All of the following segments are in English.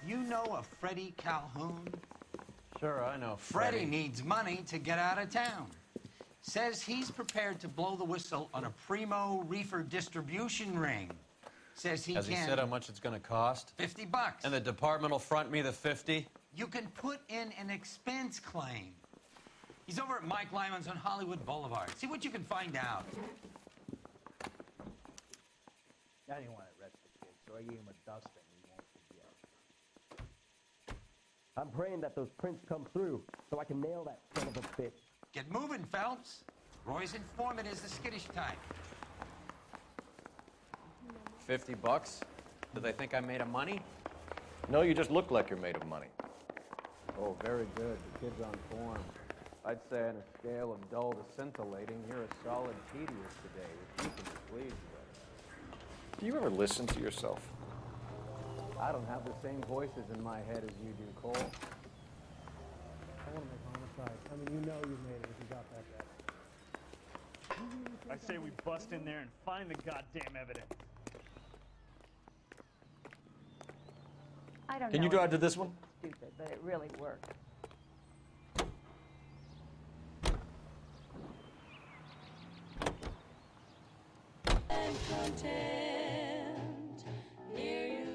You know a Freddie Calhoun? Sure, I know Freddie needs money to get out of town. Says he's prepared to blow the whistle on a primo reefer distribution ring. Says he Has he said how much it's going to cost? $50. And the department will front me the 50? You can put in an expense claim. He's over at Mike Lyman's on Hollywood Boulevard. See what you can find out. I didn't want to arrest the kid, so I gave him a dusting he won't forget. I'm praying that those prints come through so I can nail that son of a bitch. Get moving, Phelps. Roy's informant is the skittish type. $50? Do they think I'm made of money? No, you just look like you're made of money. Oh, very good. The kid's on form. I'd say on a scale of dull to scintillating, you're a solid tedious today, if you can be pleased with. Do you ever listen to yourself? I don't have the same voices in my head as you do, Cole. I want to make homicide. I mean, you know you made it if you got that bad. I say we bust in there and find the goddamn evidence. I don't know. Can you drive to this one? Stupid, but it really worked. And content near you.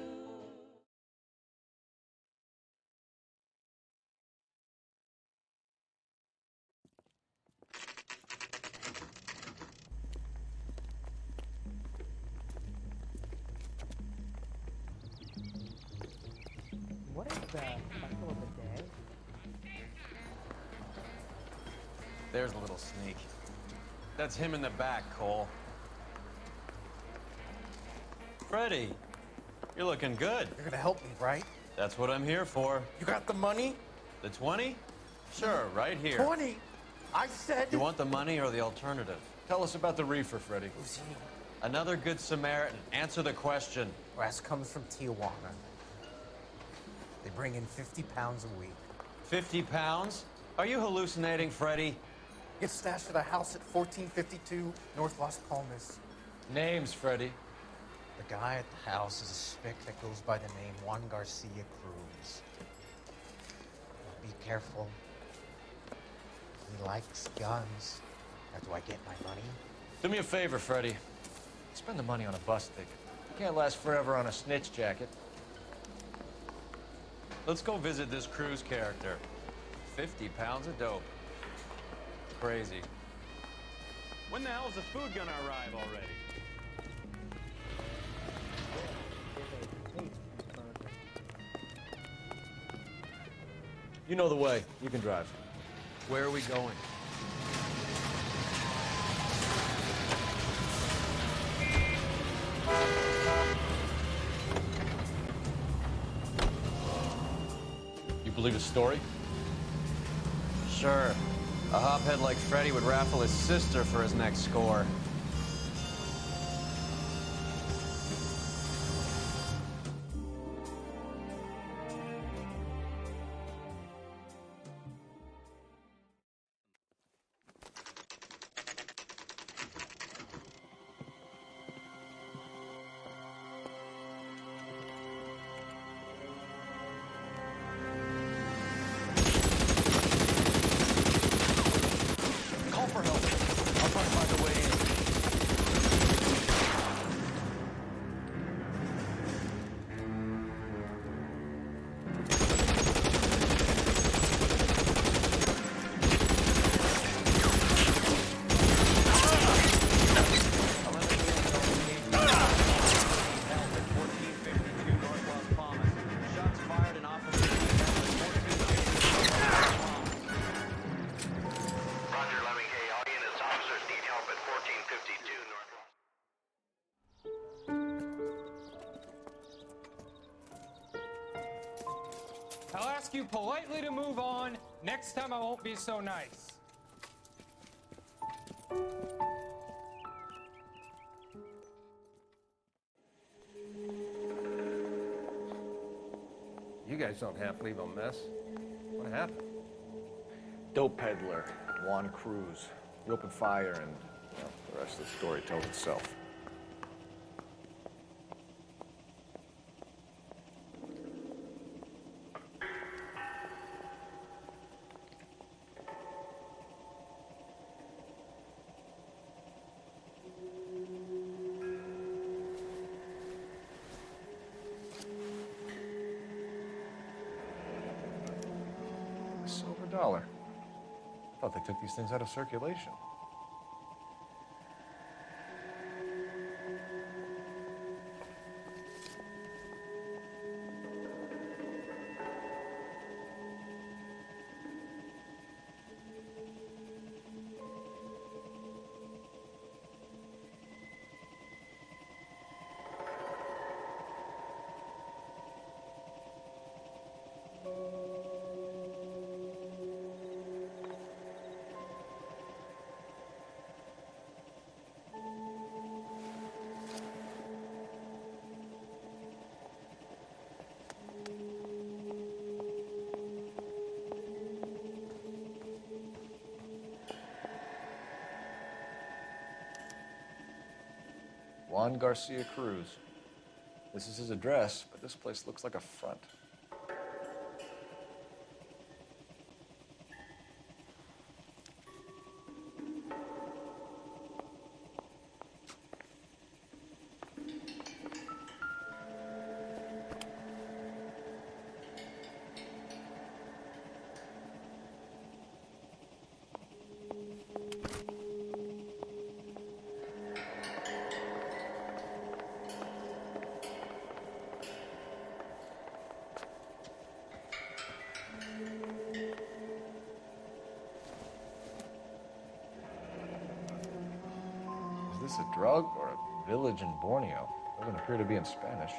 What is the title of the day? There's a little sneak. That's him in the back, Cole. Freddie, you're looking good. You're gonna help me, right? That's what I'm here for. You got the money? The 20? Sure, right here. 20? I said... You want the money or the alternative? Tell us about the reefer, Freddie. Who's he? Another good Samaritan. Answer the question. Brass comes from Tijuana. They bring in 50 pounds a week. 50 pounds? Are you hallucinating, Freddie? Gets stashed at a house at 1452 North Las Palmas. Names, Freddie. The guy at the house is a spick that goes by the name Juan Garcia Cruz. Be careful. He likes guns. How do I get my money? Do me a favor, Freddie. Spend the money on a bus ticket. You can't last forever on a snitch jacket. Let's go visit this Cruz character. 50 pounds of dope. Crazy. When the hell's the food gonna arrive already? You know the way. You can drive. Where are we going? You believe his story? Sure. A hophead like Freddie would raffle his sister for his next score. I'll ask you politely to move on. Next time I won't be so nice. You guys don't half leave a mess. What happened? Dope peddler, Juan Cruz. He opened fire and, well, the rest of the story tells itself. $1. I thought they took these things out of circulation. Juan Garcia Cruz. This is his address, but this place looks like a front. Is this a drug or a village in Borneo? Doesn't appear to be in Spanish.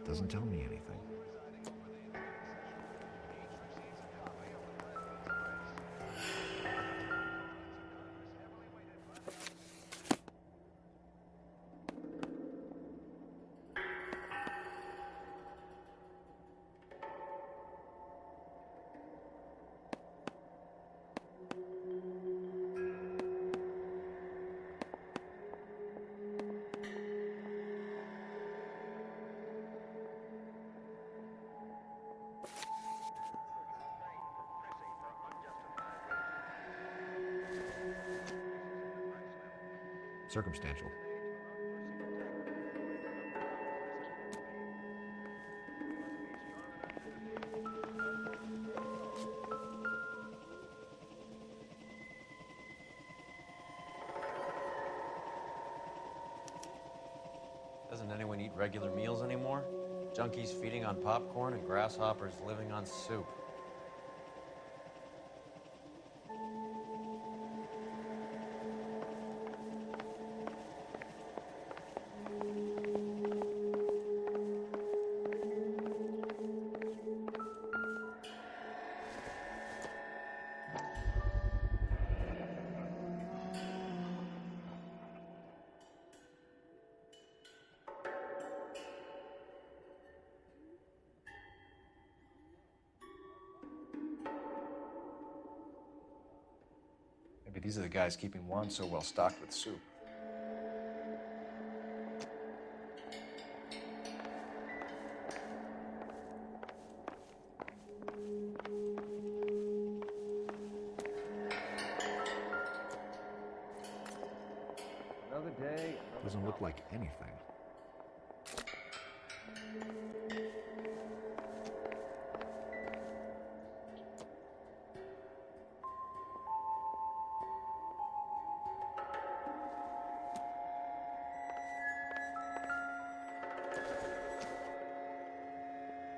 Doesn't tell me anything. Circumstantial. Doesn't anyone eat regular meals anymore? Junkies feeding on popcorn and grasshoppers living on soup. Maybe these are the guys keeping Juan so well stocked with soup. Another day. Doesn't look like anything.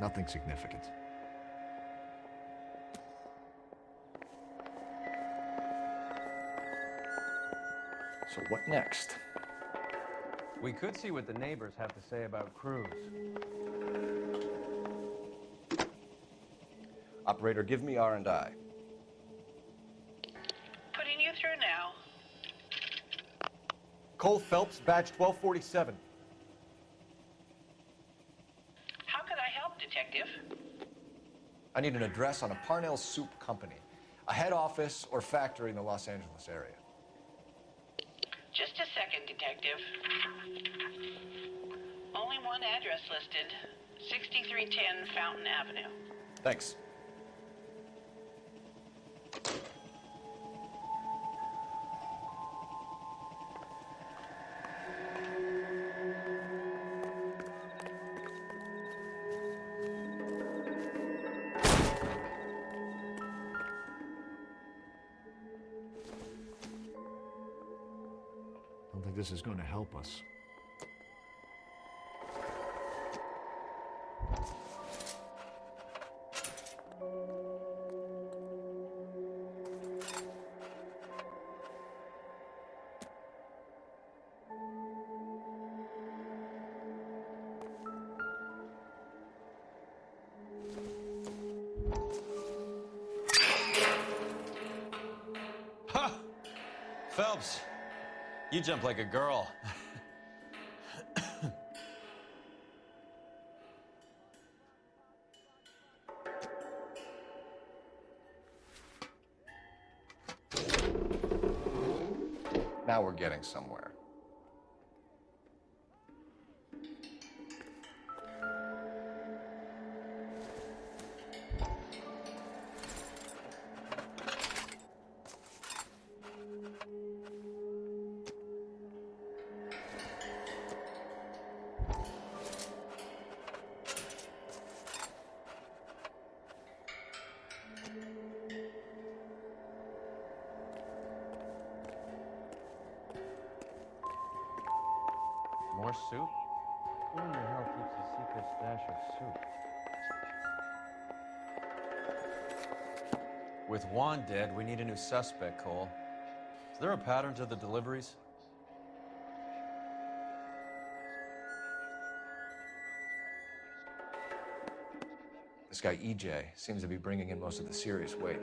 Nothing significant. So what next? We could see what the neighbors have to say about Cruz. Operator, give me R&I. Putting you through now. Cole Phelps, badge 1247. How can I help, Detective? I need an address on a Parnell Soup Company, a head office or factory in the Los Angeles area. Just a second. second, Detective. Only one address listed. 6310 Fountain Avenue. Thanks. I don't think this is going to help us. Ha! Phelps, you jump like a girl. Now we're getting somewhere. More soup? Who in the hell keeps a secret stash of soup? With Juan dead, we need a new suspect, Cole. Is there a pattern to the deliveries? This guy EJ seems to be bringing in most of the serious weight.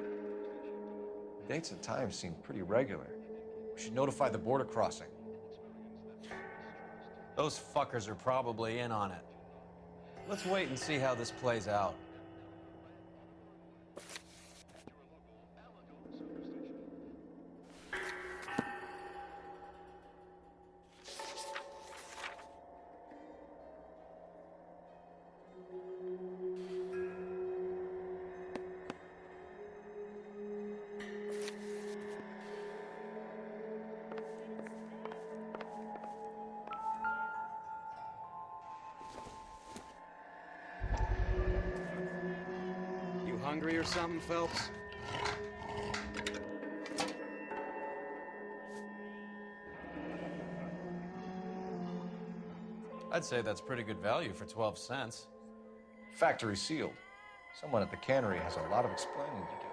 The dates and times seem pretty regular. We should notify the border crossing. Those fuckers are probably in on it. Let's wait and see how this plays out. Hungry or something, Phelps? I'd say that's pretty good value for 12 cents. Factory sealed. Someone at the cannery has a lot of explaining to do.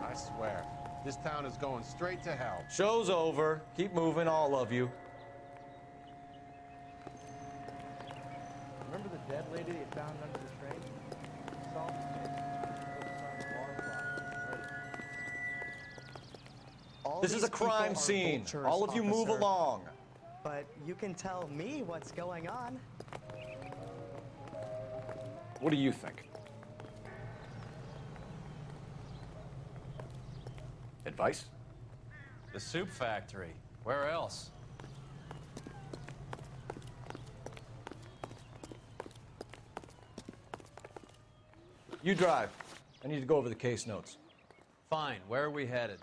I swear, this town is going straight to hell. Show's over. Keep moving, all of you. Remember the dead lady you found under the train? Salt This is a crime scene. All of you move along. But you can tell me what's going on. What do you think? Advice? The soup factory. Where else? You drive. I need to go over the case notes. Fine. Where are we headed?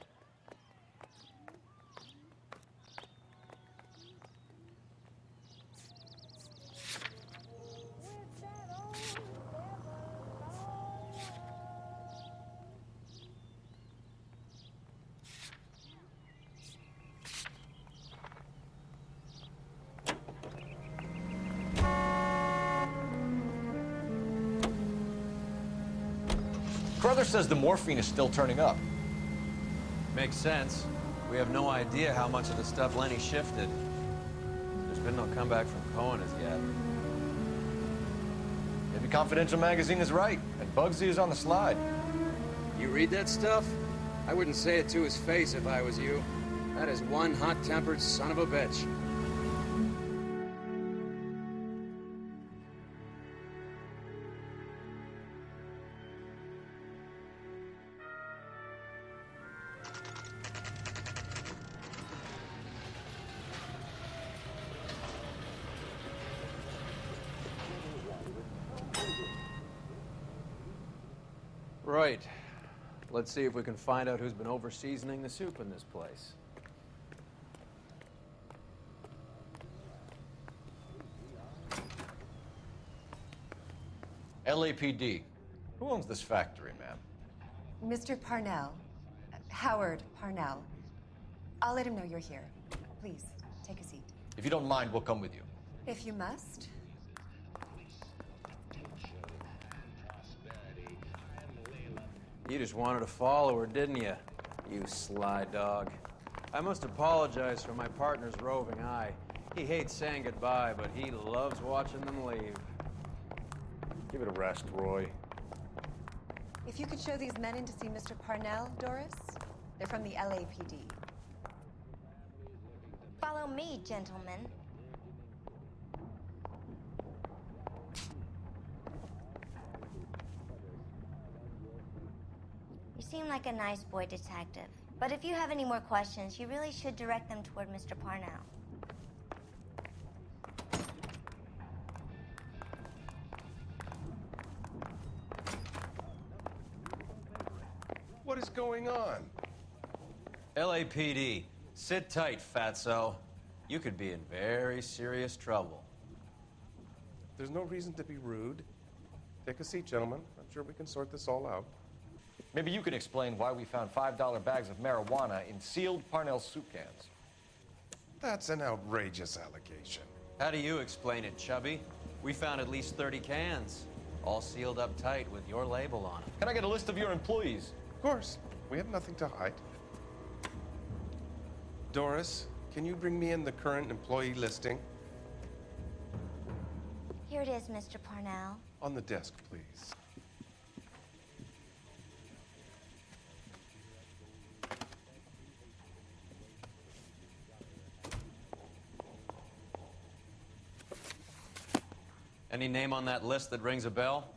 Carruthers says the morphine is still turning up. Makes sense. We have no idea how much of the stuff Lenny shifted. There's been no comeback from Cohen as yet. Maybe Confidential magazine is right, and Bugsy is on the slide. You read that stuff? I wouldn't say it to his face if I was you. That is one hot-tempered son of a bitch. Right. Let's see if we can find out who's been over-seasoning the soup in this place. LAPD. Who owns this factory, ma'am? Mr. Parnell. Howard Parnell. I'll let him know you're here. Please, take a seat. If you don't mind, we'll come with you. If you must. You just wanted to follow her, didn't you? You sly dog. I must apologize for my partner's roving eye. He hates saying goodbye, but he loves watching them leave. Give it a rest, Roy. If you could show these men in to see Mr. Parnell, Doris. They're from the LAPD. Follow me, gentlemen. You seem like a nice boy, detective. But if you have any more questions, you really should direct them toward Mr. Parnell. What is going on? LAPD, sit tight, fatso. You could be in very serious trouble. There's no reason to be rude. Take a seat, gentlemen. I'm sure we can sort this all out. Maybe you can explain why we found $5 bags of marijuana in sealed Parnell soup cans. That's an outrageous allegation. How do you explain it, Chubby? We found at least 30 cans, all sealed up tight with your label on them. Can I get a list of your employees? Of course. We have nothing to hide. Doris, can you bring me in the current employee listing? Here it is, Mr. Parnell. On the desk, please. Any name on that list that rings a bell?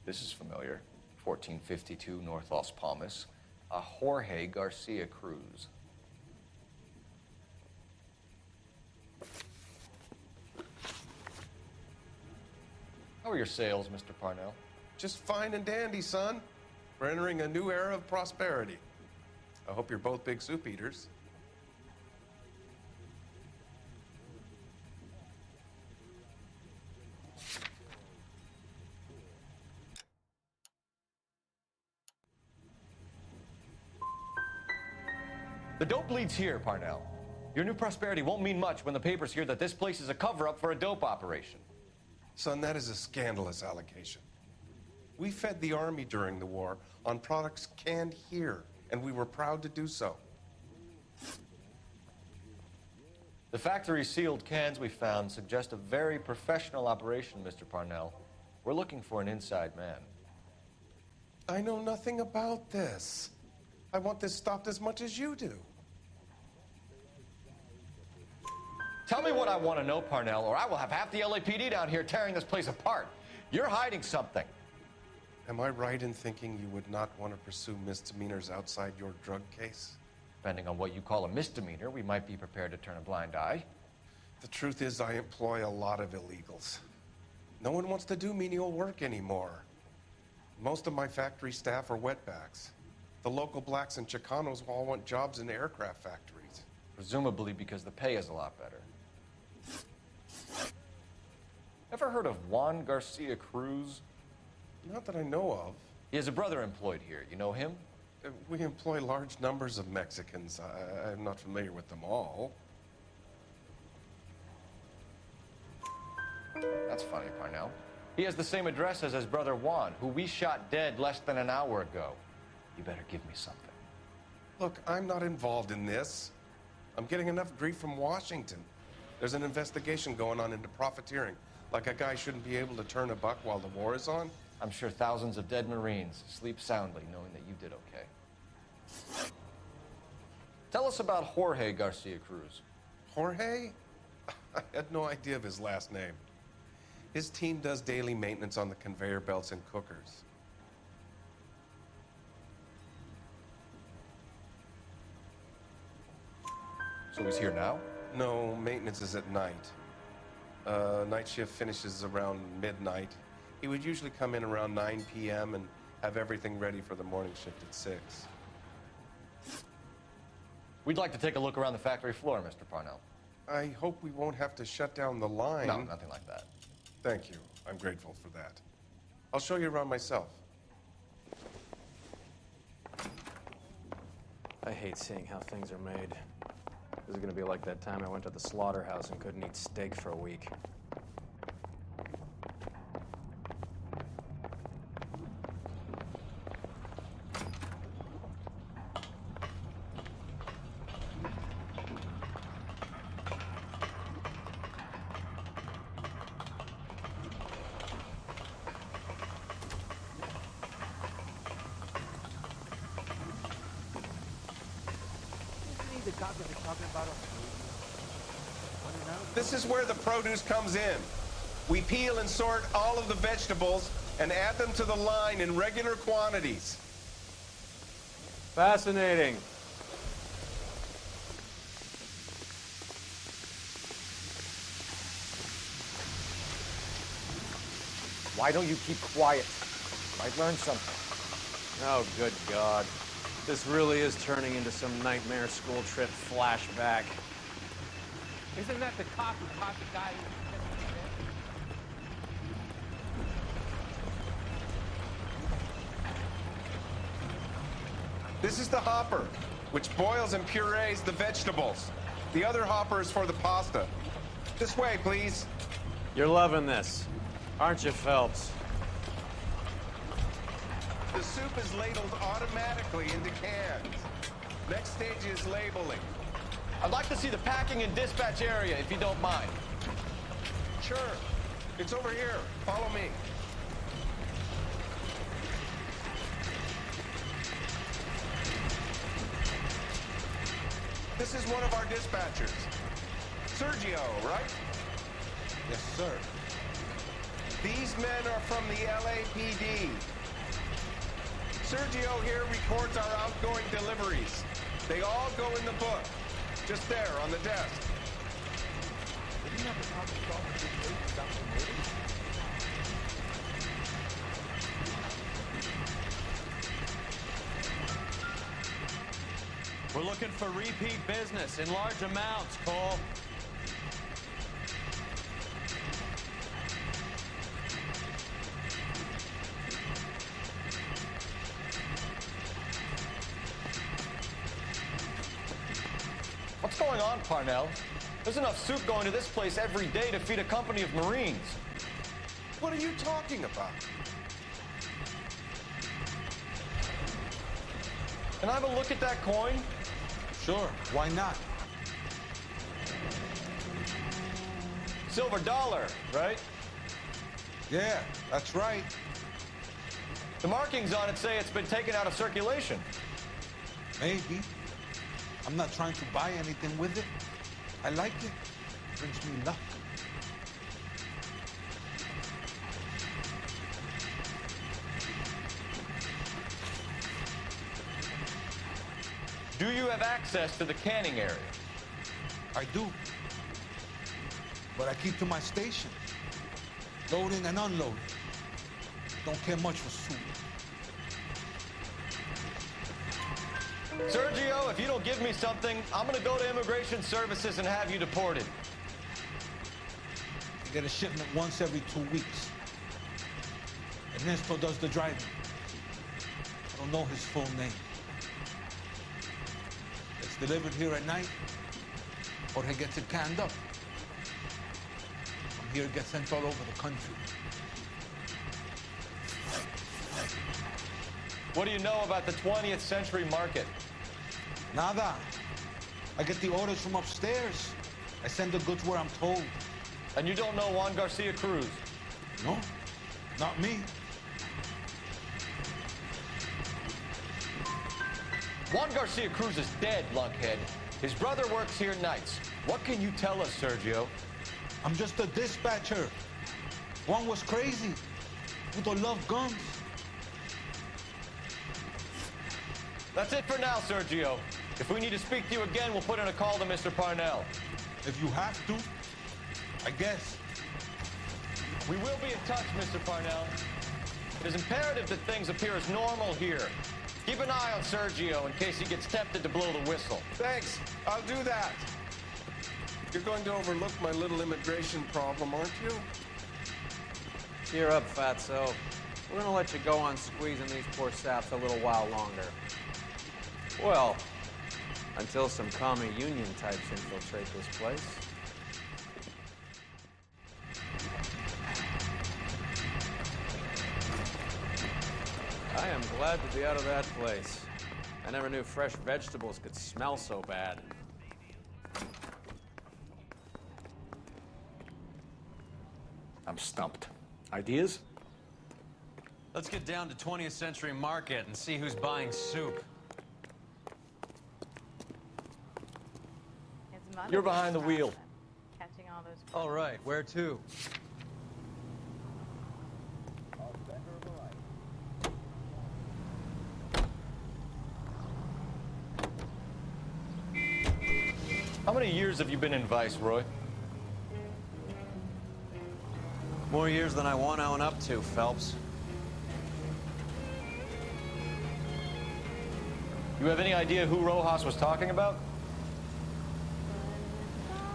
This is familiar. 1452 North Las Palmas. A Jorge Garcia cruise. How are your sales, Mr. Parnell? Just fine and dandy, son. We're entering a new era of prosperity. I hope you're both big soup eaters. The dope leads here, Parnell. Your new prosperity won't mean much when the papers hear that this place is a cover-up for a dope operation. Son, that is a scandalous allegation. We fed the army during the war on products canned here, and we were proud to do so. The factory-sealed cans we found suggest a very professional operation, Mr. Parnell. We're looking for an inside man. I know nothing about this. I want this stopped as much as you do. Tell me what I want to know, Parnell, or I will have half the LAPD down here tearing this place apart. You're hiding something. Am I right in thinking you would not want to pursue misdemeanors outside your drug case? Depending on what you call a misdemeanor, we might be prepared to turn a blind eye. The truth is, I employ a lot of illegals. No one wants to do menial work anymore. Most of my factory staff are wetbacks. The local blacks and Chicanos all want jobs in aircraft factories. Presumably because the pay is a lot better. Ever heard of Juan Garcia Cruz? Not that I know of. He has a brother employed here. You know him? We employ large numbers of Mexicans. I'm not familiar with them all. That's funny, Parnell. He has the same address as his brother Juan, who we shot dead less than an hour ago. You better give me something. Look, I'm not involved in this. I'm getting enough grief from Washington. There's an investigation going on into profiteering. Like a guy shouldn't be able to turn a buck while the war is on. I'm sure thousands of dead Marines sleep soundly knowing that you did okay. Tell us about Jorge Garcia Cruz. Jorge? I had no idea of his last name. His team does daily maintenance on the conveyor belts and cookers. So he's here now? No, maintenance is at night. Night shift finishes around midnight. He would usually come in around 9 p.m. and have everything ready for the morning shift at 6. We'd like to take a look around the factory floor, Mr. Parnell. I hope we won't have to shut down the line. No, nothing like that. Thank you. I'm grateful for that. I'll show you around myself. I hate seeing how things are made. This is gonna be like that time I went to the slaughterhouse and couldn't eat steak for a week. This is where the produce comes in. We peel and sort all of the vegetables and add them to the line in regular quantities. Fascinating. Why don't you keep quiet? Might learn something. Oh, good God. This really is turning into some nightmare school trip flashback. Isn't that the cop who caught the guy who... This is the hopper, which boils and purees the vegetables. The other hopper is for the pasta. This way, please. You're loving this, aren't you, Phelps? The soup is ladled automatically into cans. Next stage is labeling. I'd like to see the packing and dispatch area, if you don't mind. Sure. It's over here. Follow me. This is one of our dispatchers. Sergio, right? Yes, sir. These men are from the LAPD. Sergio here records our outgoing deliveries. They all go in the book, just there on the desk. We're looking for repeat business in large amounts, Cole. What's going on, Parnell? There's enough soup going to this place every day to feed a company of Marines. What are you talking about? Can I have a look at that coin? Sure, why not? Silver dollar, right? Yeah, that's right. The markings on it say it's been taken out of circulation. Maybe. I'm not trying to buy anything with it. I like it. It brings me luck. Do you have access to the canning area? I do. But I keep to my station. Loading and unloading. Don't care much for soup. Sergio, if you don't give me something, I'm gonna go to Immigration Services and have you deported. I get a shipment once every 2 weeks. Ernesto does the driving. I don't know his full name. It's delivered here at night, or he gets it canned up. From here, it gets sent all over the country. What do you know about the 20th century market? Nada. I get the orders from upstairs. I send the goods where I'm told. And you don't know Juan Garcia Cruz? No, not me. Juan Garcia Cruz is dead, lunkhead. His brother works here nights. What can you tell us, Sergio? I'm just a dispatcher. Juan was crazy. Puto loved guns. That's it for now, Sergio. If we need to speak to you again, we'll put in a call to Mr. Parnell. If you have to, I guess. We will be in touch, Mr. Parnell. It is imperative that things appear as normal here. Keep an eye on Sergio in case he gets tempted to blow the whistle. Thanks, I'll do that. You're going to overlook my little immigration problem, aren't you? Cheer up, Fatso. We're gonna let you go on squeezing these poor saps a little while longer. Well, until some commie union types infiltrate this place. I am glad to be out of that place. I never knew fresh vegetables could smell so bad. I'm stumped. Ideas? Let's get down to 20th century market and see who's buying soup. You're behind the wheel. Catching all those. All right, where to? How many years have you been in Vice, Roy? More years than I want to own up to, Phelps. You have any idea who Rojas was talking about?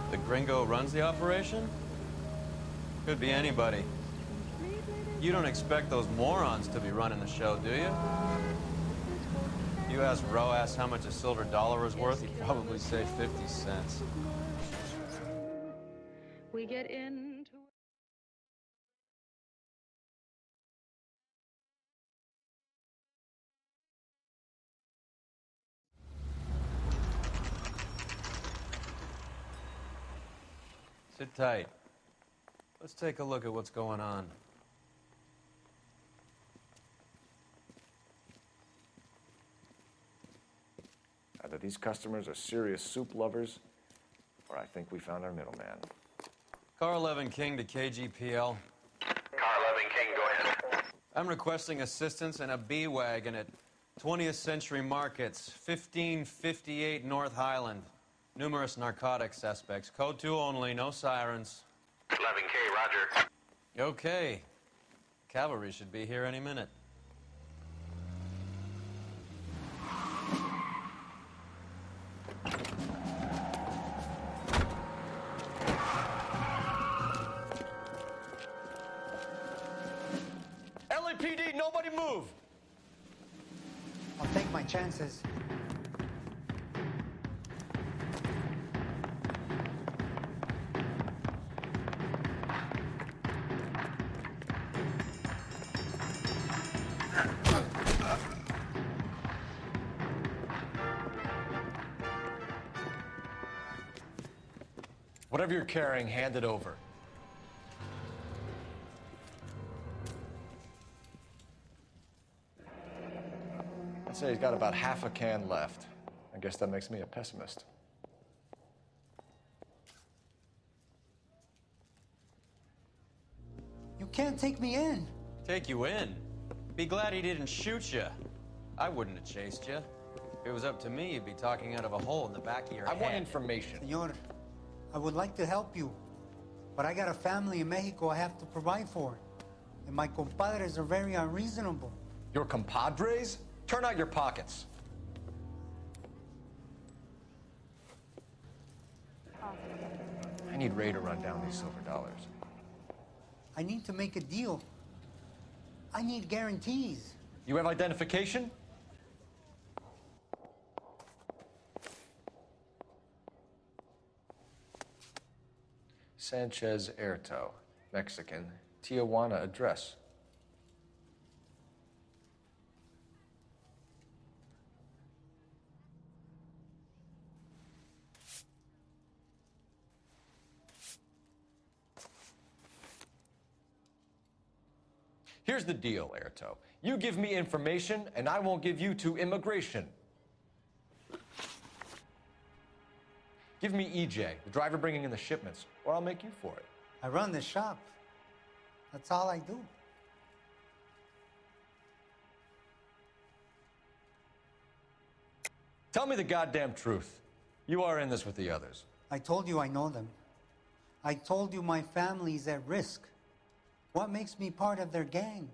The gringo runs the operation? Could be anybody. You don't expect those morons to be running the show, do you? You ask Rojas how much a silver dollar is worth, he'd probably say 50 cents. We get into Sit tight. Let's take a look at what's going on. Either these customers are serious soup lovers, or I think we found our middleman. Car 11 King to KGPL. Car I'm requesting assistance in a B-Wagon at 20th Century Markets, 1558 North Highland. Numerous narcotic suspects. Code 2 only, no sirens. 11K, roger. Okay. Cavalry should be here any minute. LAPD, nobody move! I'll take my chances. Whatever you're carrying, hand it over. I'd say he's got about half a can left. I guess that makes me a pessimist. You can't take me in. Take you in? Be glad he didn't shoot you. I wouldn't have chased you. If it was up to me, you'd be talking out of a hole in the back of your head. I want information. Senor, I would like to help you, but I got a family in Mexico I have to provide for. And my compadres are very unreasonable. Your compadres? Turn out your pockets. I need Ray to run down these silver dollars. I need to make a deal. I need guarantees. You have identification? Sanchez Erto, Mexican, Tijuana address. Here's the deal, Erto. You give me information, and I won't give you to immigration. Give me EJ, the driver bringing in the shipments, or I'll make you for it. I run the shop. That's all I do. Tell me the goddamn truth. You are in this with the others. I told you I know them. I told you my family's at risk. What makes me part of their gang?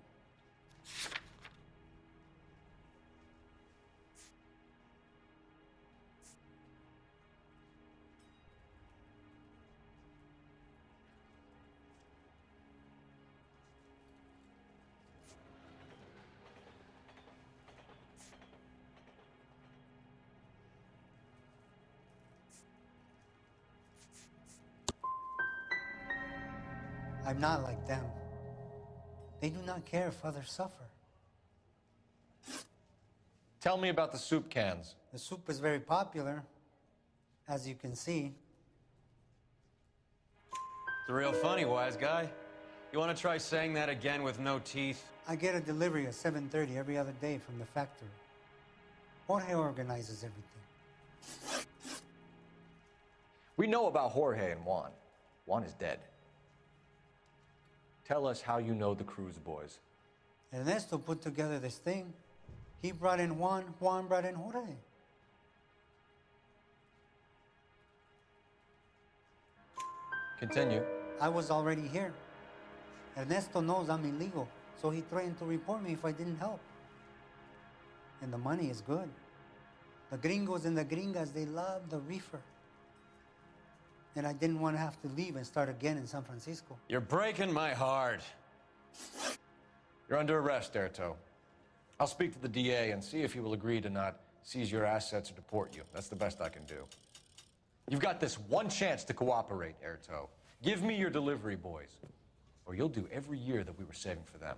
I'm not like them. They do not care if others suffer. Tell me about the soup cans. The soup is very popular, as you can see. It's real funny, wise guy. You want to try saying that again with no teeth? I get a delivery at 7:30 every other day from the factory. Jorge organizes everything. We know about Jorge and Juan. Juan is dead. Tell us how you know the Cruz boys. Ernesto put together this thing. He brought in Juan, Juan brought in Jorge. Continue. I was already here. Ernesto knows I'm illegal, so he threatened to report me if I didn't help. And the money is good. The gringos and the gringas, they love the reefer. And I didn't want to have to leave and start again in San Francisco. You're breaking my heart. You're under arrest, Erto. I'll speak to the DA and see if he will agree to not seize your assets or deport you. That's the best I can do. You've got this one chance to cooperate, Erto. Give me your delivery boys, or you'll do every year that we were saving for them.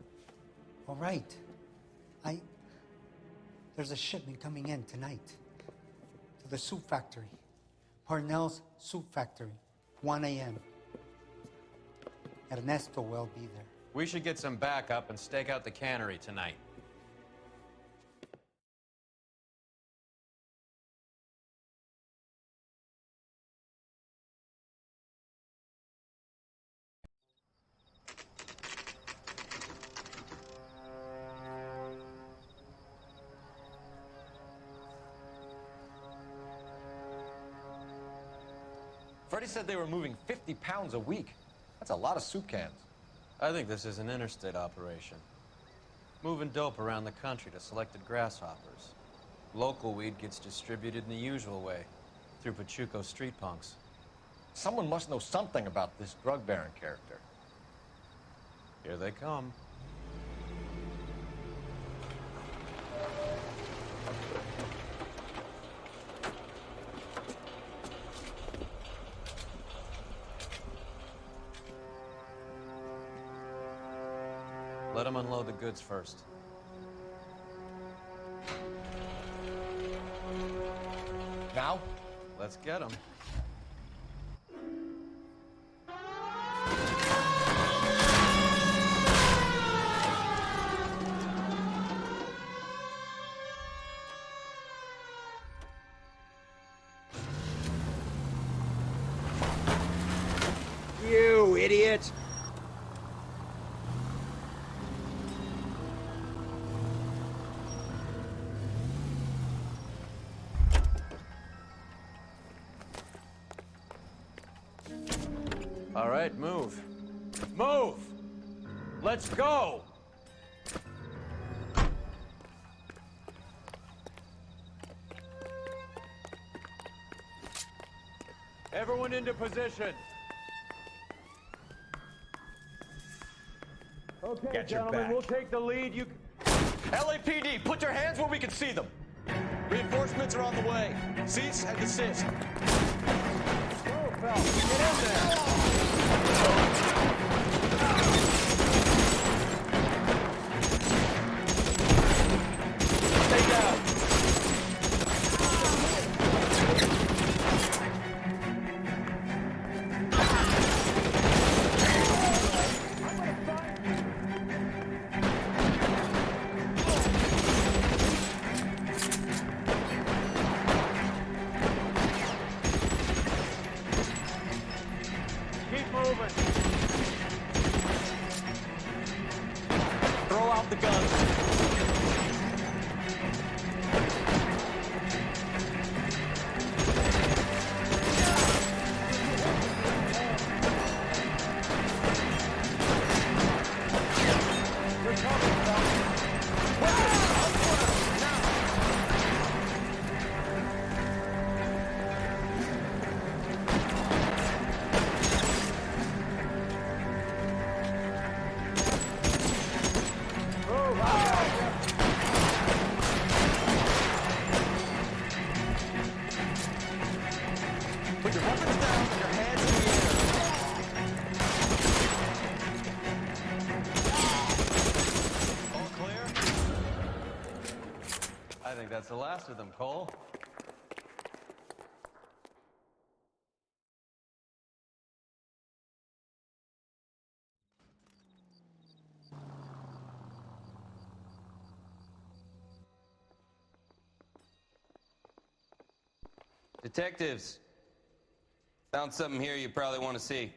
All right. There's a shipment coming in tonight to the soup factory. Parnell's Soup Factory, 1 a.m. Ernesto will be there. We should get some backup and stake out the cannery tonight. Freddie said they were moving 50 pounds a week. That's a lot of soup cans. I think this is an interstate operation. Moving dope around the country to selected grasshoppers. Local weed gets distributed in the usual way, through Pachuco street punks. Someone must know something about this drug baron character. Here they come. Let them unload the goods first. Now? Let's get them. You idiot! All right, move. Move! Let's go! Everyone into position. Okay, Get your gentlemen, back. we'll take the lead. You. LAPD, put your hands where we can see them. Reinforcements are on the way. Cease and desist. Go, fellas. Get in there. Stay down. Keep moving. Throw out the guns. You're coming, fellas. Move, I got you. Put your weapons down, put your hands in the air. All clear? I think that's the last of them, Cole. Detectives, found something here you probably want to see.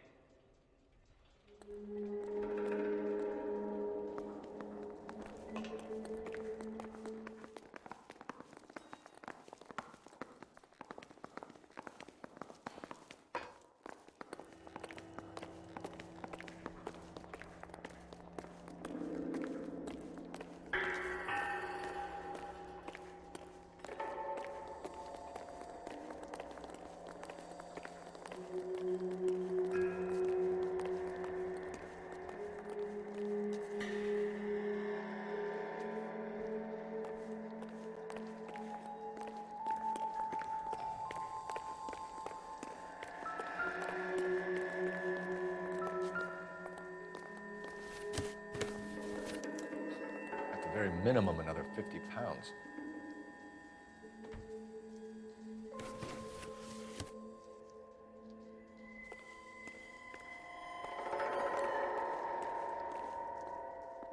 At the very minimum, another 50 pounds.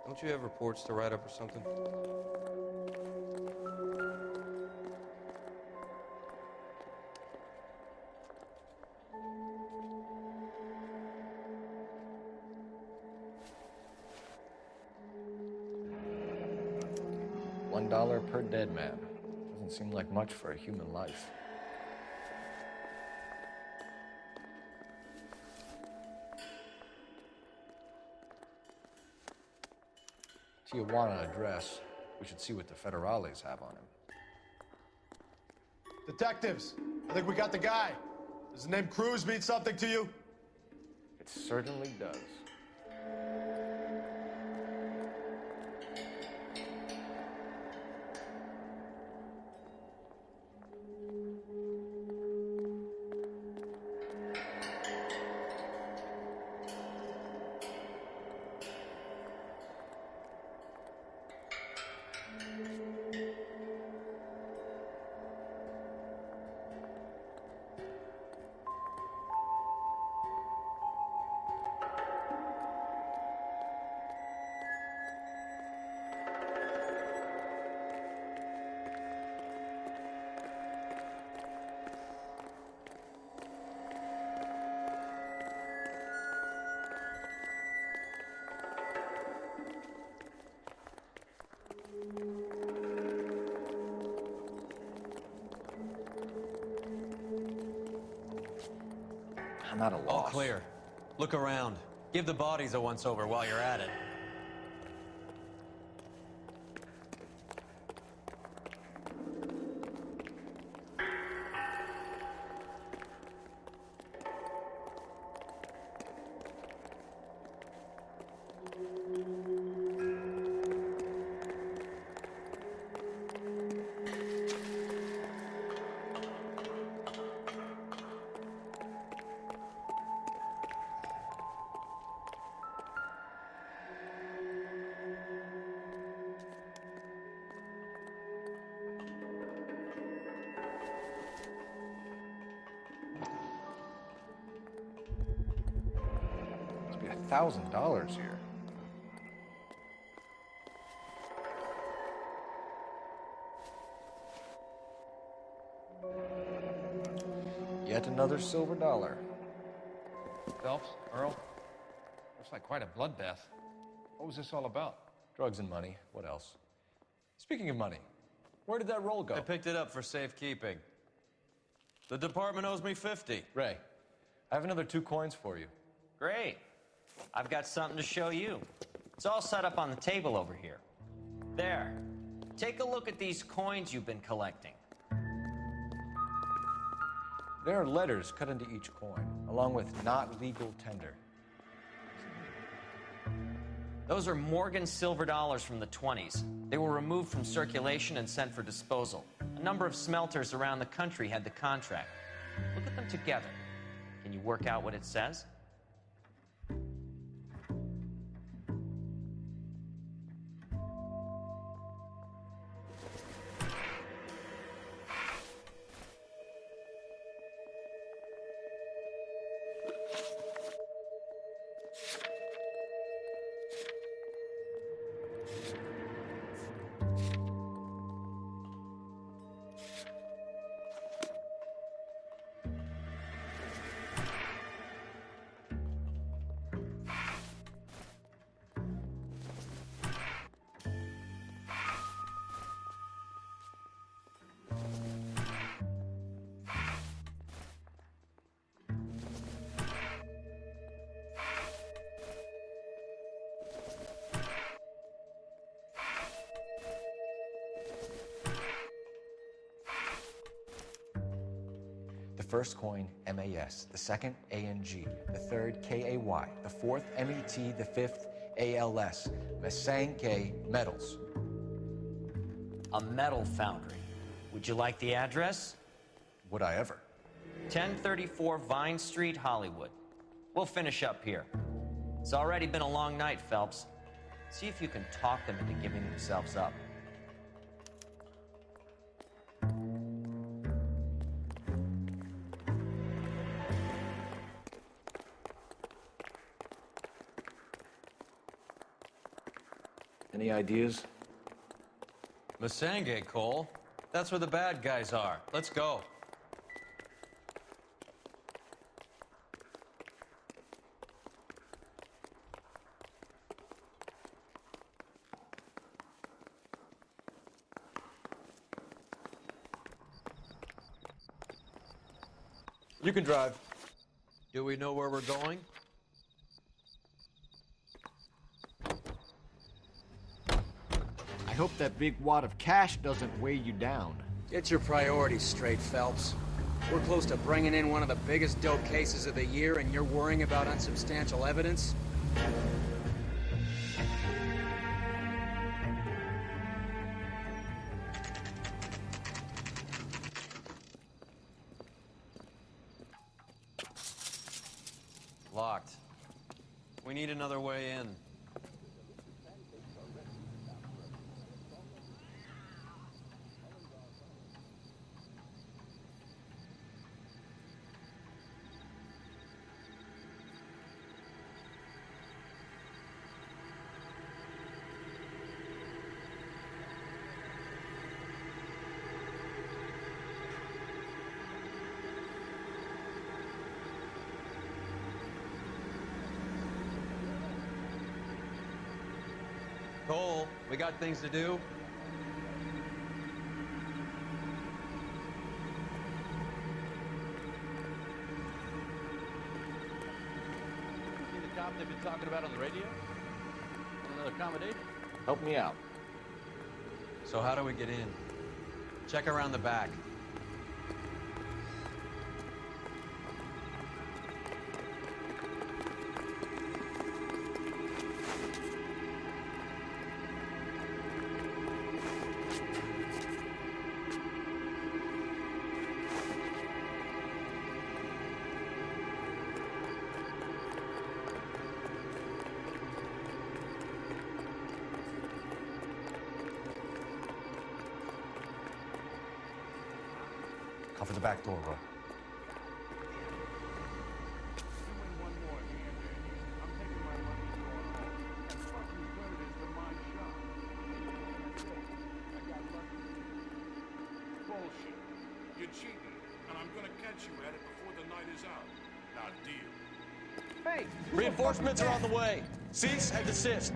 Don't you have reports to write up or something? $1 per dead man. Doesn't seem like much for a human life. Tijuana address. We should see what the federales have on him. Detectives, I think we got the guy. Does the name Cruz mean something to you? It certainly does. I'm not a loss. All clear. Look around. Give the bodies a once-over while you're at it. $1,000 here. Yet another silver dollar. Phelps, Earl, looks like quite a bloodbath. What was this all about? Drugs and money. What else? Speaking of money, where did that roll go? I picked it up for safekeeping. The department owes me 50. Ray, I have another 2 coins for you. Great. I've got something to show you. It's all set up on the table over here. There. Take a look at these coins you've been collecting. There are letters cut into each coin, along with not legal tender. Those are Morgan silver dollars from the 20s. They were removed from circulation and sent for disposal. A number of smelters around the country had the contract. Look at them together. Can you work out what it says? The first coin, MAS, the second, ANG, the third, KAY, the fourth, MET, the fifth, ALS, Masanke Metals. A metal foundry. Would you like the address? Would I ever? 1034 Vine Street, Hollywood. We'll finish up here. It's already been a long night, Phelps. See if you can talk them into giving themselves up. Any ideas? Masangate, Cole. That's where the bad guys are. Let's go. You can drive. Do we know where we're going? hope that big wad of cash doesn't weigh you down. Get your priorities straight, Phelps. We're close to bringing in one of the biggest dope cases of the year, and you're worrying about unsubstantial evidence? Locked. We need another way in. Cole, we got things to do. See the cop they've been talking about on the radio? Another accommodation? Help me out. So how do we get in? Check around the back. Cover the back door, Roy. Bullshit. You're cheating, and I'm gonna catch you at it before the night is out. Now, deal. Hey! Reinforcements are on the way. Cease and desist.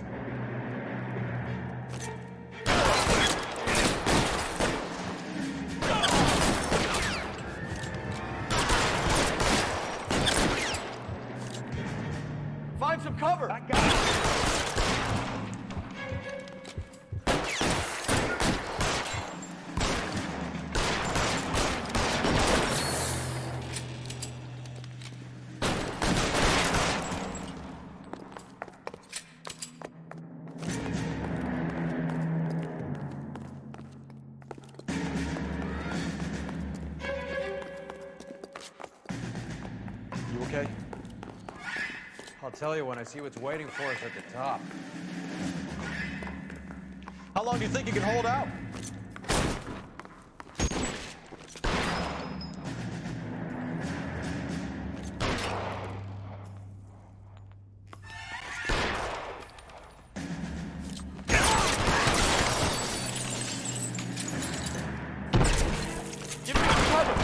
Find some cover. I got it. You okay? I'll tell you when I see what's waiting for us at the top. How long do you think you can hold out? Give me some cover!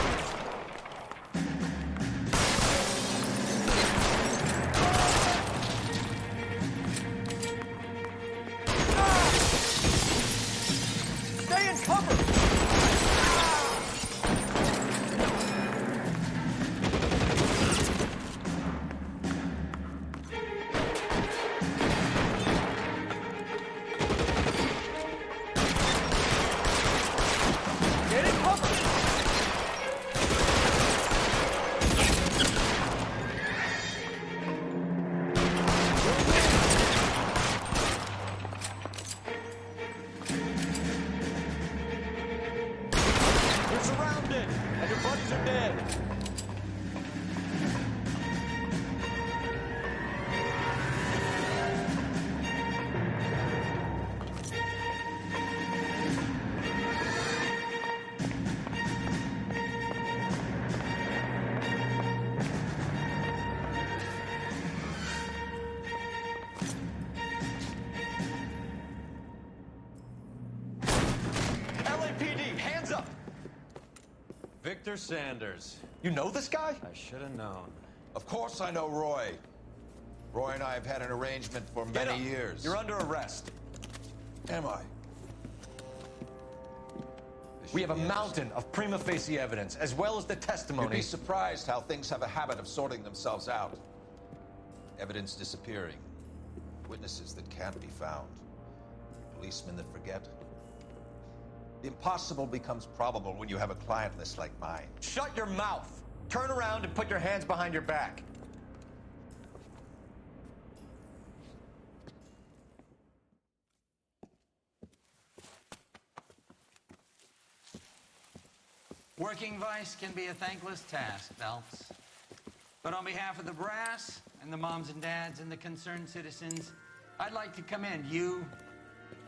Stay in cover! Get in cover! You're surrounded, and your buddies are dead. LAPD, hands up! Victor Sanders. You know this guy? I should have known. Of course I know Roy. Roy and I have had an arrangement for Get many up. years. You're under arrest. Am I? We have a mountain of prima facie evidence, as well as the You'd testimony. be surprised how things have a habit of sorting themselves out. Evidence disappearing. Witnesses that can't be found. Policemen that forget. The impossible becomes probable when you have a client list like mine. Shut your mouth! Turn around and put your hands behind your back. Working vice can be a thankless task, Phelps. But on behalf of the brass and the moms and dads and the concerned citizens, I'd like to commend you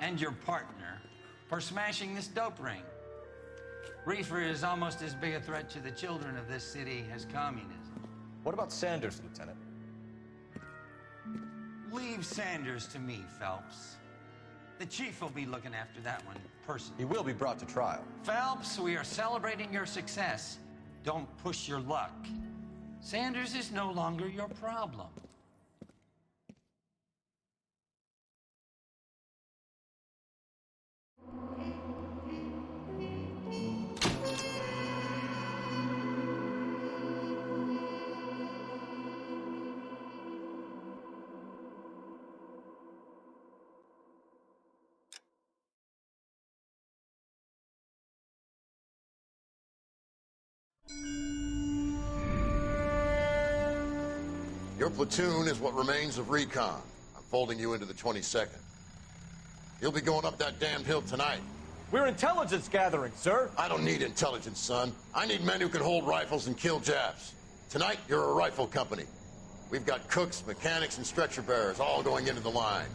and your partner for smashing this dope ring. Reefer is almost as big a threat to the children of this city as communism. What about Sanders, Lieutenant? Leave Sanders to me, Phelps. The chief will be looking after that one personally. He will be brought to trial. Phelps, we are celebrating your success. Don't push your luck. Sanders is no longer your problem. Your platoon is what remains of recon. I'm folding you into the 22nd. You'll be going up that damned hill tonight. We're intelligence gathering, sir. I don't need intelligence, son. I need men who can hold rifles and kill Japs. Tonight, you're a rifle company. We've got cooks, mechanics, and stretcher bearers all going into the line.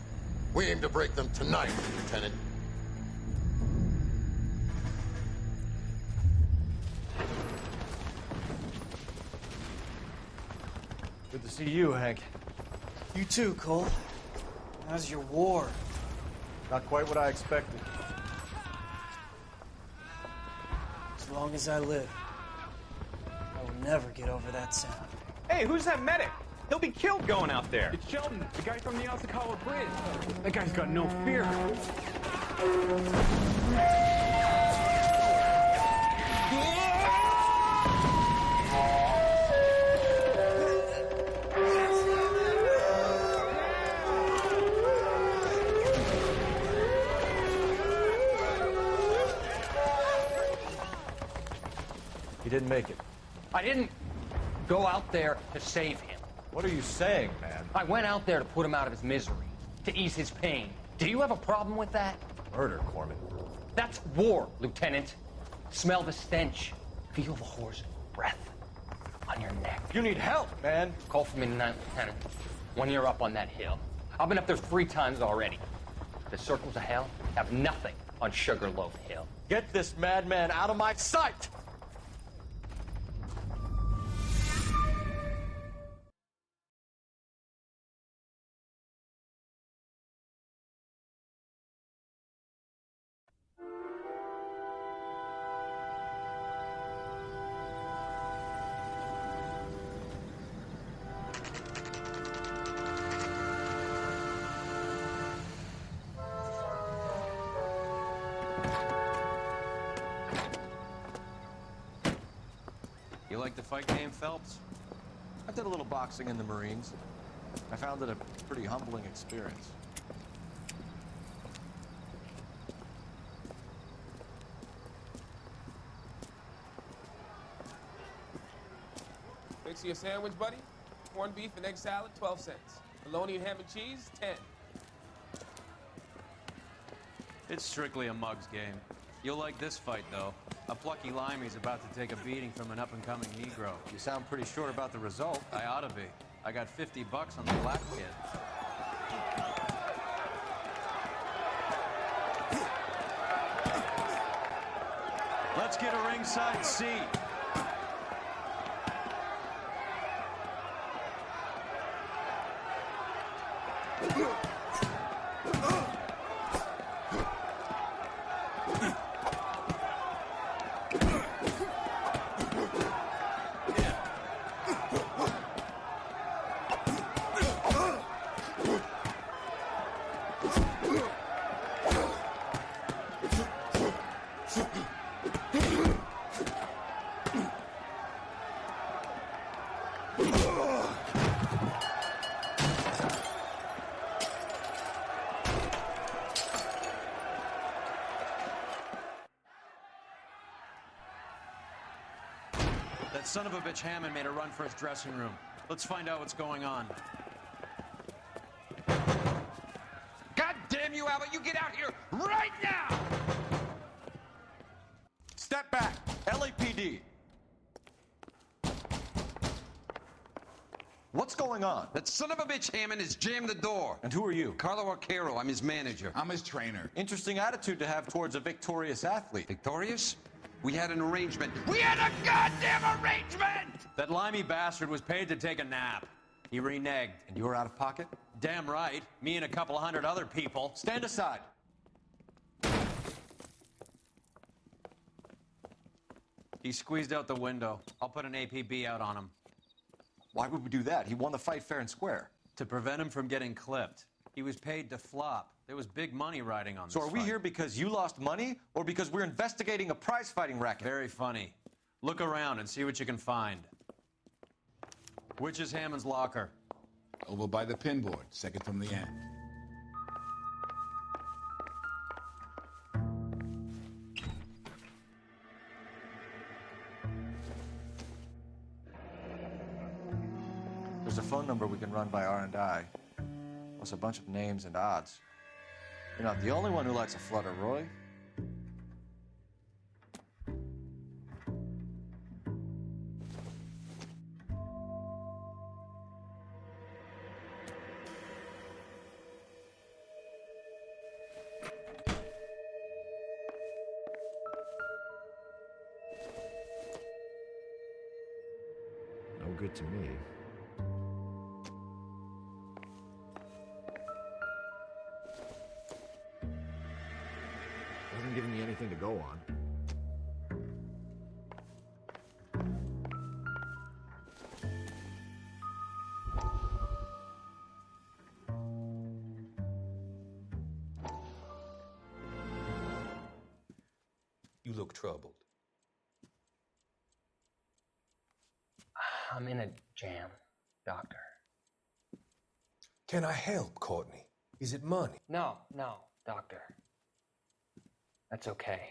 We aim to break them tonight, Lieutenant. Good to see you, Hank. You too, Cole. How's your war? Not quite what I expected. As long as I live, I will never get over that sound. Hey, who's that medic? He'll be killed going out there. It's Sheldon, the guy from the Osakawa Bridge. That guy's got no fear. He didn't make it. I didn't go out there to save him. What are you saying, man? I went out there to put him out of his misery, to ease his pain. Do you have a problem with that? Murder, Corman. That's war, Lieutenant. Smell the stench. Feel the horse's breath on your neck. You need help, man. Call for me tonight, Lieutenant. When you're up on that hill. I've been up there 3 times already. The circles of hell have nothing on Sugarloaf Hill. Get this madman out of my sight! You like the fight game, Phelps? I did a little boxing in the Marines. I found it a pretty humbling experience. Fix you a sandwich, buddy? Corned beef and egg salad, 12 cents. Bologna and ham and cheese, 10. It's strictly a mug's game. You'll like this fight, though. A plucky limey's about to take a beating from an up-and-coming Negro. You sound pretty sure about the result. I ought to be. I got $50 on the black kid. Let's get a ringside seat. That son of a bitch Hammond made a run for his dressing room. Let's find out what's going on. God damn you, Albert! You get out here right now! Step back! LAPD! What's going on? That son of a bitch Hammond has jammed the door. And who are you? Carlo Arcaro. I'm his manager. I'm his trainer. Interesting attitude to have towards a victorious athlete. Victorious? We had an arrangement. We had a goddamn arrangement! That limey bastard was paid to take a nap. He reneged. And you were out of pocket? Damn right. Me and a couple hundred other people. Stand aside. He squeezed out the window. I'll put an APB out on him. Why would we do that? He won the fight fair and square. To prevent him from getting clipped. He was paid to flop. There was big money riding on this So are we fight. here because you lost money or because we're investigating a prize-fighting racket? Very funny. Look around and see what you can find. Which is Hammond's locker? Over by the pinboard, second from the end. There's a phone number we can run by R&I. Plus a bunch of names and odds. You're not the only one who likes a flutter, Roy. No good to me. Hasn't given me anything to go on. You look troubled. I'm in a jam, Doctor. Can I help, Courtney? Is it money? No, Doctor. That's okay.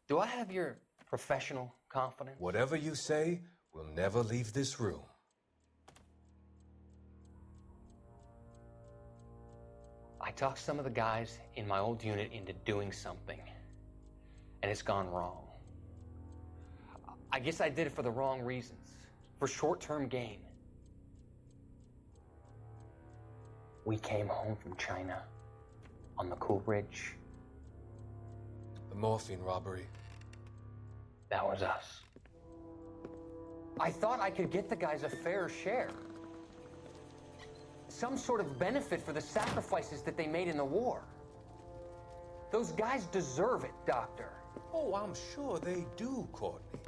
Do I have your professional confidence? Whatever you say, we'll never leave this room. I talked some of the guys in my old unit into doing something, and it's gone wrong. I guess I did it for the wrong reasons, for short-term gain. We came home from China on the Cool Bridge. The morphine robbery. That was us. I thought I could get the guys a fair share. Some sort of benefit for the sacrifices that they made in the war. Those guys deserve it, Doctor. Oh, I'm sure they do, Courtney.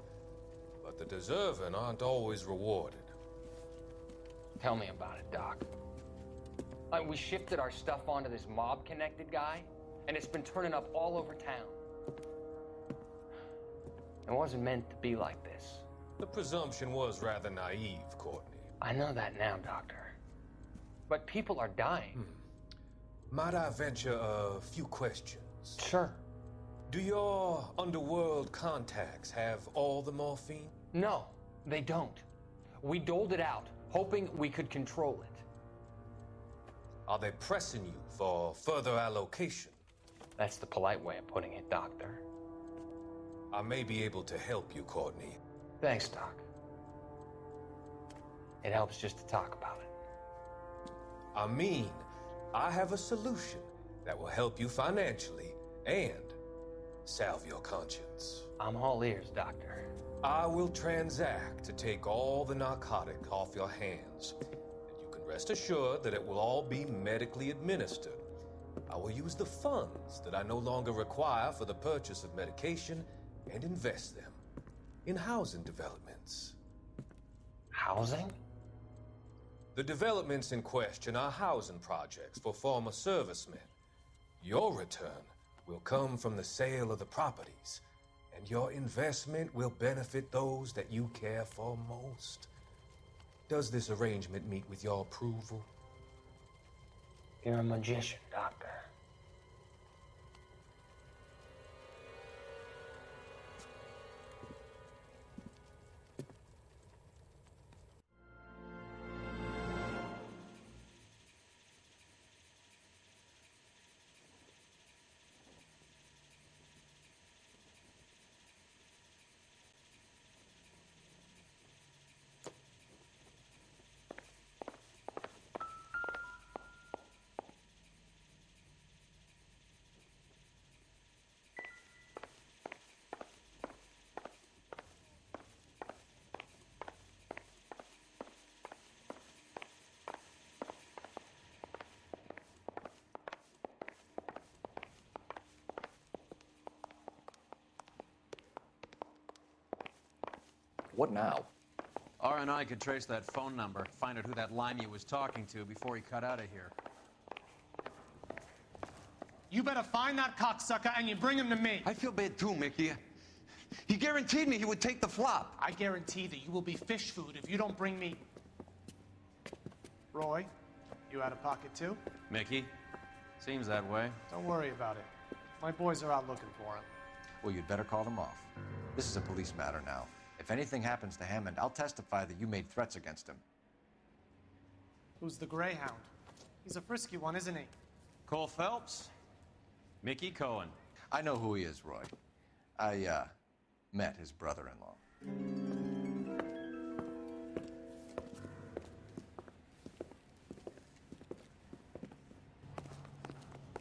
But the deserving aren't always rewarded. Tell me about it, Doc. We shifted our stuff onto this mob-connected guy, and it's been turning up all over town. It wasn't meant to be like this. The presumption was rather naive, Courtney. I know that now, Doctor. But people are dying. Might I venture a few questions? Sure. Do your underworld contacts have all the morphine? No, they don't. We doled it out, hoping we could control it. Are they pressing you for further allocation? That's the polite way of putting it, Doctor. I may be able to help you, Courtney. Thanks, Doc. It helps just to talk about it. I mean, I have a solution that will help you financially and salve your conscience. I'm all ears, Doctor. I will transact to take all the narcotic off your hands. Rest assured that it will all be medically administered. I will use the funds that I no longer require for the purchase of medication and invest them in housing developments. Housing? The developments in question are housing projects for former servicemen. Your return will come from the sale of the properties, and your investment will benefit those that you care for most. Does this arrangement meet with your approval? You're a magician, Doctor. What now? R&I could trace that phone number, find out who that limey was talking to before he cut out of here. You better find that cocksucker and you bring him to me. I feel bad too, Mickey. He guaranteed me he would take the flop. I guarantee that you will be fish food if you don't bring me... Roy, you out of pocket too? Mickey? Seems that way. Don't worry about it. My boys are out looking for him. Well, you'd better call them off. This is a police matter now. If anything happens to Hammond, I'll testify that you made threats against him. Who's the Greyhound? He's a frisky one, isn't he? Cole Phelps? Mickey Cohen. I know who he is, Roy. I, met his brother-in-law.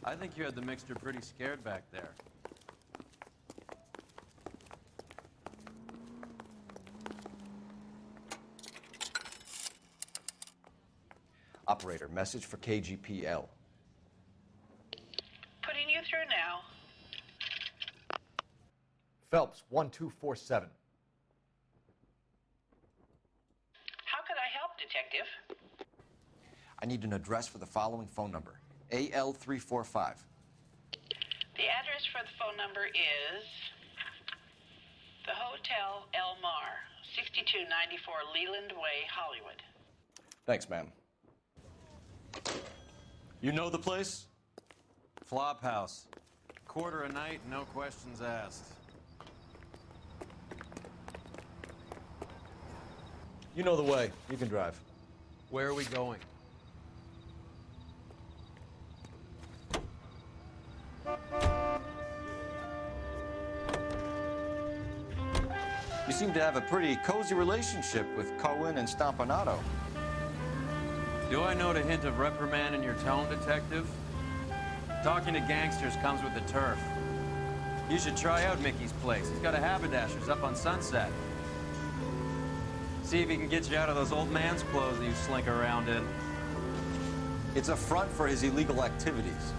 I think you had the mixture pretty scared back there. Operator, message for KGPL. Putting you through now. Phelps, 1247. How could I help, Detective? I need an address for the following phone number. AL345. The address for the phone number is the Hotel El Mar, 6294 Leland Way, Hollywood. Thanks, ma'am. You know the place? Flop house. Quarter a night, no questions asked. You know the way. You can drive. Where are we going? You seem to have a pretty cozy relationship with Cohen and Stompanato. Do I note a hint of reprimand in your tone, Detective? Talking to gangsters comes with the turf. You should try out Mickey's place. He's got a haberdasher's up on Sunset. See if he can get you out of those old man's clothes that you slink around in. It's a front for his illegal activities.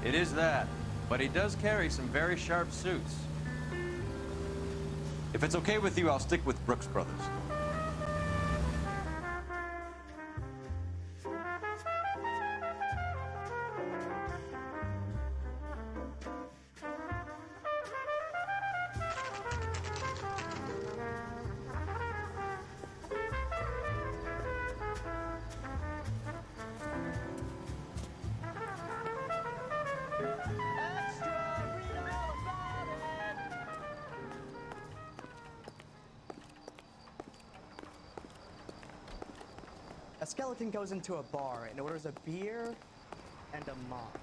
It is that, but he does carry some very sharp suits. If it's okay with you, I'll stick with Brooks Brothers. A skeleton goes into a bar and orders a beer and a mop.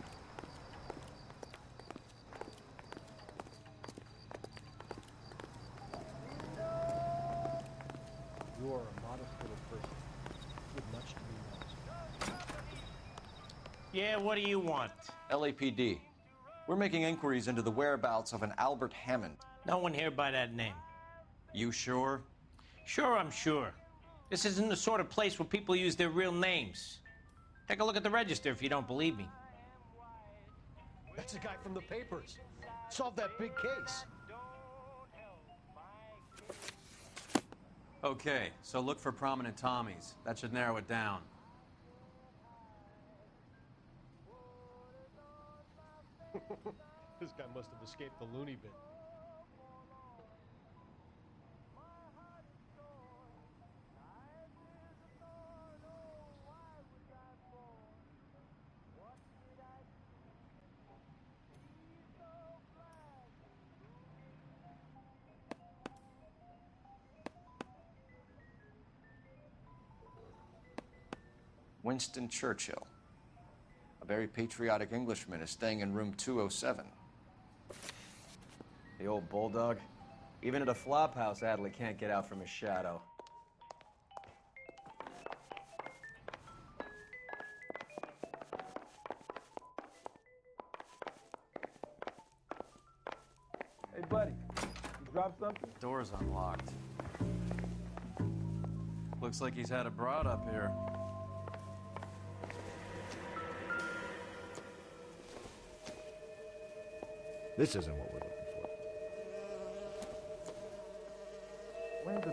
You are a modest little person with much to be known. Yeah, what do you want? LAPD. We're making inquiries into the whereabouts of an Albert Hammond. No one here by that name. You sure? Sure, I'm sure. This isn't the sort of place where people use their real names. Take a look at the register if you don't believe me. That's the guy from the papers. Solved that big case. Okay, so look for prominent Tommies. That should narrow it down. This guy must have escaped the loony bin. Winston Churchill. A very patriotic Englishman is staying in room 207. The old bulldog. Even at a flop house, Adley can't get out from his shadow. Hey, buddy. You dropped something? Door's unlocked. Looks like he's had a broad up here. This isn't what we're looking for. When's the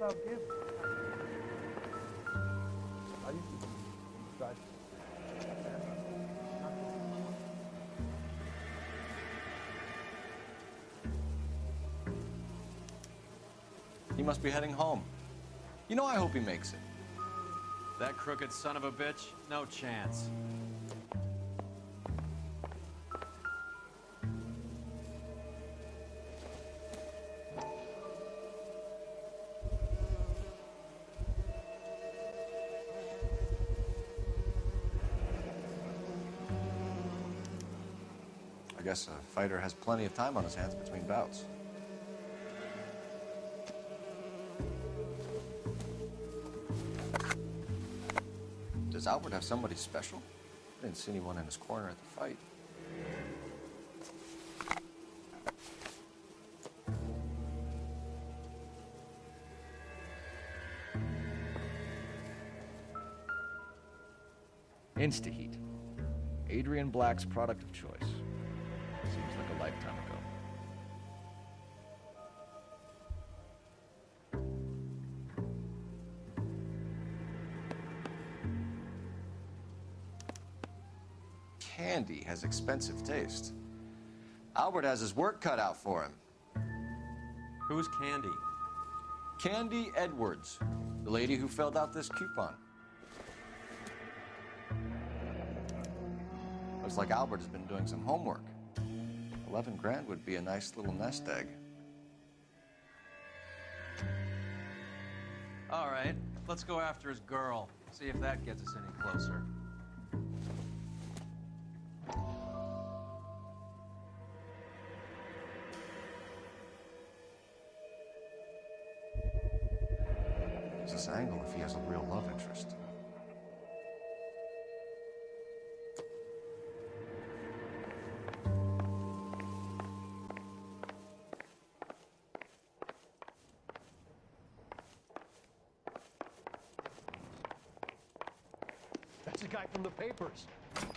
without giving. I used to try. He must be heading home. You know, I hope he makes it. That crooked son of a bitch? No chance. I guess a fighter has plenty of time on his hands between bouts. Does Albert have somebody special? I didn't see anyone in his corner at the fight. Instaheat. Adrian Black's product of choice. Seems like a lifetime ago. Candy has expensive taste. Albert has his work cut out for him. Who's Candy? Candy Edwards, the lady who filled out this coupon. Looks like Albert has been doing some homework. 11 grand would be a nice little nest egg. All right, let's go after his girl. See if that gets us any closer. Use this angle if he has a real love interest. That's the guy from the papers.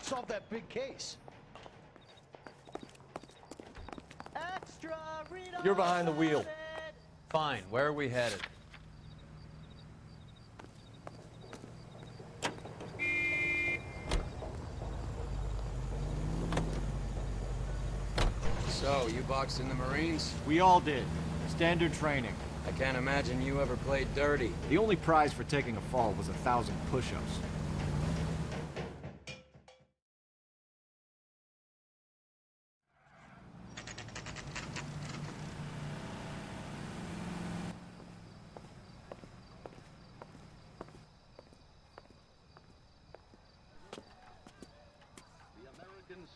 Solved that big case. Extra, read all You're behind the wheel. Fine, where are we headed? So, you boxed in the Marines? We all did. Standard training. I can't imagine you ever played dirty. The only prize for taking a fall was 1,000 push-ups.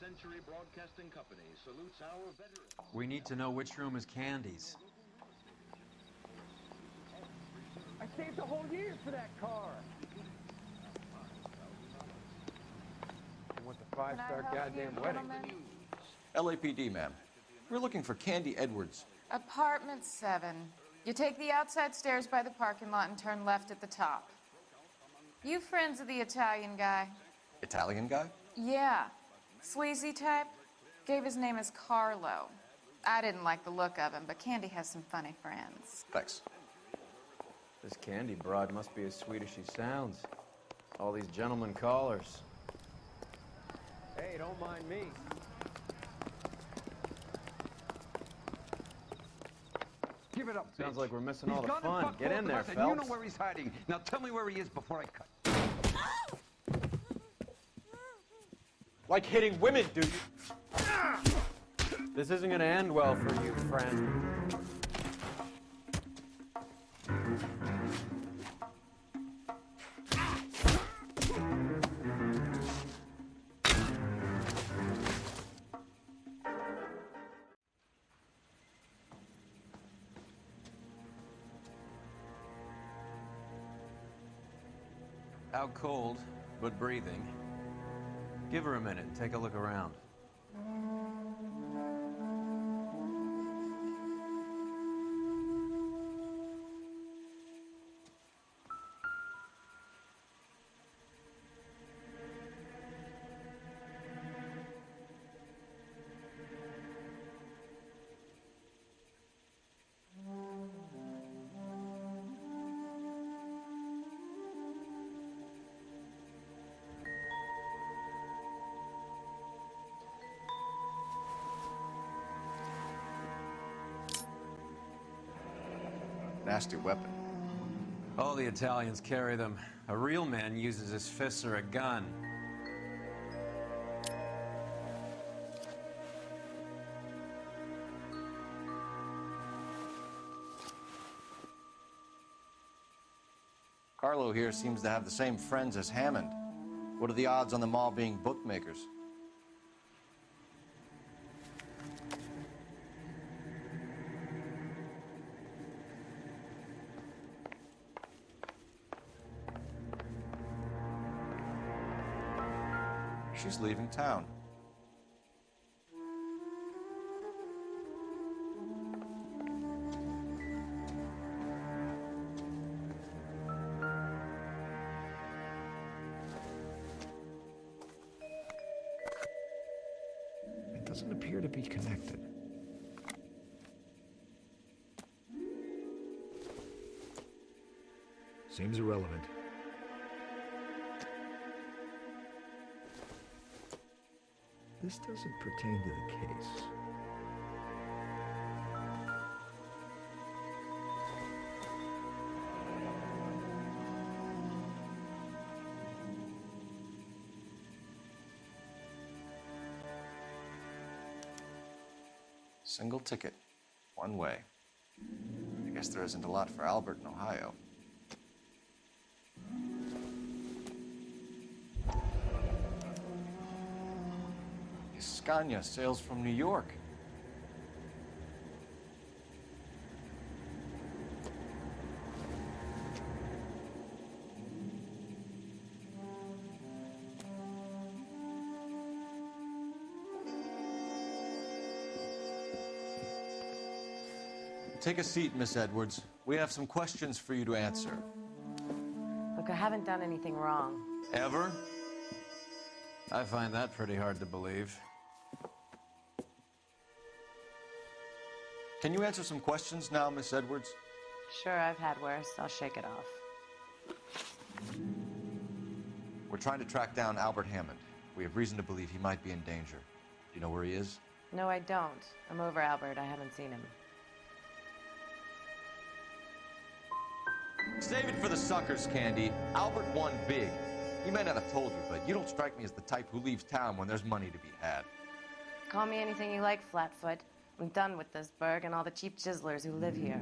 Century Broadcasting Company salutes our veterans. We need to know which room is Candy's. I saved a whole year for that car. I want the five-star goddamn wedding. LAPD, ma'am. We're looking for Candy Edwards. Apartment 7. You take the outside stairs by the parking lot and turn left at the top. You friends of the Italian guy? Italian guy? Yeah. Sleazy type? Gave his name as Carlo. I didn't like the look of him, but Candy has some funny friends. Thanks. This Candy broad must be as sweet as she sounds. All these gentlemen callers. Hey, don't mind me. Give it up, Sounds bitch. like we're missing all He's the gone and fun. fucked Get both in of there, us, and you know Phelps. where he's hiding. Now tell me where he is before I cut. Like hitting women, dude. This isn't gonna end well for you, friend. Out cold, but breathing. Give her a minute and take a look around. Nasty weapon. All the Italians carry them. A real man uses his fists or a gun. Carlo here seems to have the same friends as Hammond. What are the odds on them all being bookmakers? She's leaving town. It doesn't appear to be connected. Seems irrelevant. This doesn't pertain to the case. Single ticket, one way. I guess there isn't a lot for Albert in Ohio. Scania sails from New York. Take a seat, Miss Edwards. We have some questions for you to answer. Look, I haven't done anything wrong. Ever? I find that pretty hard to believe. Can you answer some questions now, Miss Edwards? Sure, I've had worse. I'll shake it off. We're trying to track down Albert Hammond. We have reason to believe he might be in danger. Do you know where he is? No, I don't. I'm over Albert. I haven't seen him. Save it for the suckers, Candy. Albert won big. He may not have told you, but you don't strike me as the type who leaves town when there's money to be had. Call me anything you like, Flatfoot. I'm done with this burg and all the cheap chiselers who live here.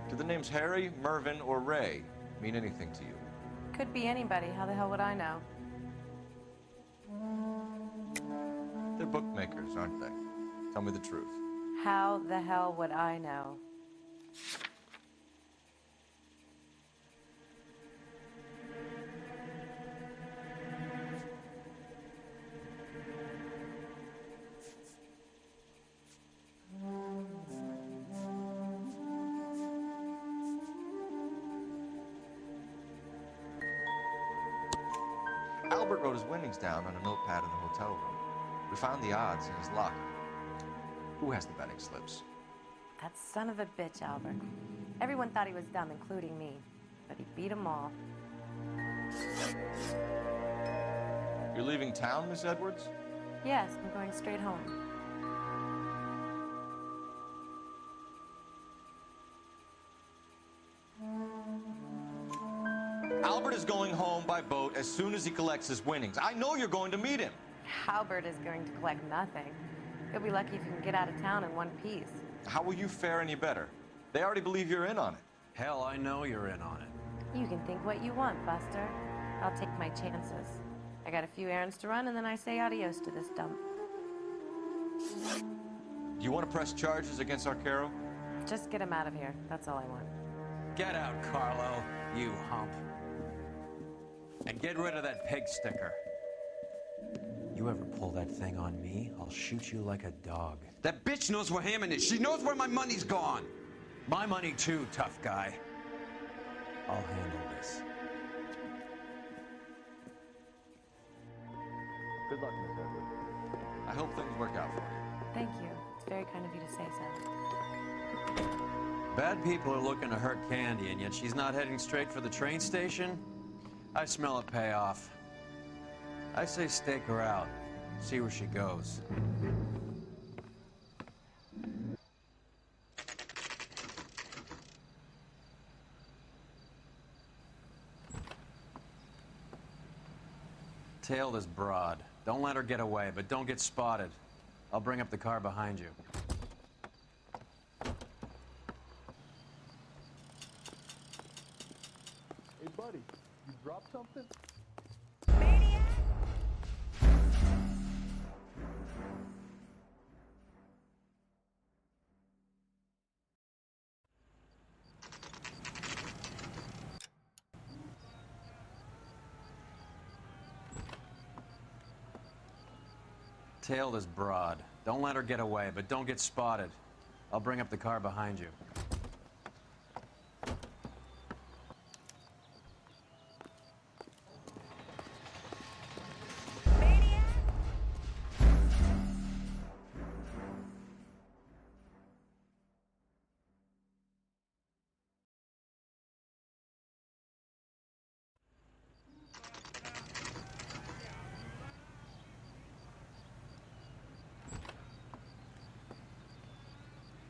Do the names Harry, Mervyn, or Ray mean anything to you? Could be anybody. How the hell would I know? They're bookmakers, aren't they? Tell me the truth. How the hell would I know? Albert wrote his winnings down on a notepad in the hotel room. We found the odds in his locker. Who has the betting slips? That son of a bitch, Albert. Everyone thought he was dumb, including me. But he beat them all. You're leaving town, Miss Edwards? Yes, I'm going straight home. Albert is going home by boat as soon as he collects his winnings. I know you're going to meet him. Albert is going to collect nothing. He'll be lucky if he can get out of town in one piece. How will you fare any better? They already believe you're in on it. Hell, I know you're in on it. You can think what you want, Buster. I'll take my chances. I got a few errands to run, and then I say adios to this dump. Do you want to press charges against Arcaro? Just get him out of here. That's all I want. Get out, Carlo, you hump. And get rid of that pig sticker. You ever pull that thing on me, I'll shoot you like a dog. That bitch knows where Hammond is. She knows where my money's gone. My money too, tough guy. I'll handle this. Good luck, Miss Edwards. I hope things work out for you. Thank you. It's very kind of you to say so. Bad people are looking to hurt Candy, and yet she's not heading straight for the train station? I smell a payoff. I say stake her out. See where she goes. Tail this broad. Don't let her get away, but don't get spotted. I'll bring up the car behind you. Hey, buddy, you dropped something? Tail this broad. Don't let her get away, but don't get spotted. I'll bring up the car behind you.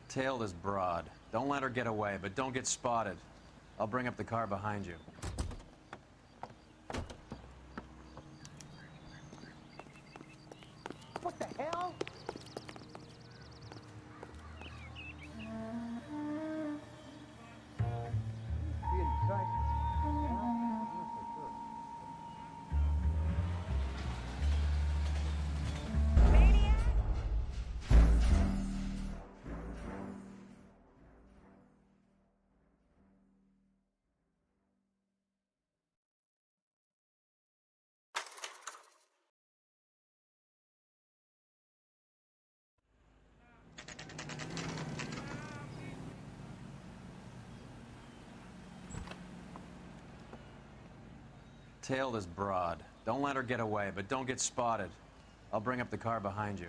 Tail this broad. Don't let her get away, but don't get spotted. I'll bring up the car behind you. What the hell? Tail this broad. Don't let her get away, but don't get spotted. I'll bring up the car behind you.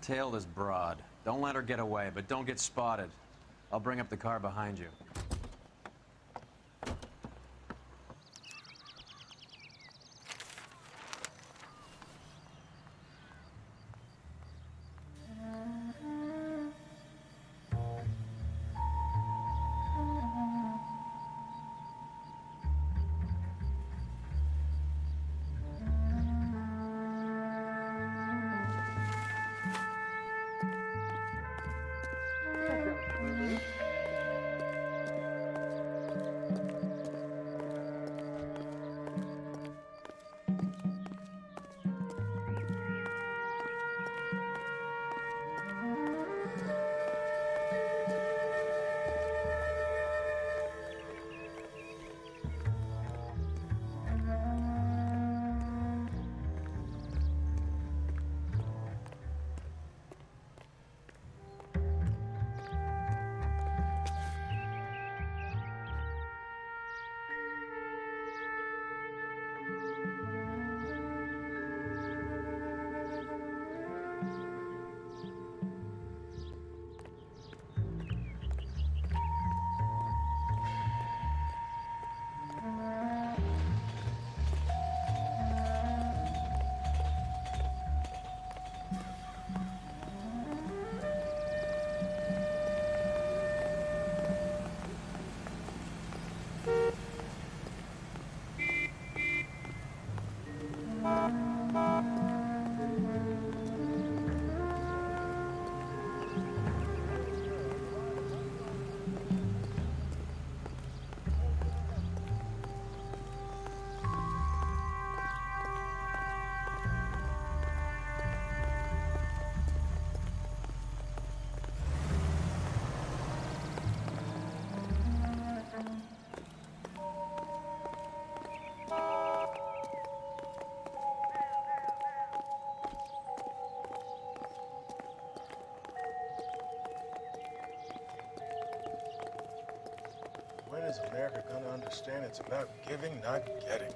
Tail this broad. Don't let her get away, but don't get spotted. I'll bring up the car behind you. When is America gonna understand it's about giving, not getting?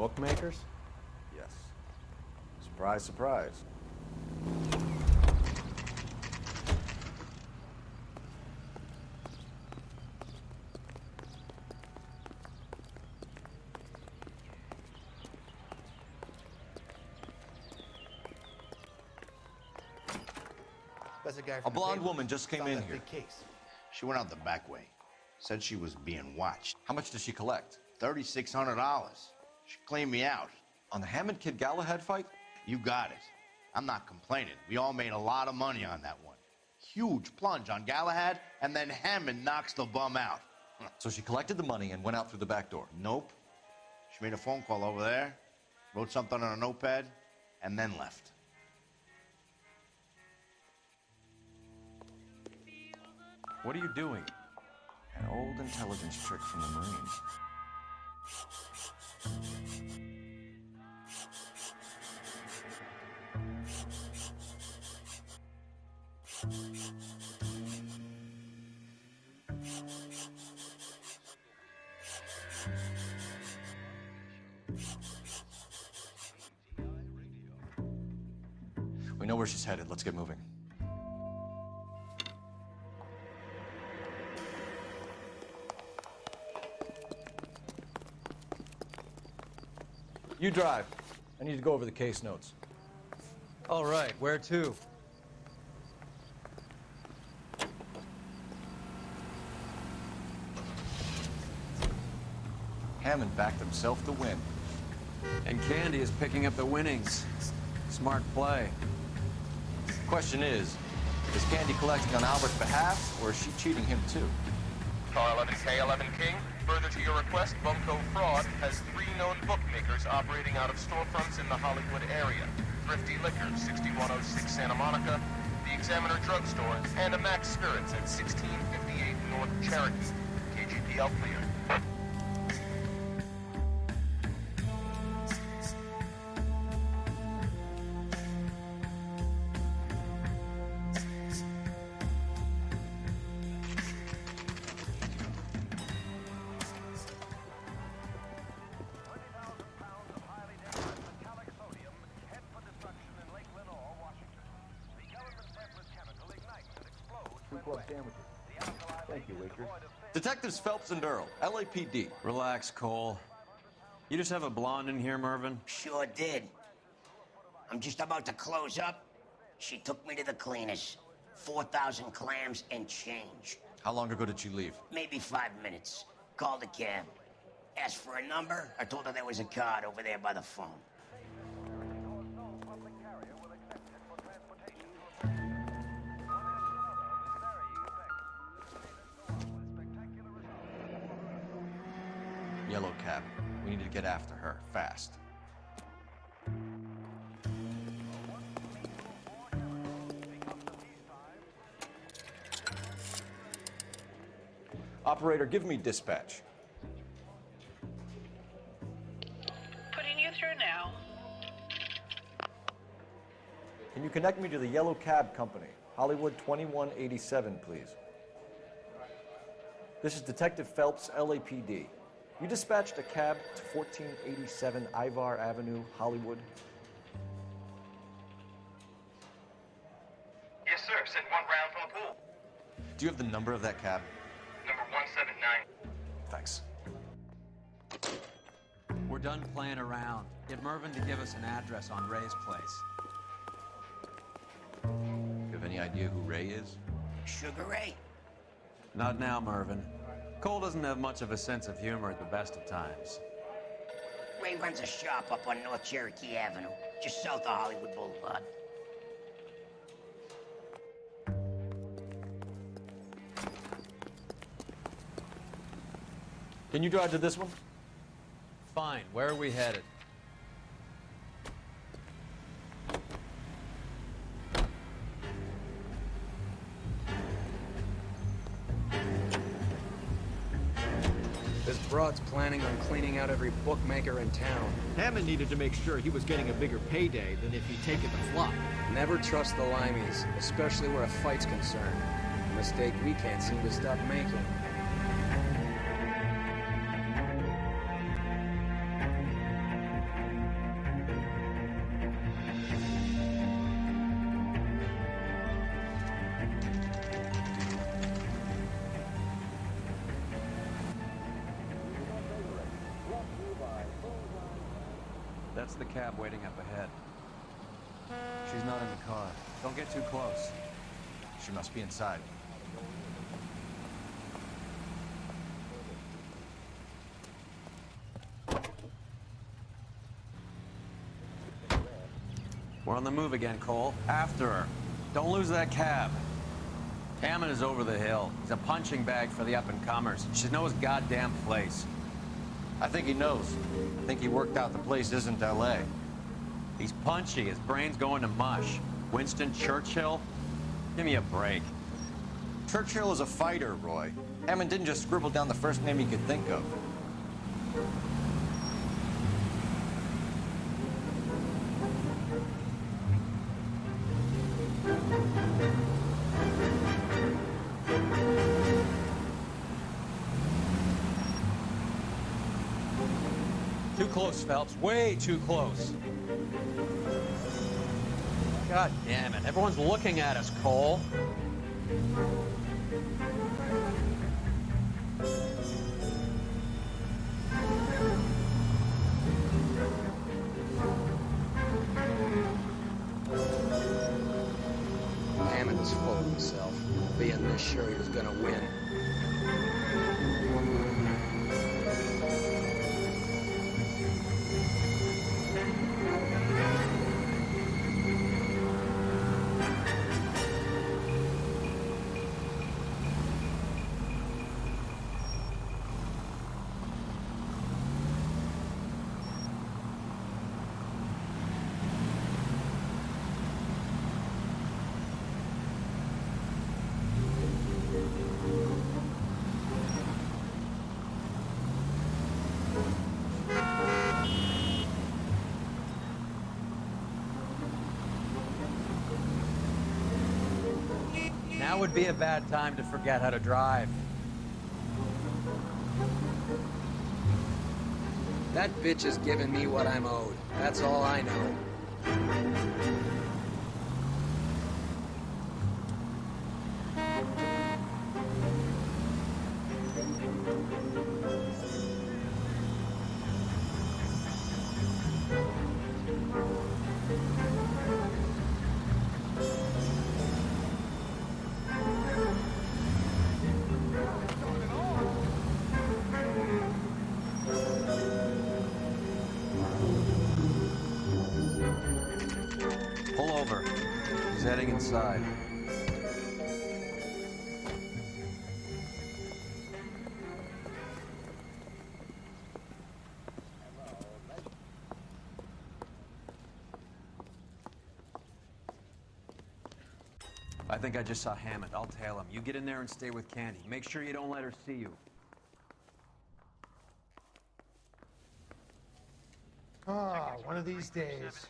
Bookmakers? Yes. Surprise, surprise. That's a guy A from blonde the woman just came Saw in that here. big case. She went out the back way. Said she was being watched. How much does she collect? $3,600. She cleaned me out. On the Hammond Kid Galahad fight? You got it. I'm not complaining. We all made a lot of money on that one. Huge plunge on Galahad, and then Hammond knocks the bum out. So she collected the money and went out through the back door? Nope. She made a phone call over there, wrote something on a notepad, and then left. What are you doing? An old intelligence trick from the Marines. We know where she's headed. Let's get moving. You drive. I need to go over the case notes. All right, where to? Hammond backed himself to win. And Candy is picking up the winnings. Smart play. Question is Candy collecting on Albert's behalf, or is she cheating him too? Car 11K, 11 King. Further to your request, Bumco Fraud has 3 known bookmakers operating out of storefronts in the Hollywood area. Thrifty Liquor, 6106 Santa Monica, the Examiner Drugstore, and a Max Spirits at 1658 North Cherokee. KGPL clear. Thank you, waitress. Detectives Phelps and Earl, LAPD. Relax, Cole. You just have a blonde in here, Mervyn? Sure did. I'm just about to close up. She took me to the cleaners. 4,000 clams and change. How long ago did she leave? Maybe 5 minutes. Called a cab. Asked for a number. I told her there was a card over there by the phone. Yellow cab. We need to get after her, fast. Operator, give me dispatch. Putting you through now. Can you connect me to the Yellow Cab Company? Hollywood 2187, please. This is Detective Phelps, LAPD. You dispatched a cab to 1487 Ivar Avenue, Hollywood. Yes, sir. Sent one round from the pool. Do you have the number of that cab? Number 179. Thanks. We're done playing around. Get Mervyn to give us an address on Ray's place. You have any idea who Ray is? Sugar Ray? Not now, Mervyn. Cole doesn't have much of a sense of humor at the best of times. Ray runs a shop up on North Cherokee Avenue, just south of Hollywood Boulevard. Can you drive to this one? Fine. Where are we headed? This broad's planning on cleaning out every bookmaker in town. Hammond needed to make sure he was getting a bigger payday than if he'd taken the flop. Never trust the limeys, especially where a fight's concerned. A mistake we can't seem to stop making. That's the cab waiting up ahead. She's not in the car. Don't get too close. She must be inside. We're on the move again, Cole. After her. Don't lose that cab. Hammond is over the hill. He's a punching bag for the up-and-comers. He should know his goddamn place. I think he knows. I think he worked out the place isn't L.A. He's punchy. His brain's going to mush. Winston Churchill? Give me a break. Churchill is a fighter, Roy. Hammond didn't just scribble down the first name he could think of. Too close, Phelps. Way too close. God damn it. Everyone's looking at us, Cole. Hammond was full of himself, being this sure he was gonna win. Now would be a bad time to forget how to drive. That bitch is giving me what I'm owed. That's all I know. Pull over. He's heading inside. I think I just saw Hammond. I'll tail him. You get in there and stay with Candy. Make sure you don't let her see you. Ah, one of these days.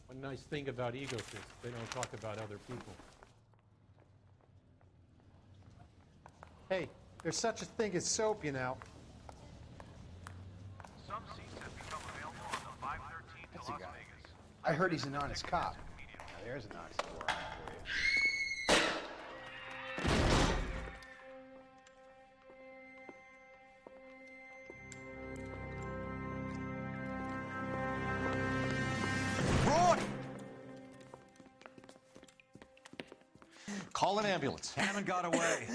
One nice thing about egotists, they don't talk about other people. Hey, there's such a thing as soap, you know. Some seats have become available on the 513 to Las Vegas. I heard he's an honest cop. Now, there's an honest war for you. Roy! Call an ambulance. Hammond got away.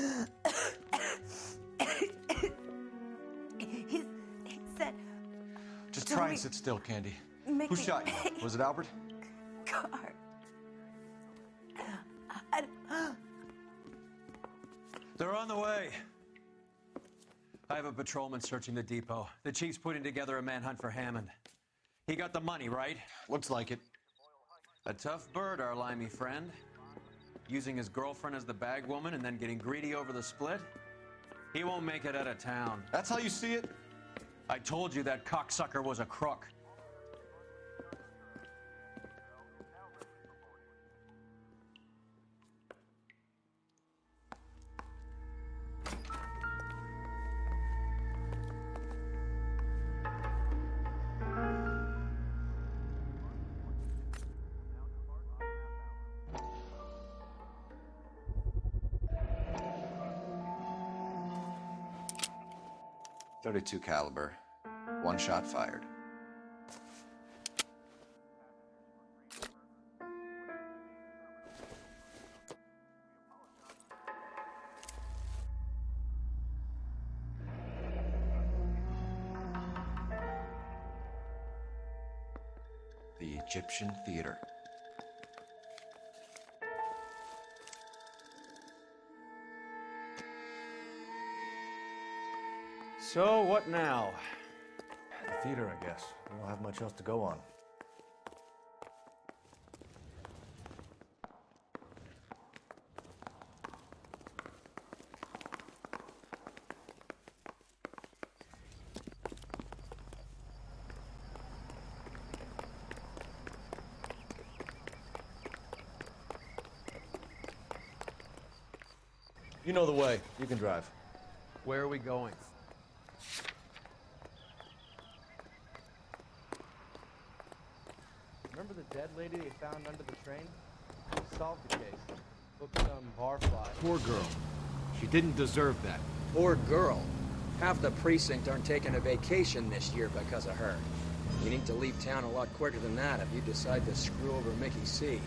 He said... Just try and sit still, Candy. Mickey. Who shot you? Was it Albert? Car. They're on the way. I have a patrolman searching the depot. The chief's putting together a manhunt for Hammond. He got the money, right? Looks like it. A tough bird, our limey friend. Using his girlfriend as the bag woman and then getting greedy over the split. He won't make it out of town. That's how you see it? I told you that cocksucker was a crook. .32 caliber. One shot fired. Egyptian theater. So, what now? The theater, I guess. We don't have much else to go on. You know the way. You can drive. Where are we going? Remember the dead lady they found under the train? We solved the case. Booked some barfly. Poor girl. She didn't deserve that. Poor girl. Half the precinct aren't taking a vacation this year because of her. You need to leave town a lot quicker than that if you decide to screw over Mickey C.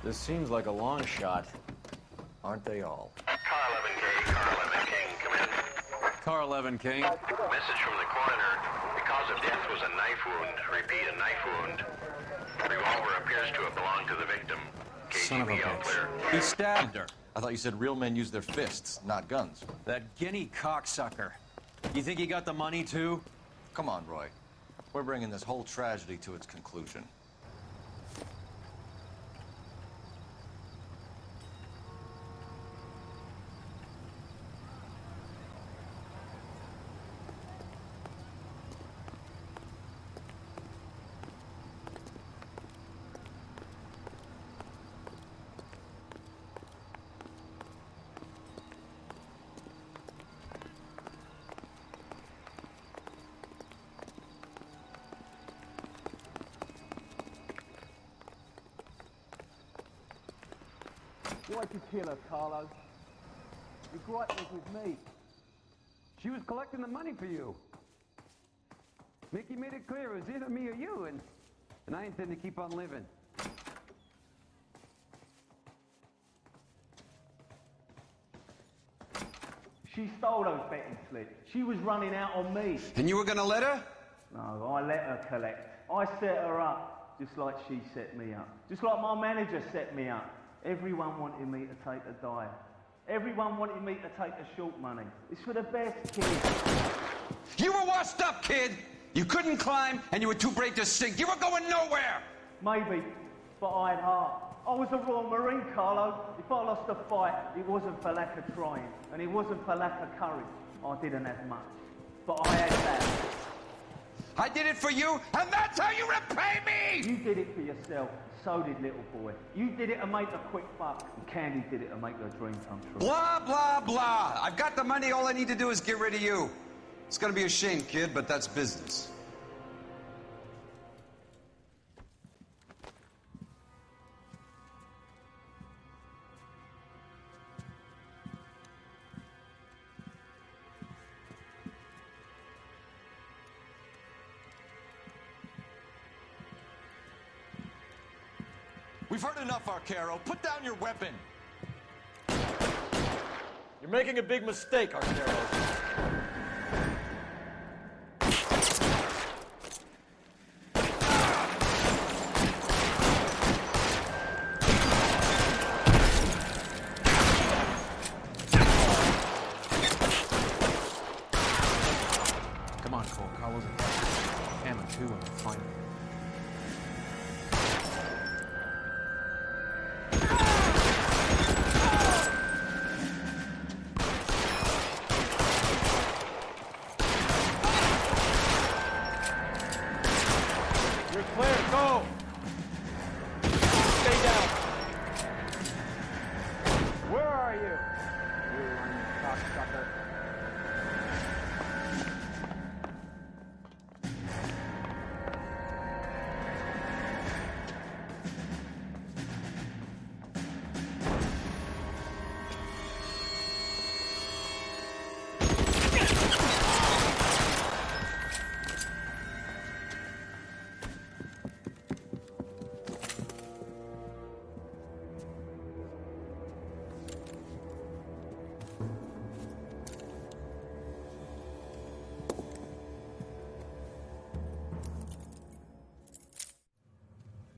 This seems like a long shot. Aren't they all? Car 11K, Car 11 King, come in. Car 11 King. Message from the coroner. The cause of death was a knife wound. Repeat, a knife wound. Revolver appears to have belonged to the victim. Son of a KGB all clear. bitch. He stabbed her. I thought you said real men use their fists, not guns. That guinea cocksucker. You think he got the money, too? Come on, Roy. We're bringing this whole tragedy to its conclusion. Why'd you kill her, Carlo? Your gripe was with me. She was collecting the money for you. Mickey made it clear it was either me or you, and I intend to keep on living. She stole those betting slips. She was running out on me. And you were gonna let her? No, I let her collect. I set her up, just like she set me up. Just like my manager set me up. Everyone wanted me to take a dive. Everyone wanted me to take the short money. It's for the best, kid. You were washed up, kid! You couldn't climb, and you were too brave to sink. You were going nowhere! Maybe, but I had heart. I was a Royal Marine, Carlo. If I lost a fight, it wasn't for lack of trying, and it wasn't for lack of courage. I didn't have much, but I had that. I did it for you, and that's how you repay me! You did it for yourself. So did little boy. You did it to make a quick buck, and Candy did it to make her dream come true. Blah, blah, blah. I've got the money. All I need to do is get rid of you. It's gonna be a shame, kid, but that's business. We've heard enough, Arcaro. Put down your weapon. You're making a big mistake, Arcaro. Come on, Cole. Carlos and Hammond, too, and find him.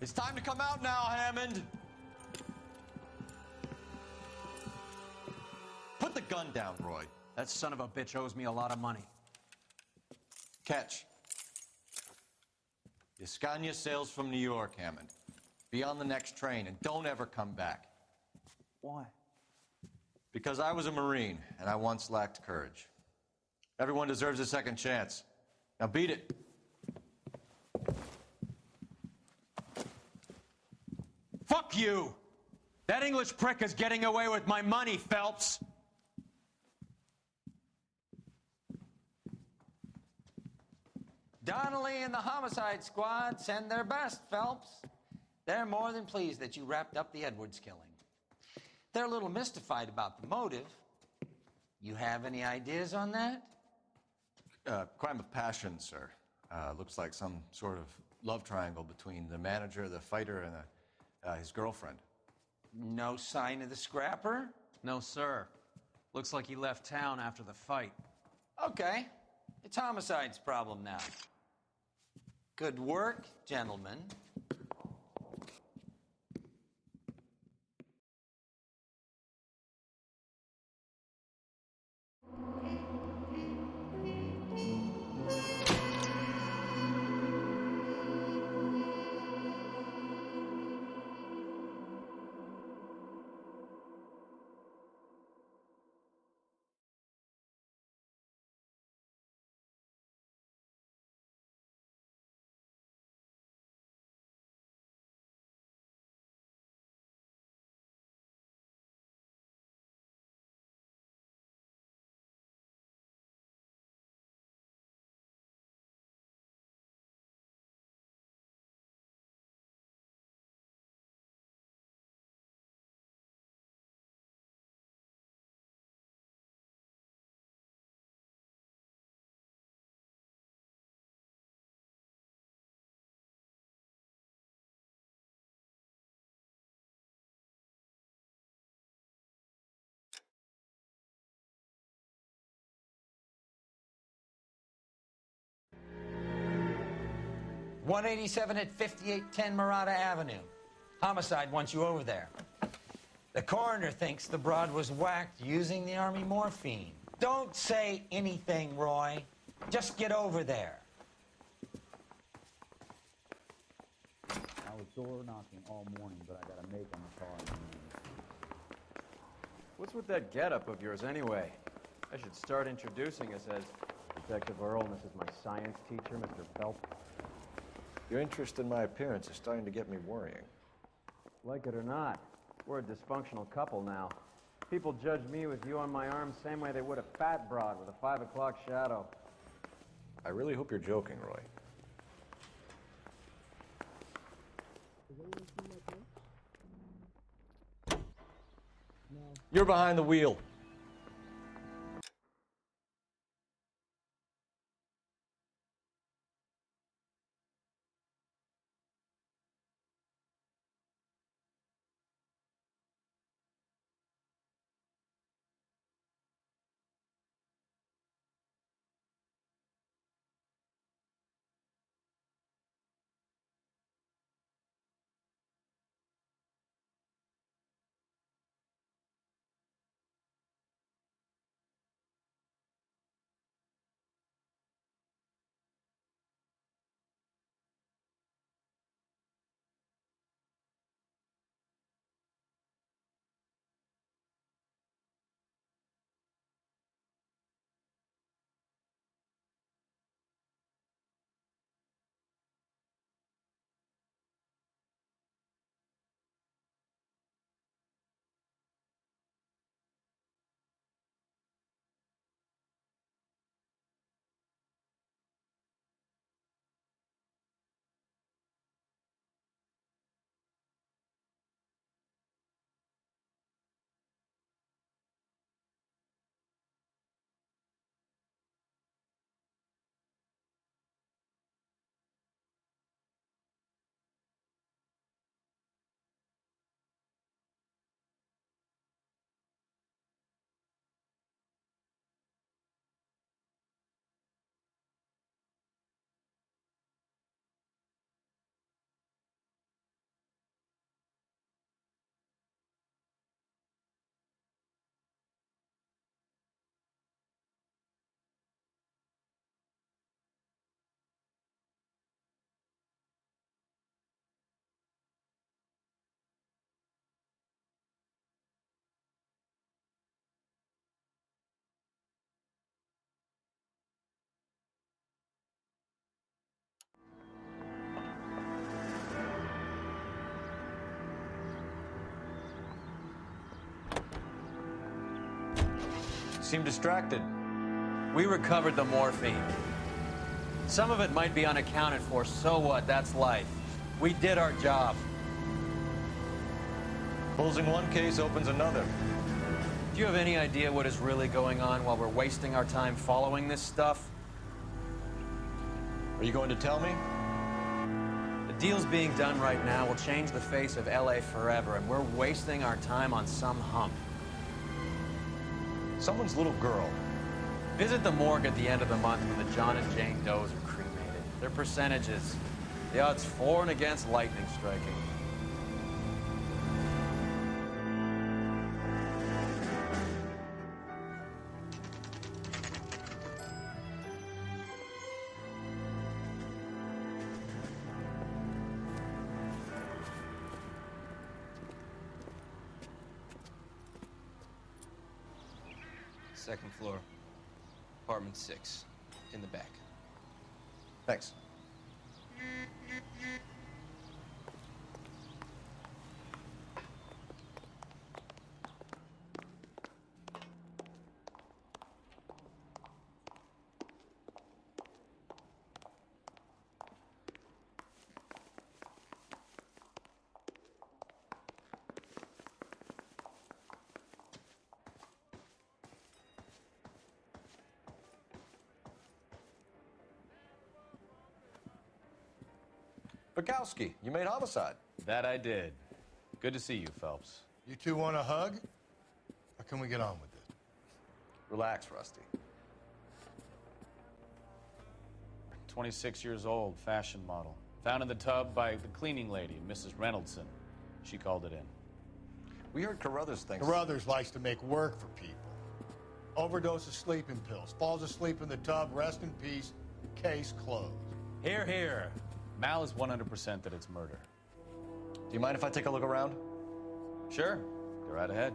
It's time to come out now, Hammond. Put the gun down, Roy. That son of a bitch owes me a lot of money. Catch. Escania sails from New York, Hammond. Be on the next train and don't ever come back. Why? Because I was a Marine and I once lacked courage. Everyone deserves a second chance. Now beat it. Fuck you! That English prick is getting away with my money, Phelps! Donnelly and the homicide squad send their best, Phelps. They're more than pleased that you wrapped up the Edwards killing. They're a little mystified about the motive. You have any ideas on that? Crime of passion, sir. Looks like some sort of love triangle between the manager, the fighter, and his girlfriend. No sign of the scrapper? No, sir. Looks like he left town after the fight. Okay. It's homicide's problem now. Good work, gentlemen. .187 at 5810 Murata Avenue. Homicide wants you over there. The coroner thinks the broad was whacked using the Army morphine. Don't say anything, Roy. Just get over there. I was door knocking all morning, but I got a make on the car. What's with that getup of yours, anyway? I should start introducing us as Detective Earl, and this is my science teacher, Mr. Phelps. Your interest in my appearance is starting to get me worrying. Like it or not, we're a dysfunctional couple now. People judge me with you on my arm same way they would a fat broad with a 5 o'clock shadow. I really hope you're joking, Roy. You're behind the wheel. seem distracted. We recovered the morphine. Some of it might be unaccounted for, so what? That's life. We did our job. Closing one case opens another. Do you have any idea what is really going on while we're wasting our time following this stuff? Are you going to tell me? The deals being done right now will change the face of LA forever, and we're wasting our time on some hump. Someone's little girl. Visit the morgue at the end of the month when the John and Jane Does are cremated. Their percentages. The odds for and against lightning striking. Second floor, apartment 6, in the back. Thanks. Bukowski, you made homicide. That I did. Good to see you, Phelps. You two want a hug? Or can we get on with it? Relax, Rusty. 26 years old, fashion model. Found in the tub by the cleaning lady, Mrs. Reynoldson. She called it in. We heard Carruthers thinks... Carruthers likes to make work for people. Overdose of sleeping pills. Falls asleep in the tub. Rest in peace. Case closed. Here, here. Mal is 100% that it's murder. Do you mind if I take a look around? Sure. Go right ahead.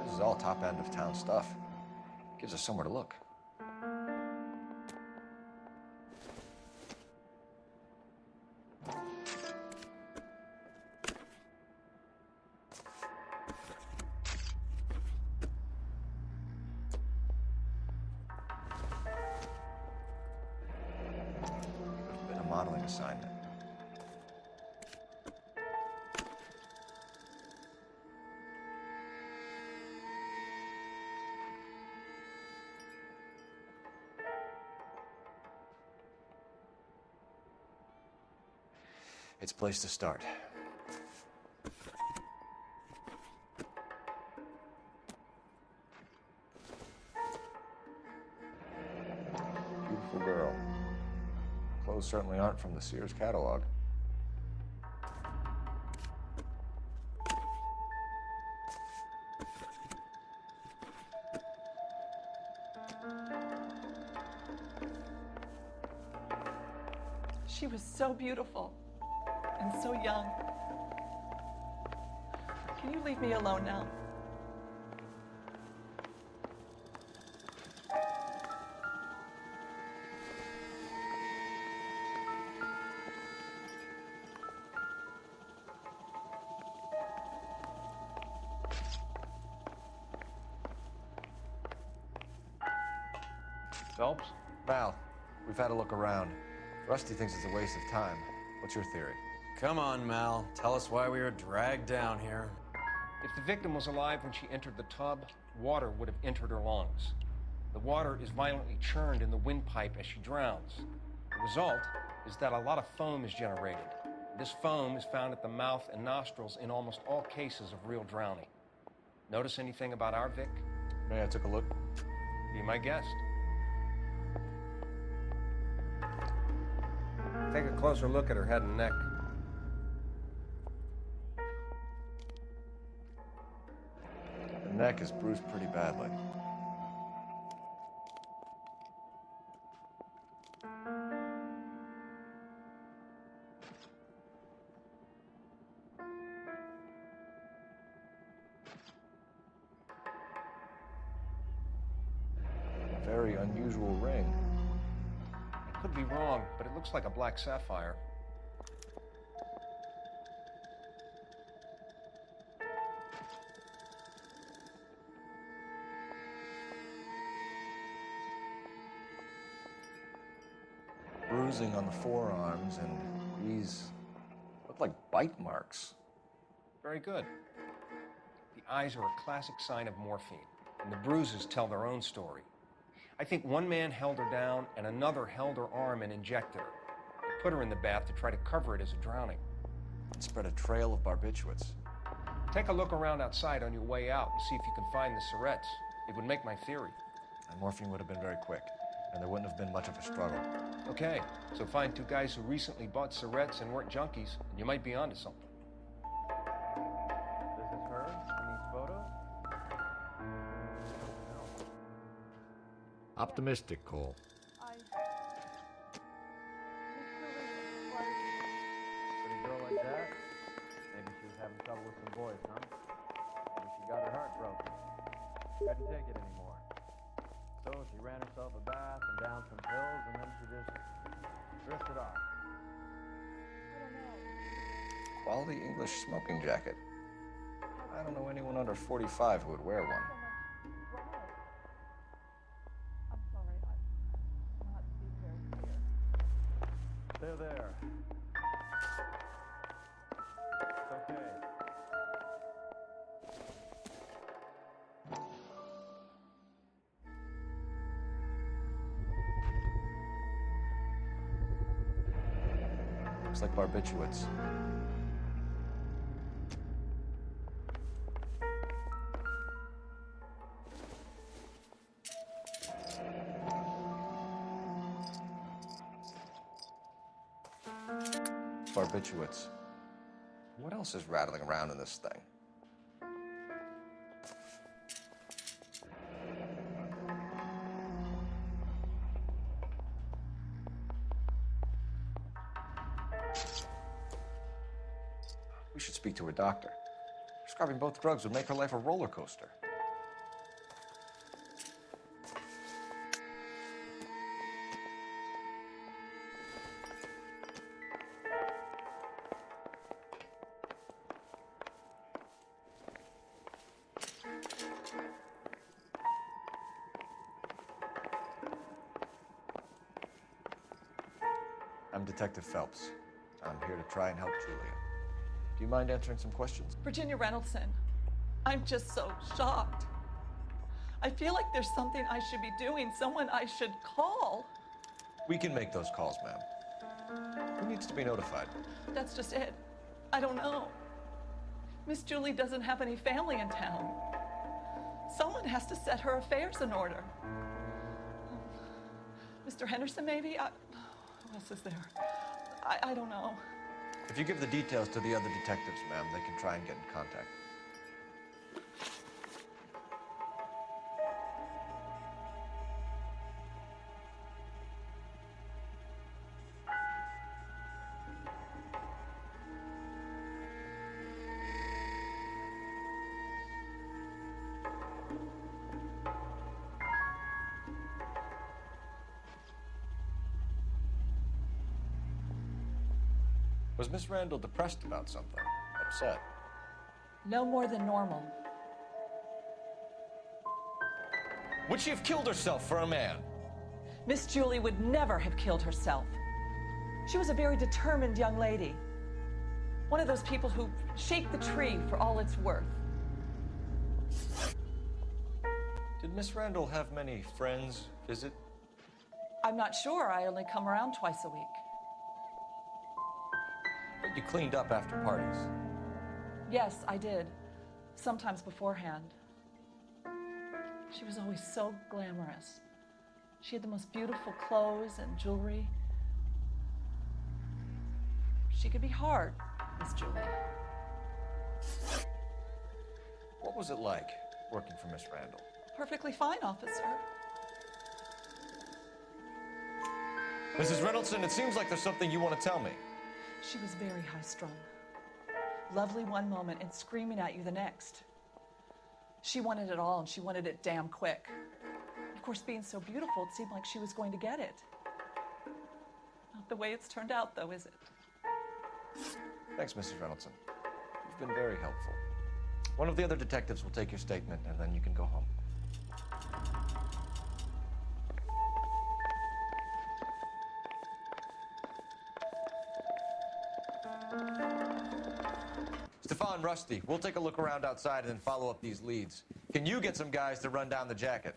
This is all top end of town stuff. Gives us somewhere to look. Been a modeling assignment. It's a place to start. Beautiful girl. Clothes certainly aren't from the Sears catalog. She was so beautiful. And so young. Can you leave me alone now? Phelps? Val, we've had a look around. Rusty thinks it's a waste of time. What's your theory? Come on, Mal. Tell us why we were dragged down here. If the victim was alive when she entered the tub, water would have entered her lungs. The water is violently churned in the windpipe as she drowns. The result is that a lot of foam is generated. This foam is found at the mouth and nostrils in almost all cases of real drowning. Notice anything about our Vic? May I took a look? Be my guest. Take a closer look at her head and neck. The neck is bruised pretty badly. very unusual ring. I could be wrong, but it looks like a black sapphire. Bruising on the forearms, and these look like bite marks. Very good. The eyes are a classic sign of morphine, and the bruises tell their own story. I think one man held her down, and another held her arm and injected her. They put her in the bath to try to cover it as a drowning. It spread a trail of barbiturates. Take a look around outside on your way out and see if you can find the syrettes. It would make my theory. And morphine would have been very quick, and there wouldn't have been much of a struggle. Okay, so find two guys who recently bought syrettes and weren't junkies, and you might be onto something. This is her in these photos? Optimistic, Cole. Pretty girl like that? Maybe she was having trouble with some boys, huh? Maybe she got her heart broken. Couldn't take it anymore. So she ran herself a bath and down some pills, and then she just drifted off. Quality English smoking jacket. I don't know anyone under 45 who would wear one. I'm sorry, I'm not being very clear. There. It's okay. Looks like barbiturates. Barbiturates. What else is rattling around in this thing? We should speak to her doctor. Prescribing both drugs would make her life a roller coaster. I'm Detective Phelps. I'm here to try and help Julia. Do you mind answering some questions? Virginia Reynoldson, I'm just so shocked. I feel like there's something I should be doing, someone I should call. We can make those calls, ma'am. Who needs to be notified? That's just it. I don't know. Miss Julie doesn't have any family in town. Someone has to set her affairs in order. Mr. Henderson, maybe? Who else is there? I don't know. If you give the details to the other detectives, ma'am, they can try and get in contact. Was Miss Randall depressed about something? Upset? No more than normal. Would she have killed herself for a man? Miss Julie would never have killed herself. She was a very determined young lady. One of those people who shake the tree for all it's worth. Did Miss Randall have many friends visit? I'm not sure. I only come around twice a week. But you cleaned up after parties. Yes, I did. Sometimes beforehand. She was always so glamorous. She had the most beautiful clothes and jewelry. She could be hard, Miss Julie. What was it like working for Miss Randall? Perfectly fine, officer. Mrs. Reynoldson, it seems like there's something you want to tell me. She was very high-strung. Lovely one moment and screaming at you the next. She wanted it all, and she wanted it damn quick. Of course, being so beautiful, it seemed like she was going to get it. Not the way it's turned out, though, is it? Thanks, Mrs. Reynolds. You've been very helpful. One of the other detectives will take your statement, and then you can go home. Stefan, Rusty, we'll take a look around outside and then follow up these leads. Can you get some guys to run down the jacket?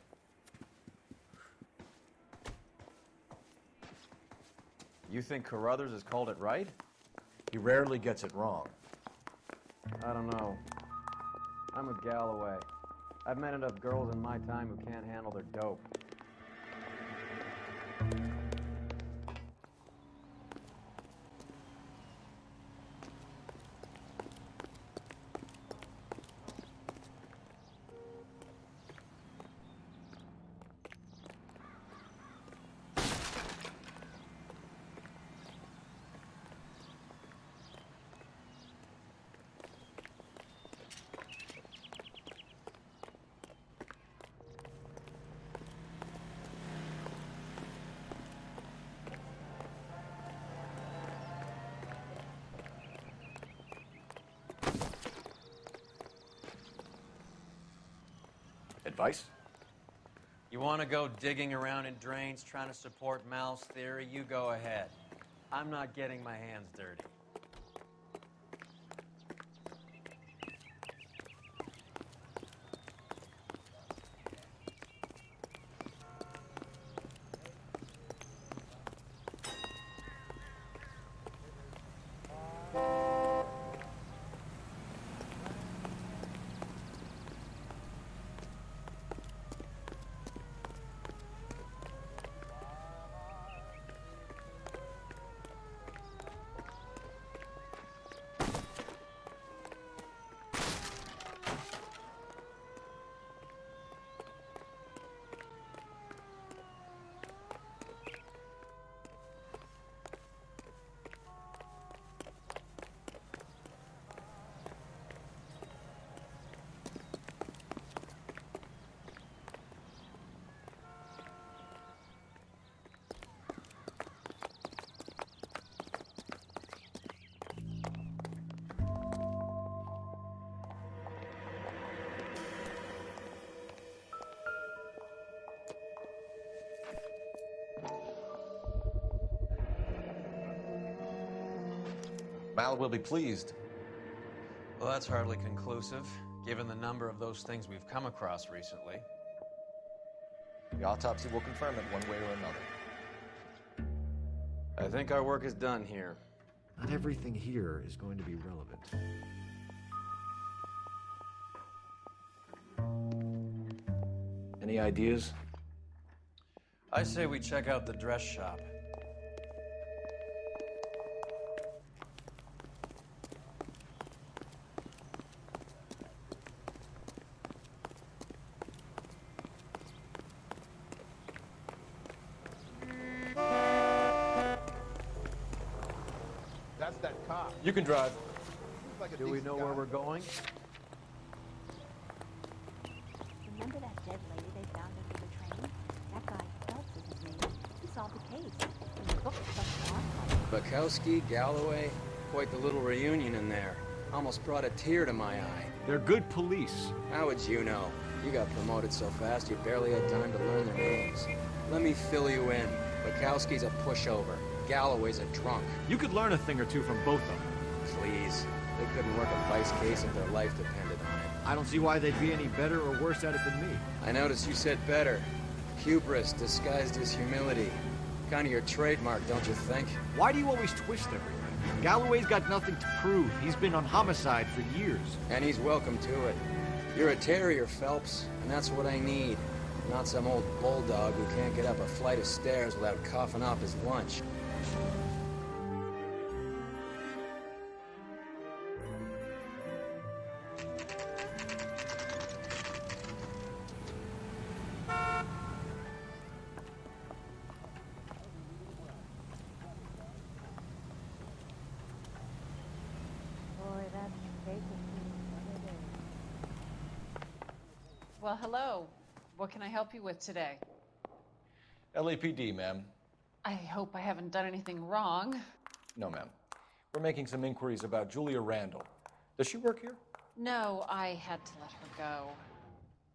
You think Carruthers has called it right? He rarely gets it wrong. I don't know. I'm with Galloway. I've met enough girls in my time who can't handle their dope. Advice? You want to go digging around in drains trying to support Mal's theory? You go ahead. I'm not getting my hands dirty. Mal will be pleased. Well, that's hardly conclusive, given the number of those things we've come across recently. The autopsy will confirm it one way or another. I think our work is done here. Not everything here is going to be relevant. Any ideas? I say we check out the dress shop. That's that cop. You can drive. Do we know where we're going? Remember that dead lady they found under the train? That guy Phelps is his name. He solved the case. And the book is such an Bukowski, Galloway, quite the little reunion in there. Almost brought a tear to my eye. They're good police. How would you know? You got promoted so fast you barely had time to learn their names. Let me fill you in. Bukowski's a pushover. Galloway's a drunk. You could learn a thing or two from both of them. Please. They couldn't work a vice case if their life depended on it. I don't see why they'd be any better or worse at it than me. I noticed you said better. Hubris disguised as humility. Kind of your trademark, don't you think? Why do you always twist everything? Galloway's got nothing to prove. He's been on homicide for years. And he's welcome to it. You're a terrier, Phelps, and that's what I need. Not some old bulldog who can't get up a flight of stairs without coughing off his lunch. Well, hello. What can I help you with today? LAPD, ma'am. I hope I haven't done anything wrong. No, ma'am. We're making some inquiries about Julia Randall. Does she work here? No, I had to let her go.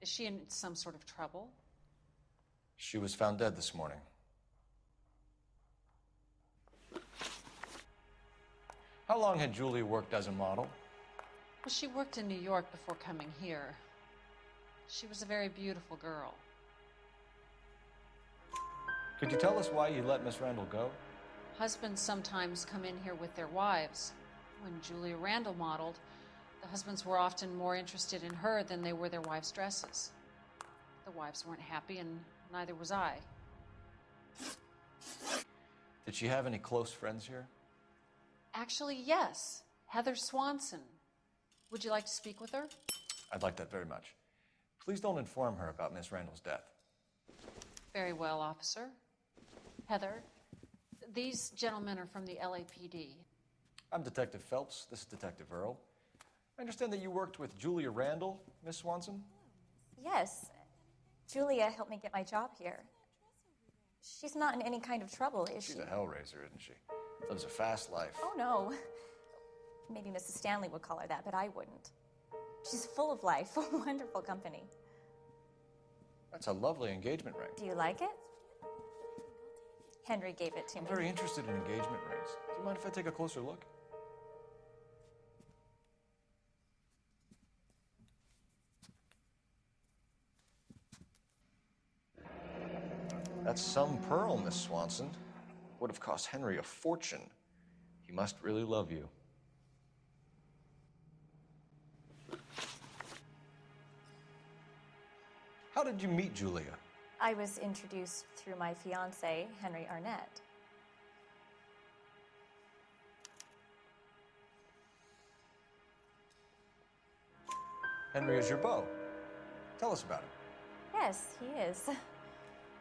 Is she in some sort of trouble? She was found dead this morning. How long had Julia worked as a model? Well, she worked in New York before coming here. She was a very beautiful girl. Could you tell us why you let Miss Randall go? Husbands sometimes come in here with their wives. When Julia Randall modeled, the husbands were often more interested in her than they were their wives' dresses. The wives weren't happy, and neither was I. Did she have any close friends here? Actually, yes. Heather Swanson. Would you like to speak with her? I'd like that very much. Please don't inform her about Miss Randall's death. Very well, officer. Heather, these gentlemen are from the LAPD. I'm Detective Phelps. This is Detective Earl. I understand that you worked with Julia Randall, Miss Swanson? Yes. Julia helped me get my job here. She's not in any kind of trouble, is she? She's a hellraiser, isn't she? Lives a fast life. Oh, no. Maybe Mrs. Stanley would call her that, but I wouldn't. She's full of life, a wonderful company. That's a lovely engagement ring. Do you like it? Henry gave it to I'm me. very interested in engagement rings. Do you mind if I take a closer look? That's some pearl, Miss Swanson. Would have cost Henry a fortune. He must really love you. How did you meet Julia? I was introduced through my fiancé, Henry Arnett. Henry is your beau. Tell us about him. Yes, he is.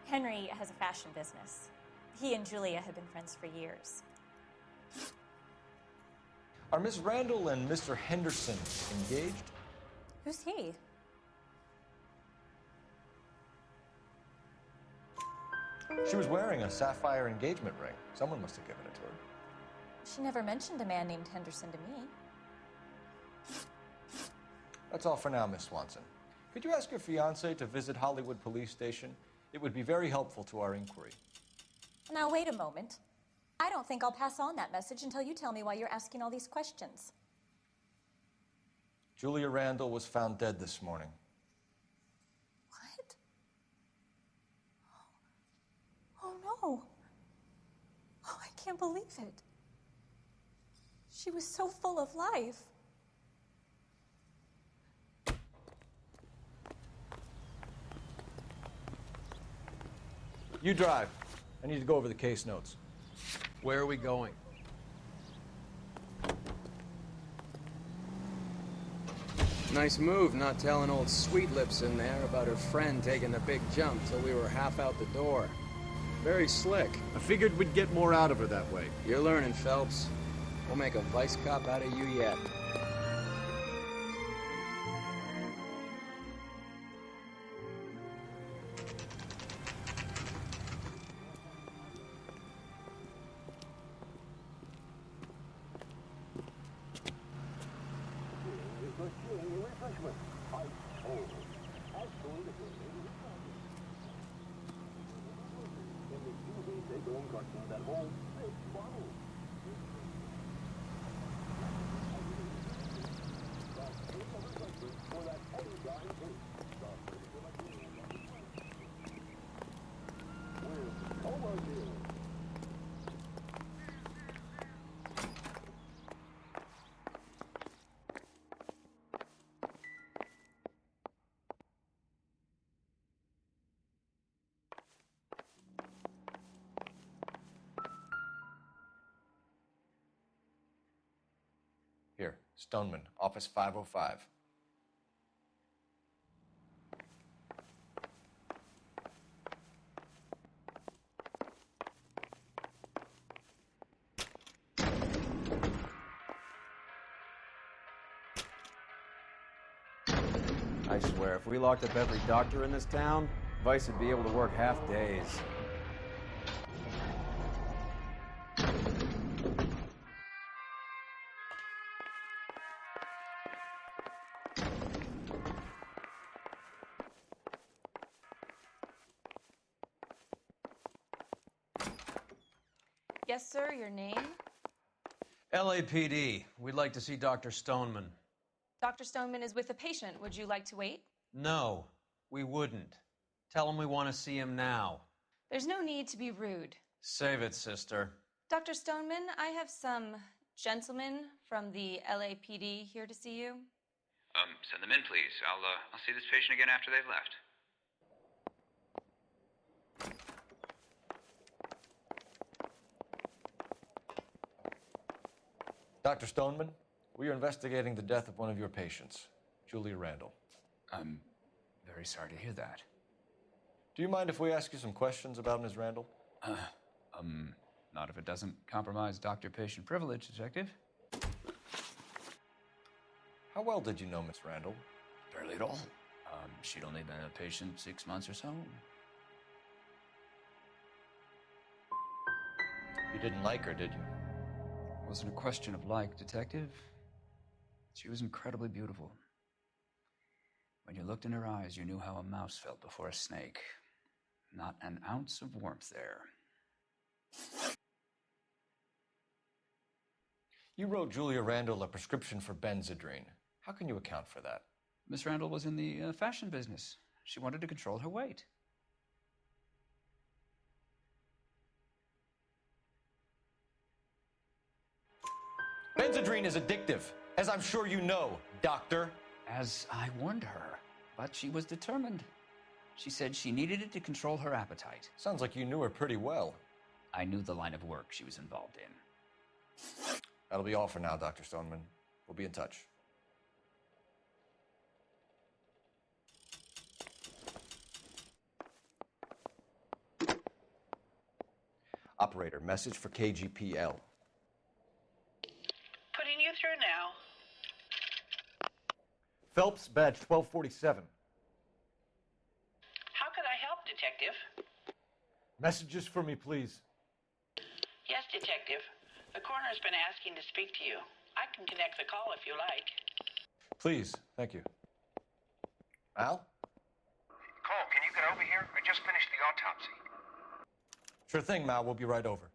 Henry has a fashion business. He and Julia have been friends for years. Are Miss Randall and Mr. Henderson engaged? Who's he? She was wearing a sapphire engagement ring. Someone must have given it to her. She never mentioned a man named Henderson to me. That's all for now, Miss Swanson. Could you ask your fiancé to visit Hollywood Police Station? It would be very helpful to our inquiry. Now, wait a moment. I don't think I'll pass on that message until you tell me why you're asking all these questions. Julia Randall was found dead this morning. What? Oh, no. Oh, I can't believe it. She was so full of life. You drive. I need to go over the case notes. Where are we going? Nice move not telling old Sweet Lips in there about her friend taking the big jump till we were half out the door. Very slick. I figured we'd get more out of her that way. You're learning, Phelps. We'll make a vice cop out of you yet. Here, Stoneman, office 505. I swear, if we locked up every doctor in this town, Vice would be able to work half days. Yes, sir, your name? LAPD. We'd like to see Dr. Stoneman. Dr. Stoneman is with a patient. Would you like to wait? No, we wouldn't. Tell him we want to see him now. There's no need to be rude. Save it, sister. Dr. Stoneman, I have some gentlemen from the LAPD here to see you. Send them in, please. I'll see this patient again after they've left. Dr. Stoneman, we are investigating the death of one of your patients, Julia Randall. I'm very sorry to hear that. Do you mind if we ask you some questions about Ms. Randall? Not if it doesn't compromise doctor-patient privilege, Detective. How well did you know Miss Randall? Barely at all. She'd only been a patient 6 months or so. You didn't like her, did you? It wasn't a question of like, Detective. She was incredibly beautiful. When you looked in her eyes, you knew how a mouse felt before a snake. Not an ounce of warmth there. You wrote Julia Randall a prescription for Benzedrine. How can you account for that? Miss Randall was in the fashion business. She wanted to control her weight. Benzedrine is addictive, as I'm sure you know, doctor. As I warned her, but she was determined. She said she needed it to control her appetite. Sounds like you knew her pretty well. I knew the line of work she was involved in. That'll be all for now, Dr. Stoneman. We'll be in touch. Operator, message for KGPL. Putting you through now. Phelps, badge 1247. How could I help, Detective? Messages for me, please. Yes, Detective. The coroner's been asking to speak to you. I can connect the call if you like. Please, thank you. Al? Cole, can you get over here? I just finished the autopsy. Sure thing, Mal. We'll be right over.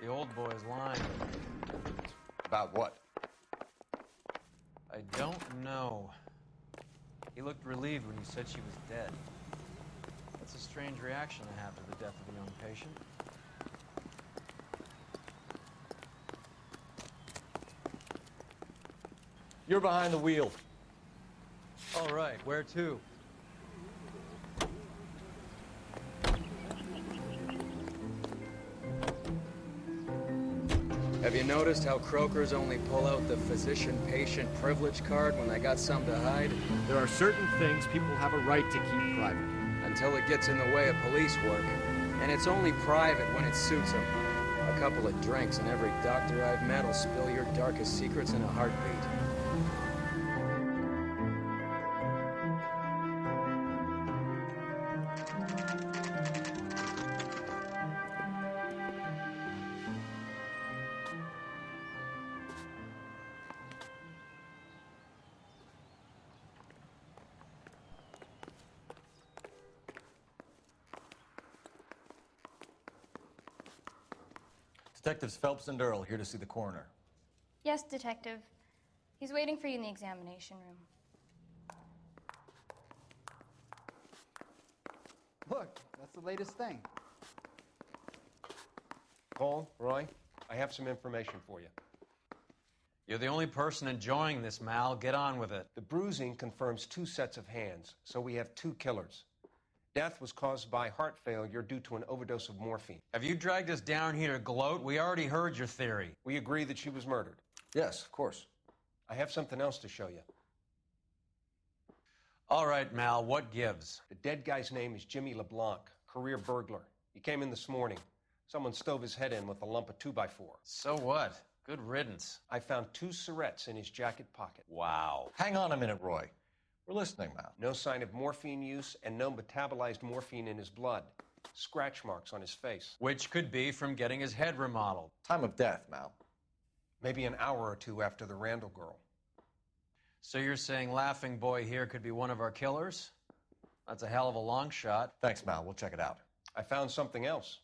The old boy's lying. About what? I don't know. He looked relieved when you said she was dead. That's a strange reaction to have to the death of a young patient. You're behind the wheel. All right, where to? Have you noticed how croakers only pull out the physician-patient privilege card when they got something to hide? There are certain things people have a right to keep private. Until it gets in the way of police work. And it's only private when it suits them. A couple of drinks and every doctor I've met will spill your darkest secrets in a heartbeat. Detectives Phelps and Earl here to see the coroner. Yes, Detective. He's waiting for you in the examination room. Look, that's the latest thing. Cole, Roy, I have some information for you. You're the only person enjoying this, Mal. Get on with it. The bruising confirms 2 sets of hands, so we have 2 killers. Death was caused by heart failure due to an overdose of morphine. Have you dragged us down here to gloat? We already heard your theory. We agree that she was murdered. Yes, of course. I have something else to show you. All right, Mal, what gives? The dead guy's name is Jimmy LeBlanc, career burglar. He came in this morning. Someone stove his head in with a lump of 2x4. So what? Good riddance. I found 2 syrettes in his jacket pocket. Wow. Hang on a minute, Roy. We're listening, Mal. No sign of morphine use and no metabolized morphine in his blood. Scratch marks on his face. Which could be from getting his head remodeled. Time of death, Mal. Maybe an hour or 2 after the Randall girl. So you're saying Laughing Boy here could be one of our killers? That's a hell of a long shot. Thanks, Mal. We'll check it out. I found something else.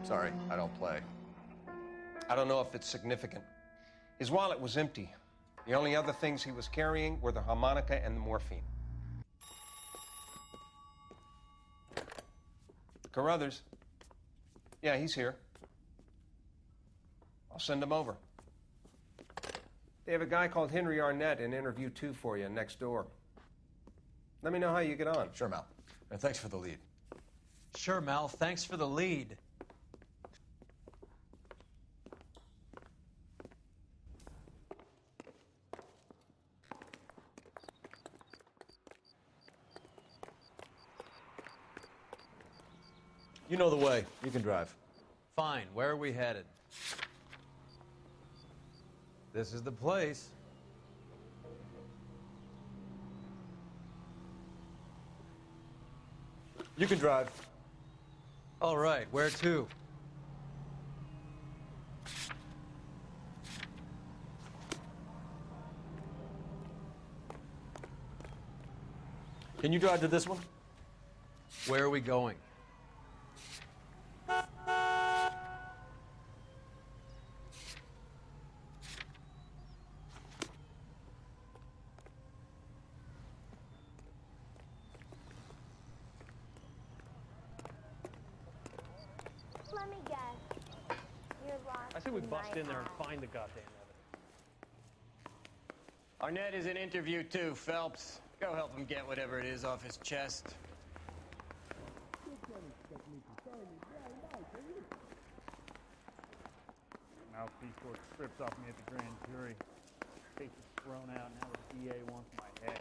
Sorry, I don't play. I don't know if it's significant. His wallet was empty. The only other things he was carrying were the harmonica and the morphine. Carruthers. Yeah, he's here. I'll send him over. They have a guy called Henry Arnett in interview 2 for you next door. Let me know how you get on. Sure, Mal. And thanks for the lead. Sure, Mal. Thanks for the lead. You know the way. You can drive. Fine. Where are we headed? This is the place. You can drive. All right. Where to? Can you drive to this one? Where are we going? Let me guess. You're lost. I say we bust in there and find the goddamn evidence. Arnett is in interview 2, Phelps. Go help him get whatever it is off his chest. Mouthpiece tore strips off me at the grand jury. Case is thrown out, now the DA wants my head.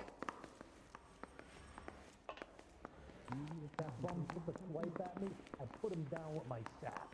If that bum took a swipe at me, I'd put him down with my sack.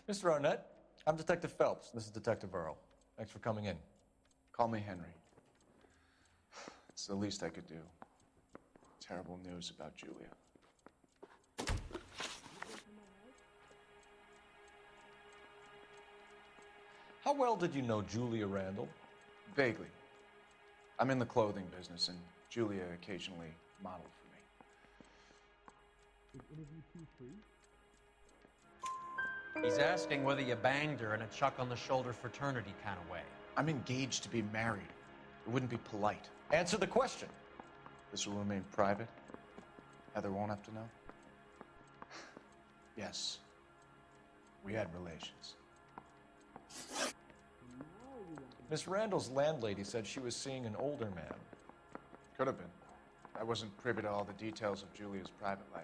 Mr. Arnett, I'm Detective Phelps. This is Detective Earl. Thanks for coming in. Call me Henry. It's the least I could do. Terrible news about Julia. How well did you know Julia Randall? Vaguely. I'm in the clothing business, and Julia occasionally modeled for me. Is interview 2 free? He's asking whether you banged her in a chuck-on-the-shoulder fraternity kind of way. I'm engaged to be married. It wouldn't be polite. Answer the question. This will remain private? Heather won't have to know? Yes. We had relations. Miss Randall's landlady said she was seeing an older man. Could have been. I wasn't privy to all the details of Julia's private life.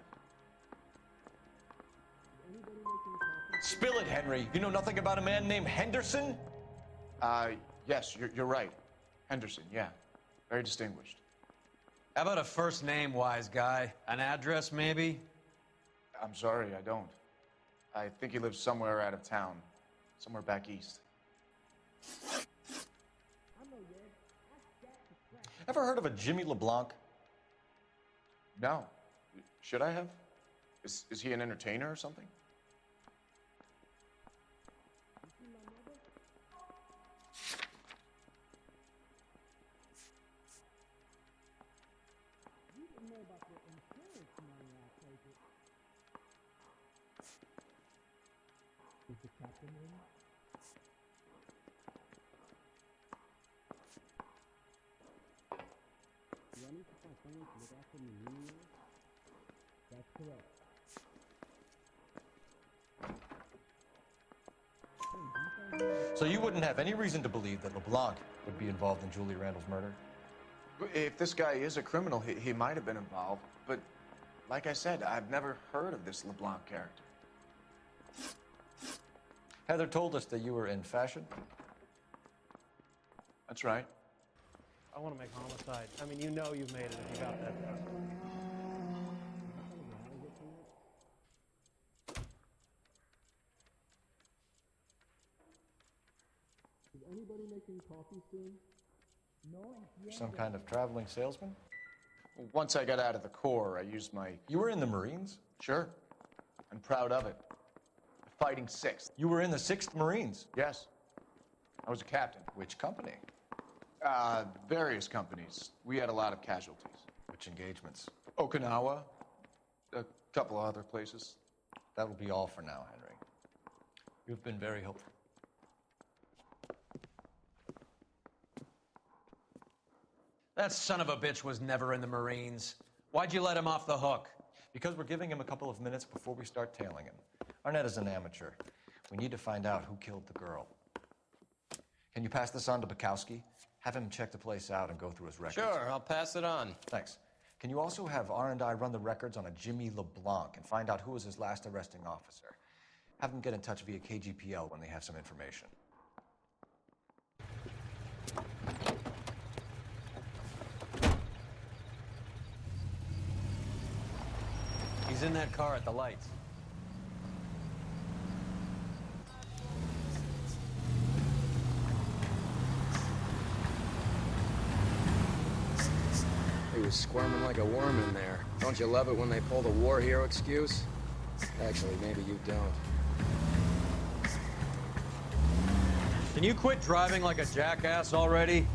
Spill it, Henry. You know nothing about a man named Henderson? Yes, you're right. Henderson, yeah. Very distinguished. How about a first name, wise guy? An address, maybe? I'm sorry, I don't. I think he lives somewhere out of town. Somewhere back east. Ever heard of a Jimmy LeBlanc? No. Should I have? Is he an entertainer or something? Is the captain in? Do I need to find someone to look after me anyway? That's correct. So you wouldn't have any reason to believe that LeBlanc would be involved in Julie Randall's murder? If this guy is a criminal, he might have been involved. But like I said, I've never heard of this LeBlanc character. Heather told us that you were in fashion. That's right. I want to make homicide. I mean, you know you've made it if you got that far. Is anybody making coffee soon? No. Some kind of traveling salesman? Once I got out of the Corps, I used my... You were in the Marines? Sure. I'm proud of it. Fighting 6th. You were in the 6th Marines? Yes. I was a captain. Which company? Various companies. We had a lot of casualties. Which engagements? Okinawa. A couple of other places. That will be all for now, Henry. You've been very helpful. That son of a bitch was never in the Marines. Why'd you let him off the hook? Because we're giving him a couple of minutes before we start tailing him. Arnett is an amateur. We need to find out who killed the girl. Can you pass this on to Bukowski? Have him check the place out and go through his records. Sure, I'll pass it on. Thanks. Can you also have R&I run the records on a Jimmy LeBlanc and find out who was his last arresting officer? Have them get in touch via KGPL when they have some information. He's in that car at the lights. He was squirming like a worm in there. Don't you love it when they pull the war hero excuse? Actually, maybe you don't. Can you quit driving like a jackass already?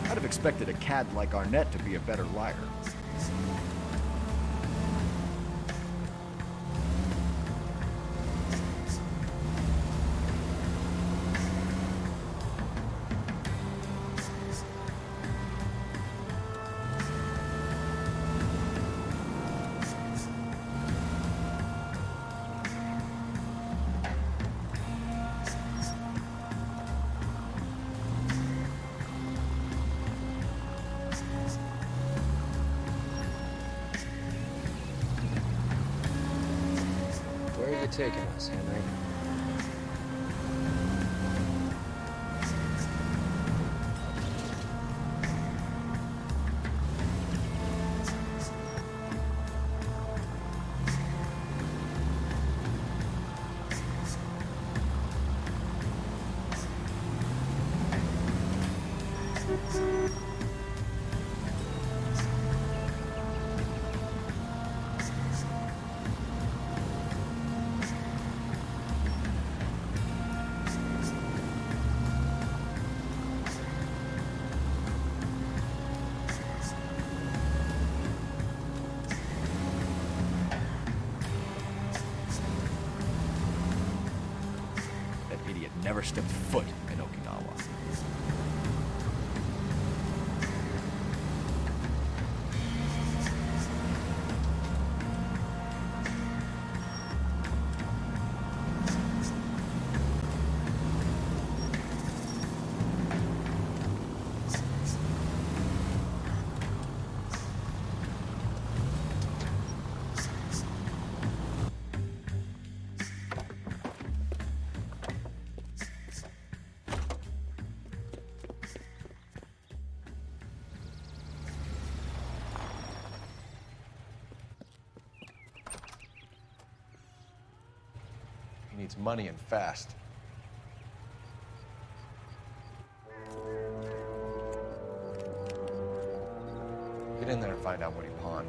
I'd have expected a cad like Arnett to be a better liar. Where are you taking us, Henry? never stepped foot in Okinawa. Needs money and fast. Get in there and find out what he pawned.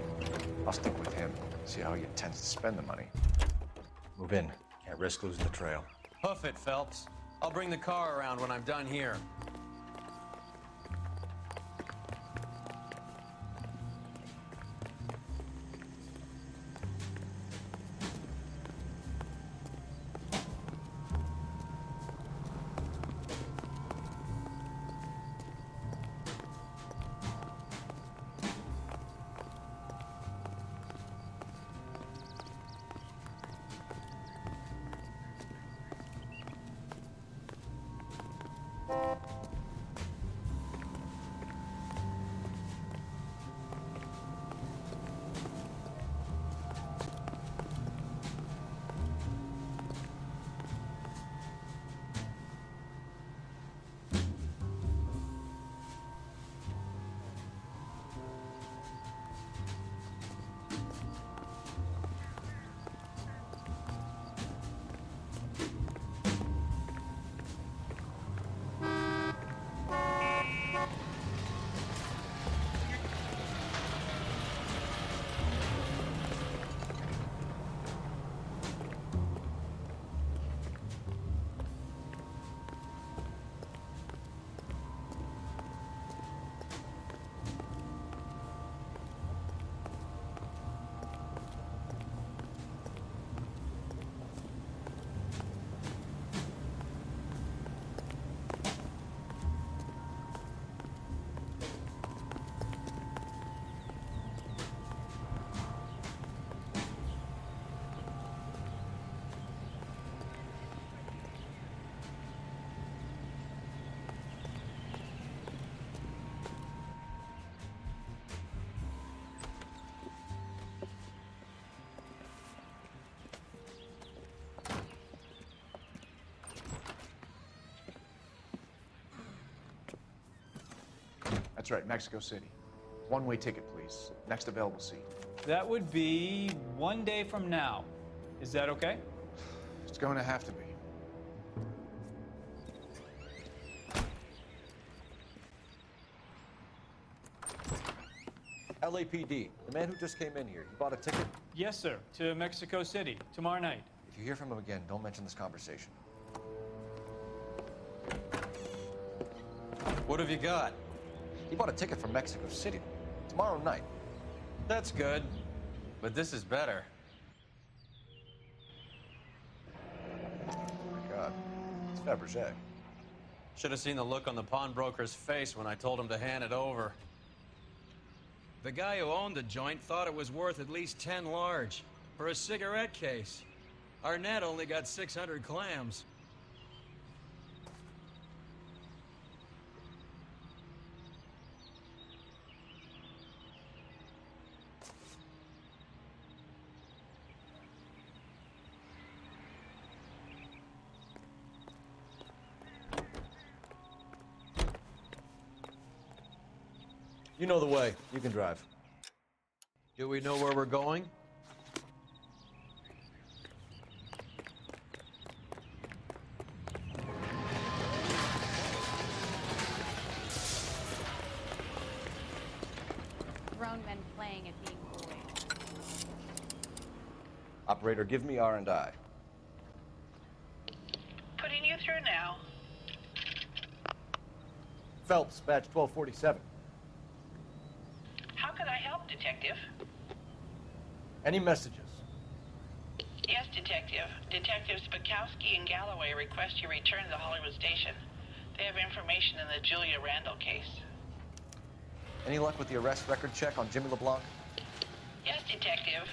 I'll stick with him, see how he intends to spend the money. Move in. Can't risk losing the trail. Hoof it, Phelps. I'll bring the car around when I'm done here. That's right, Mexico City. One-way ticket, please. Next available seat. That would be 1 day from now. Is that okay? It's going to have to be. LAPD, the man who just came in here, he bought a ticket? Yes, sir. To Mexico City, tomorrow night. If you hear from him again, don't mention this conversation. What have you got? He bought a ticket for Mexico City tomorrow night. That's good, but this is better. Oh my God, it's Fabergé. Should have seen the look on the pawnbroker's face when I told him to hand it over. The guy who owned the joint thought it was worth at least 10 large for a cigarette case. Arnett only got 600 clams. You know the way. You can drive. Do we know where we're going? Grown men playing at being boys. Operator, give me R&I. Putting you through now. Phelps, badge 1247. How can I help, Detective? Any messages? Yes, Detective. Detectives Bukowski and Galloway request you return to the Hollywood station. They have information in the Julia Randall case. Any luck with the arrest record check on Jimmy LeBlanc? Yes, Detective.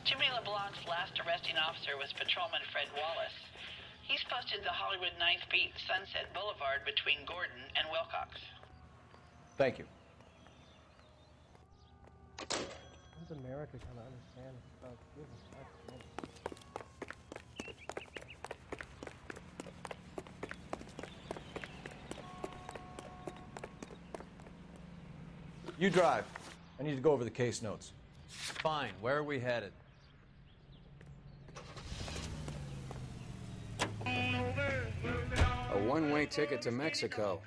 Jimmy LeBlanc's last arresting officer was Patrolman Fred Wallace. He's posted the Hollywood 9th Beat Sunset Boulevard between Gordon and Wilcox. Thank you. How's America gonna understand about business? You drive. I need to go over the case notes. Fine. Where are we headed? A one-way ticket to Mexico.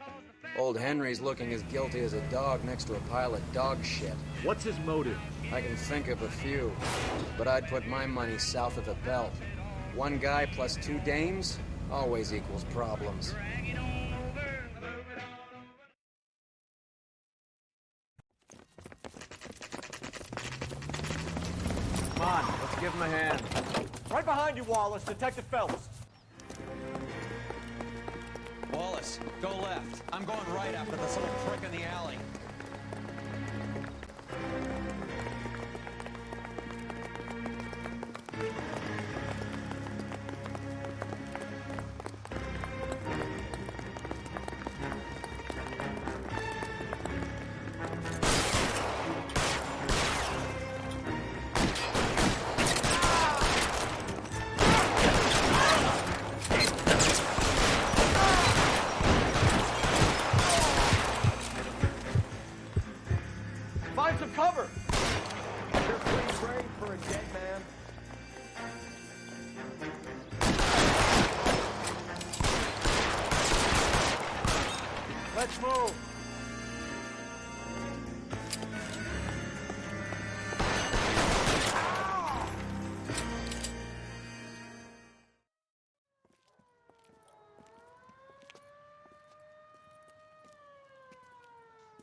Old Henry's looking as guilty as a dog next to a pile of dog shit. What's his motive? I can think of a few, but I'd put my money south of the belt. One guy plus two dames always equals problems. Come on, let's give him a hand. Right behind you, Wallace. Detective Phelps. Wallace, go left. I'm going right after this little prick in the alley. Find some cover! You're pretty brave for a dead man. Let's move.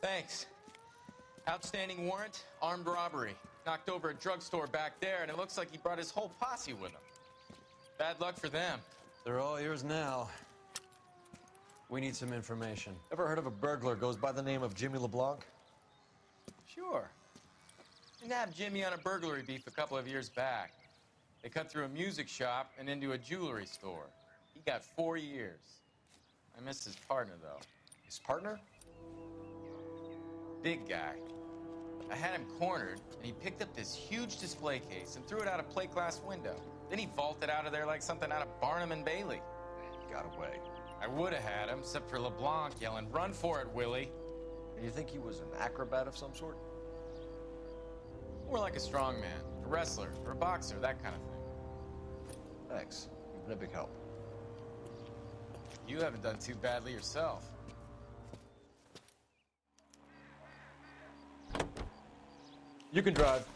Thanks. Outstanding warrant, armed robbery. Knocked over a drugstore back there, and it looks like he brought his whole posse with him. Bad luck for them. They're all yours now. We need some information. Ever heard of a burglar goes by the name of Jimmy LeBlanc? Sure. Nabbed Jimmy on a burglary beef a couple of years back. They cut through a music shop and into a jewelry store. He got 4 years. I missed his partner, though. His partner? Big guy. I had him cornered, and he picked up this huge display case and threw it out a plate glass window. Then he vaulted out of there like something out of Barnum and Bailey. He got away. I would have had him, except for LeBlanc yelling, "Run for it, Willie!" Do you think he was an acrobat of some sort? More like a strongman, a wrestler, or a boxer, that kind of thing. Thanks. You've been a big help. You haven't done too badly yourself. You can drive.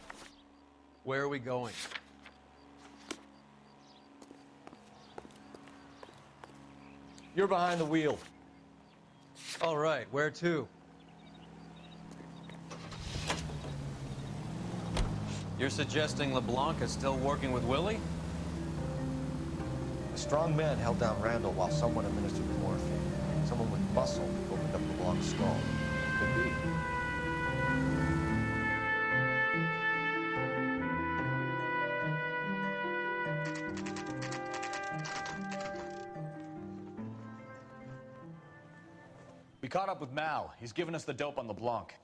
Where are we going? You're behind the wheel. All right, where to? You're suggesting LeBlanc is still working with Willie? A strong man held down Randall while someone administered the morphine. Someone with muscle opened up LeBlanc's skull. Could be. We caught up with Mal. He's given us the dope on LeBlanc.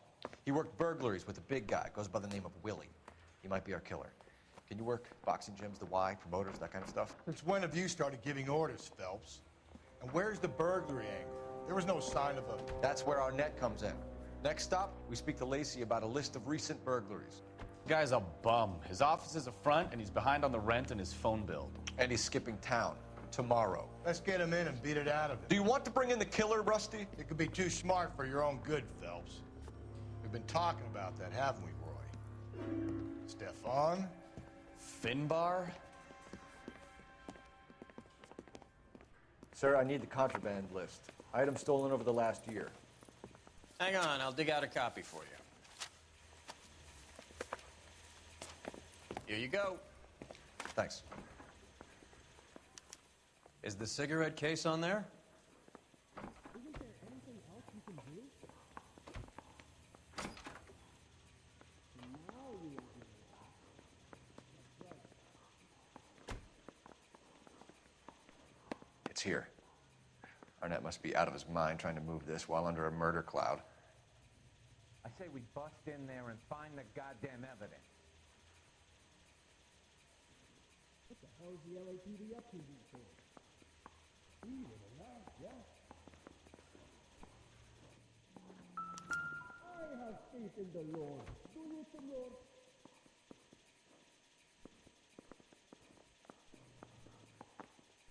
He worked burglaries with a big guy. Goes by the name of Willie. He might be our killer. Can you work boxing gyms, the Y, promoters, that kind of stuff? Since when have you started giving orders, Phelps? And where's the burglary angle? There was no sign of a... That's where our net comes in. Next stop, we speak to Lacey about a list of recent burglaries. The guy's a bum. His office is a front, and he's behind on the rent and his phone bill. And he's skipping town tomorrow. Let's get him in and beat it out of him. Do you want to bring in the killer, Rusty? It could be too smart for your own good, Phelps. We've been talking about that, haven't we, Roy? Stefan? Finbar? Sir, I need the contraband list. Items stolen over the last year. Hang on, I'll dig out a copy for you. Here you go. Thanks. Is the cigarette case on there? Isn't there anything else you can do? Now we are in the house. That's right. It's here. Arnett must be out of his mind trying to move this while under a murder cloud. I say we bust in there and find the goddamn evidence. What the hell is the LAPD up to these days? We will not, yeah. I have faith in the Lord. Do you, Senor?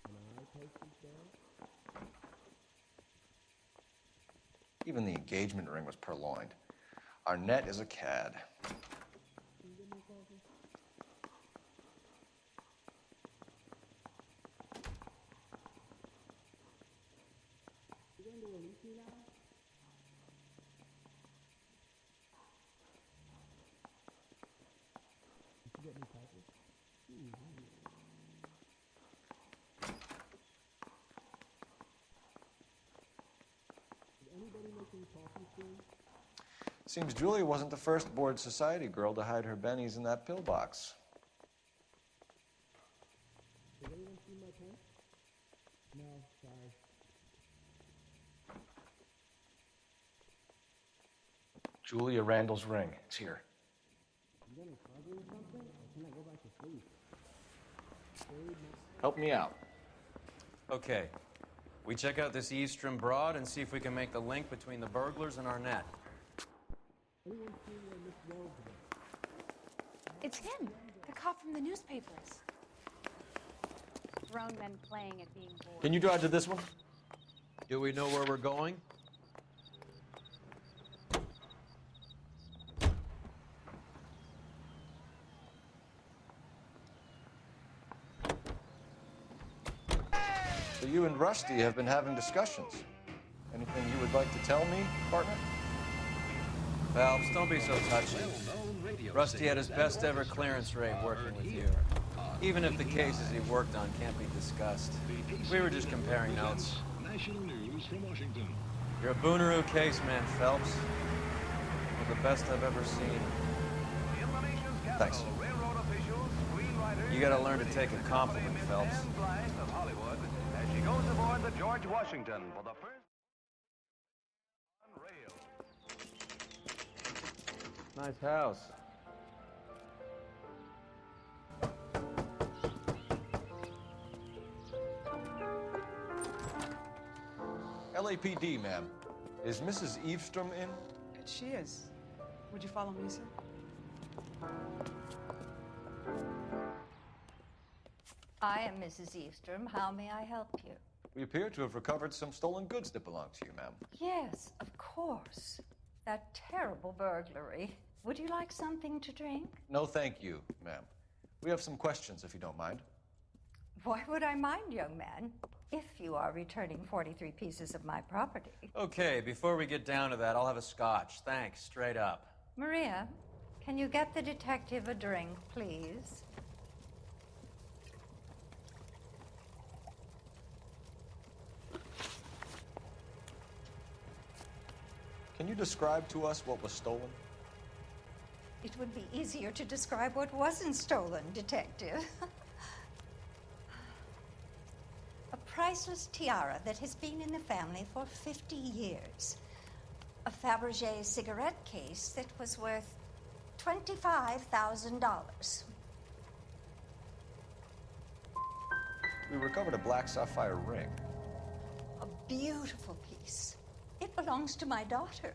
Can I take this down? Even the engagement ring was purloined. Arnett is a cad. Can you give me a coffee? You going to release me now? Did you get me papers? Did anybody make any coffee soon? Seems Julia wasn't the first bored society girl to hide her bennies in that pillbox. Did anyone see my pen? No, sorry. Julia Randall's ring. It's here. You got any trouble or something? Or can I go back to sleep? Help me out. Okay. We check out this Eastrom broad and see if we can make the link between the burglars and Arnett. Anyone seen Miss Wells today? It's him, the cop from the newspapers. Grown men playing at being bored. Can you drive to this one? Do we know where we're going? So you and Rusty have been having discussions. Anything you would like to tell me, partner? Phelps, don't be so touchy. Rusty had his best ever clearance rate working with you. Even if the cases he worked on can't be discussed. We were just comparing notes. National news from Washington. You're a Booneroo case man, Phelps. One of the best I've ever seen. Thanks. You gotta learn to take a compliment, Phelps. As she goes aboard the George Washington for the first on rail. Nice house. LAPD, ma'am. Is Mrs. Eavestrom in? She is. Would you follow me, sir? I am Mrs. Eavestrom. How may I help you? We appear to have recovered some stolen goods that belong to you, ma'am. Yes, of course. That terrible burglary. Would you like something to drink? No, thank you, ma'am. We have some questions, if you don't mind. Why would I mind, young man, if you are returning 43 pieces of my property? Okay, before we get down to that, I'll have a scotch. Thanks, straight up. Maria, can you get the detective a drink, please? Can you describe to us what was stolen? It would be easier to describe what wasn't stolen, detective. A priceless tiara that has been in the family for 50 years. A Fabergé cigarette case that was worth $25,000. We recovered a black sapphire ring. A beautiful piece. It belongs to my daughter.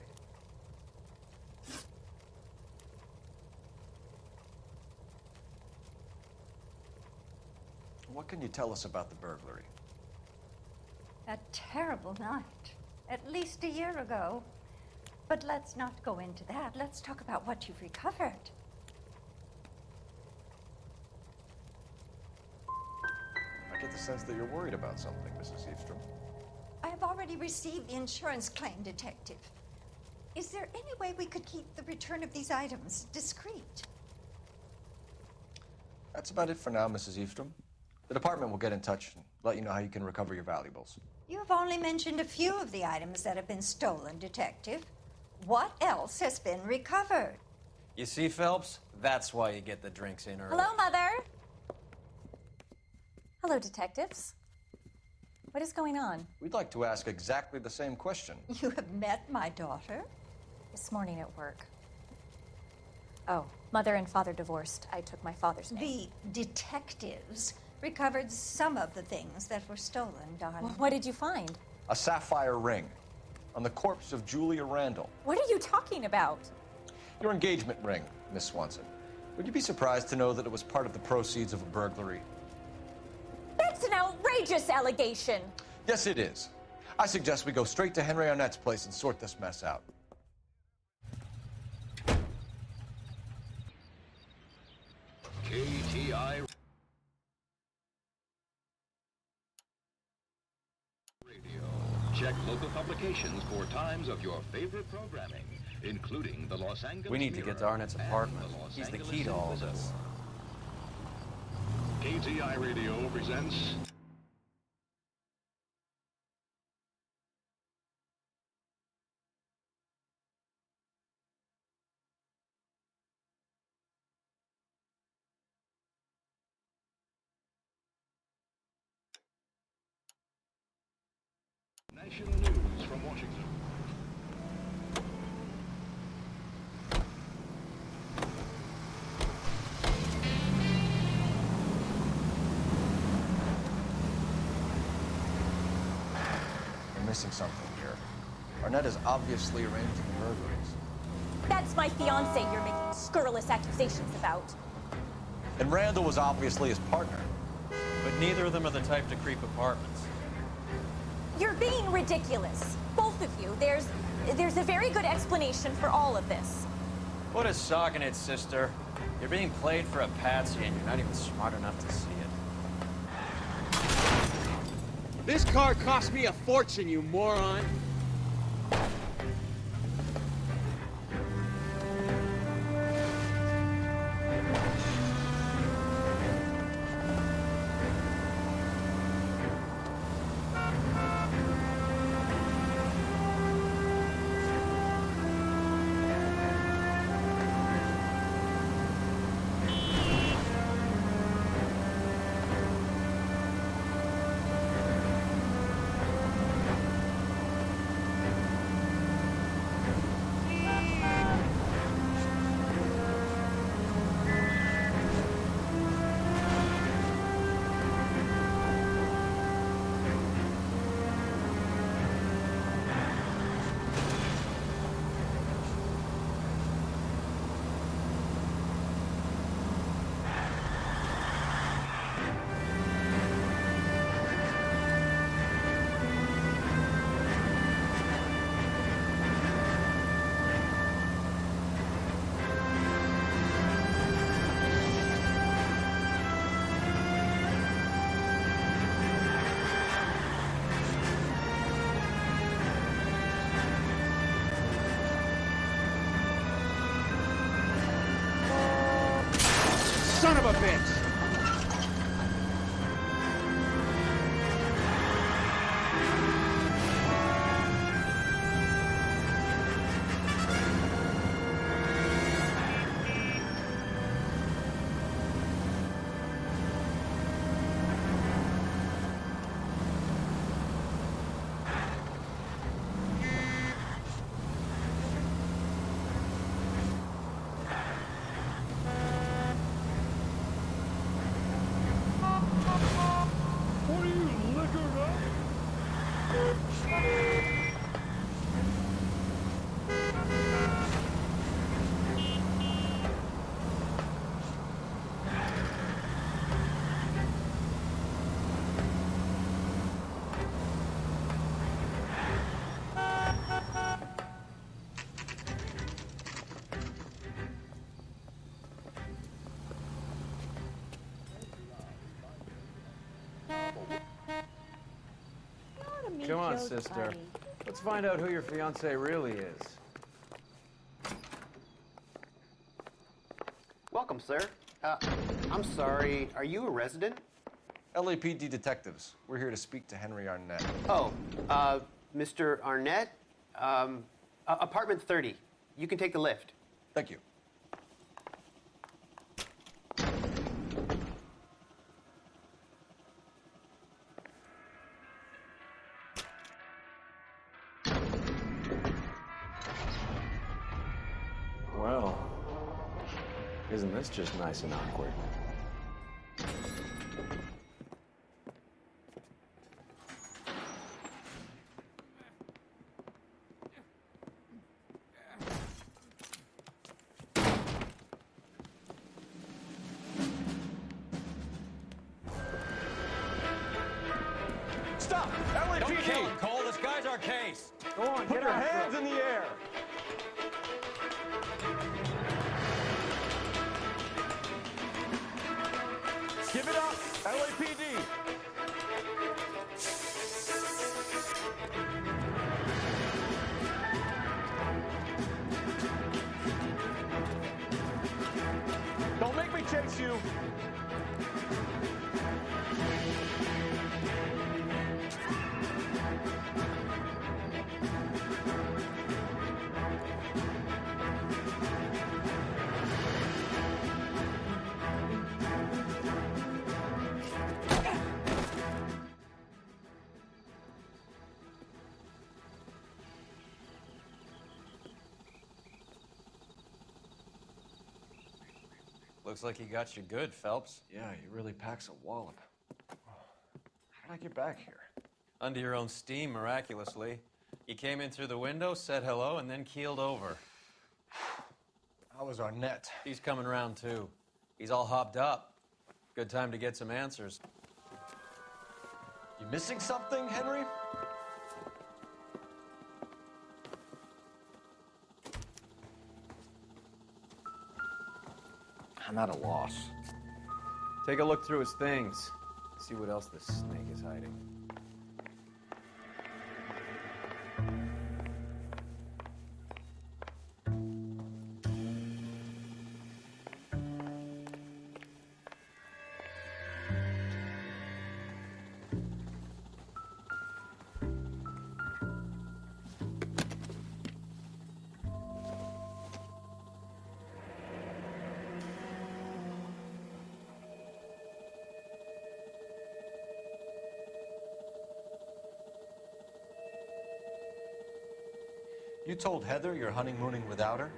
What can you tell us about the burglary? A terrible night. At least a year ago. But let's not go into that. Let's talk about what you've recovered. I get the sense that you're worried about something, Mrs. Eavestrom. I have already received the insurance claim, detective. Is there any way we could keep the return of these items discreet? That's about it for now, Mrs. Eavestrom. The department will get in touch and let you know how you can recover your valuables. You have only mentioned a few of the items that have been stolen, Detective. What else has been recovered? You see, Phelps? That's why you get the drinks in early. Hello, Mother. Hello, detectives. What is going on? We'd like to ask exactly the same question. You have met my daughter? This morning at work. Oh, Mother and Father divorced. I took my father's name. The detectives recovered some of the things that were stolen, darling. Well, what did you find? A sapphire ring on the corpse of Julia Randall. What are you talking about? Your engagement ring, Miss Swanson. Would you be surprised to know that it was part of the proceeds of a burglary? That's an outrageous allegation. Yes, it is. I suggest we go straight to Henry Arnett's place and sort this mess out. KTI Radio. Check local publications for times of your favorite programming, including the Los Angeles We need to get to Arnett's apartment. He's the key to all of this. KTI Radio presents National News from Washington. We're missing something here. Arnett is obviously arranging burglaries. That's my fiance you're making scurrilous accusations about. And Randall was obviously his partner. But neither of them are the type to creep apartments. You're being ridiculous. Both of you. There's a very good explanation for all of this. What is socking it, sister? You're being played for a patsy and you're not even smart enough to see it. This car cost me a fortune, you moron. Son of a bitch! Come on, sister. Let's find out who your fiance really is. Welcome, sir. I'm sorry, are you a resident? LAPD detectives. We're here to speak to Henry Arnett. Oh, Mr. Arnett? Apartment 30. You can take the lift. Thank you. Well, isn't this just nice and awkward? Stop! Don't LAPD! kill him, Cole. This guy's our case. Go on, put your hands in the air. Give it up, LAPD. Don't make me chase you. Looks like he got you good, Phelps. Yeah, he really packs a wallop. How did I get back here? Under your own steam, miraculously. You came in through the window, said hello, and then keeled over. How was Arnett? He's coming around, too. He's all hopped up. Good time to get some answers. You missing something, Henry? I'm at a loss. Take a look through his things. See what else this snake is hiding. You told Heather you're honeymooning without her?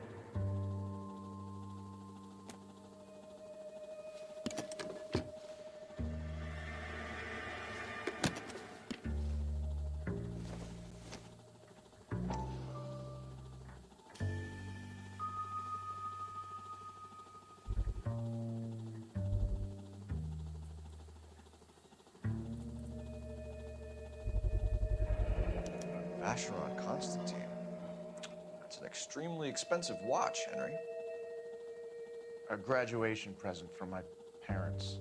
Vacheron Constantine. That's an extremely expensive watch, Henry. A graduation present from my parents.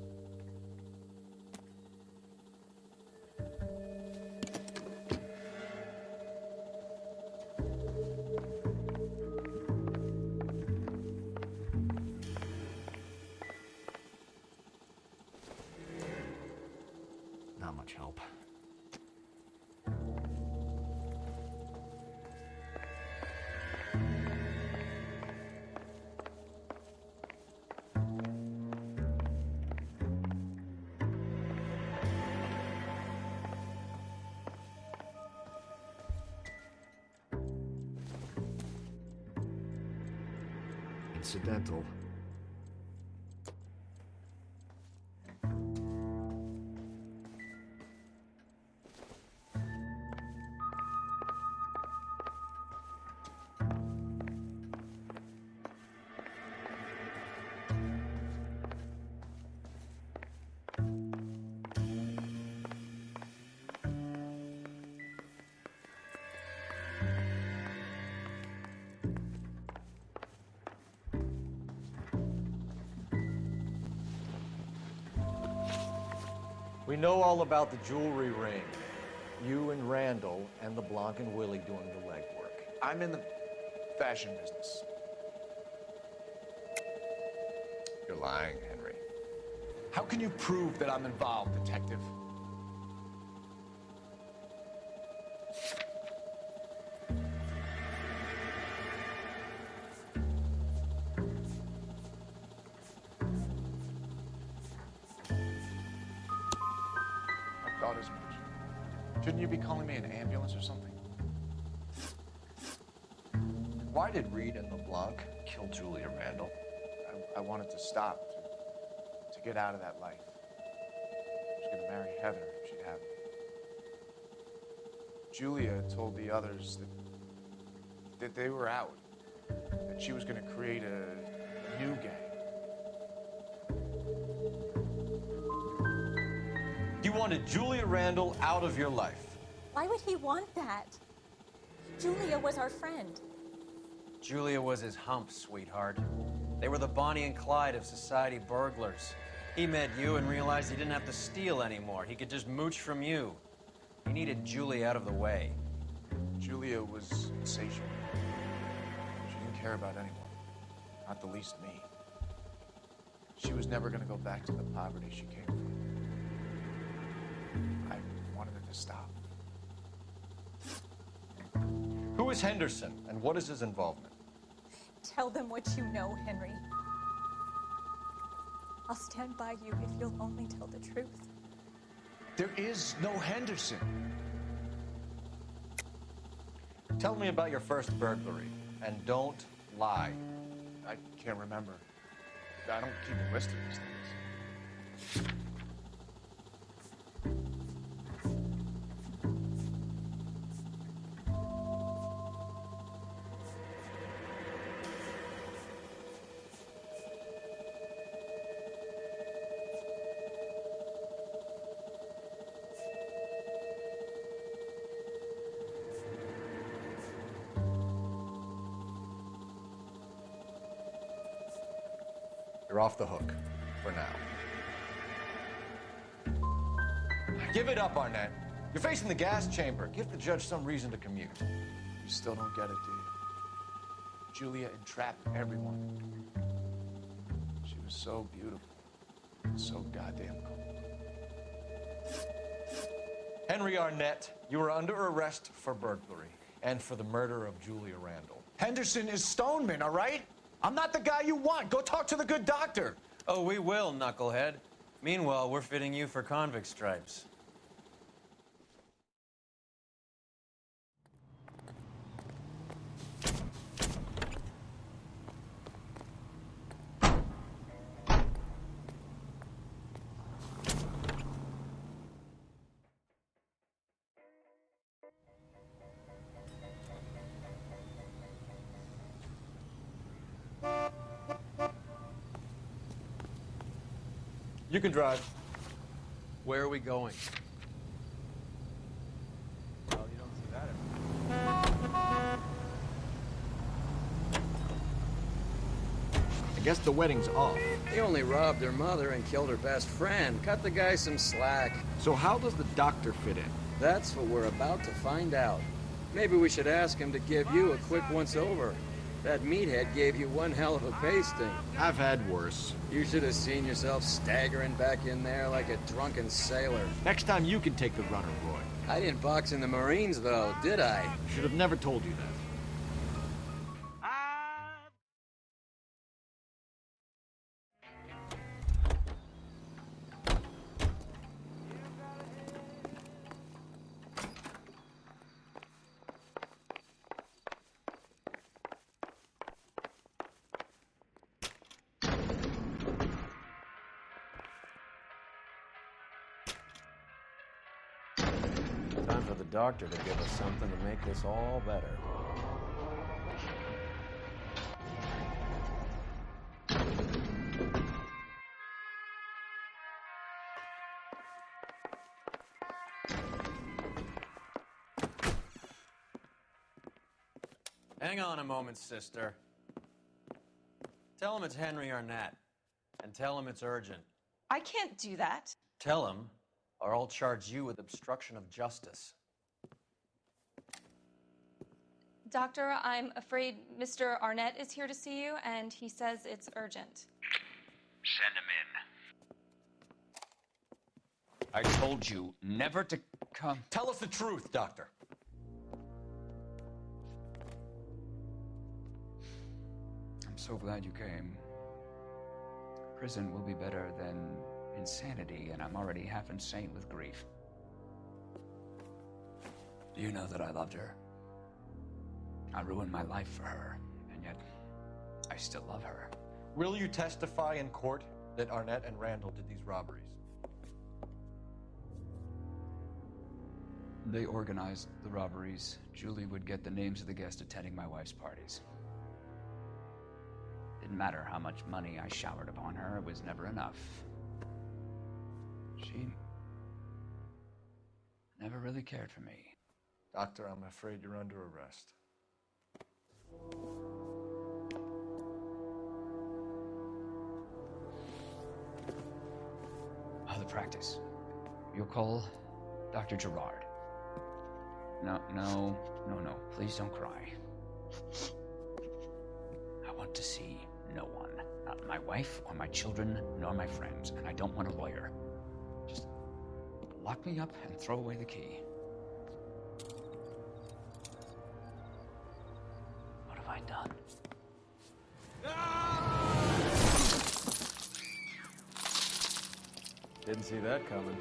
Not much help. Incidental. We know all about the jewelry ring. You and Randall and LeBlanc and Willie doing the legwork. I'm in the fashion business. You're lying, Henry. How can you prove that I'm involved, detective? I thought as much. Shouldn't you be calling me an ambulance or something? Why did Reed and LeBlanc kill Julia Randall? I wanted to stop, to get out of that life. I was gonna marry Heather if she'd have me. Julia told the others that they were out, that she was gonna create a new gang. You wanted Julia Randall out of your life. Why would he want that? Julia was our friend. Julia was his hump, sweetheart. They were the Bonnie and Clyde of society burglars. He met you and realized he didn't have to steal anymore. He could just mooch from you. He needed Julia out of the way. Julia was insatiable. She didn't care about anyone, not the least me. She was never gonna go back to the poverty she came from. I wanted it to stop. Who is Henderson, and what is his involvement? Tell them what you know, Henry. I'll stand by you if you'll only tell the truth. There is no Henderson. Tell me about your first burglary, and don't lie. I can't remember. I don't keep a list of these things. You're off the hook, for now. Give it up, Arnett. You're facing the gas chamber. Give the judge some reason to commute. You still don't get it, do you? Julia entrapped everyone. She was so beautiful, so goddamn cold. Henry Arnett, you are under arrest for burglary and for the murder of Julia Randall. Henderson is Stoneman, all right? I'm not the guy you want. Go talk to the good doctor. Oh, we will, knucklehead. Meanwhile, we're fitting you for convict stripes. You can drive. Where are we going? Well, you don't see that I guess the wedding's off. He only robbed her mother and killed her best friend. Cut the guy some slack. So how does the doctor fit in? That's what we're about to find out. Maybe we should ask him to give you a quick once-over. That meathead gave you one hell of a pasting. I've had worse. You should have seen yourself staggering back in there like a drunken sailor. Next time you can take the runner, Roy. I didn't box in the Marines, though, did I? Should have never told you that. Time for the doctor to give us something to make this all better. Hang on a moment, sister. Tell him it's Henry Arnett, and tell him it's urgent. I can't do that. Tell him, or I'll charge you with obstruction of justice. Doctor, I'm afraid Mr. Arnett is here to see you, and he says it's urgent. Send him in. I told you never to come. Tell us the truth, Doctor. I'm so glad you came. Prison will be better than insanity, and I'm already half insane with grief. Do you know that I loved her? I ruined my life for her, and yet I still love her. Will you testify in court that Arnett and Randall did these robberies? They organized the robberies. Julie would get the names of the guests attending my wife's parties. Didn't matter how much money I showered upon her, it was never enough. She never really cared for me. Doctor, I'm afraid you're under arrest. Oh, the practice. You'll call Dr. Gerard. No. Please don't cry. I want to see no one. Not my wife or my children, nor my friends. And I don't want a lawyer. Just lock me up and throw away the key. What have I done? Didn't see that coming.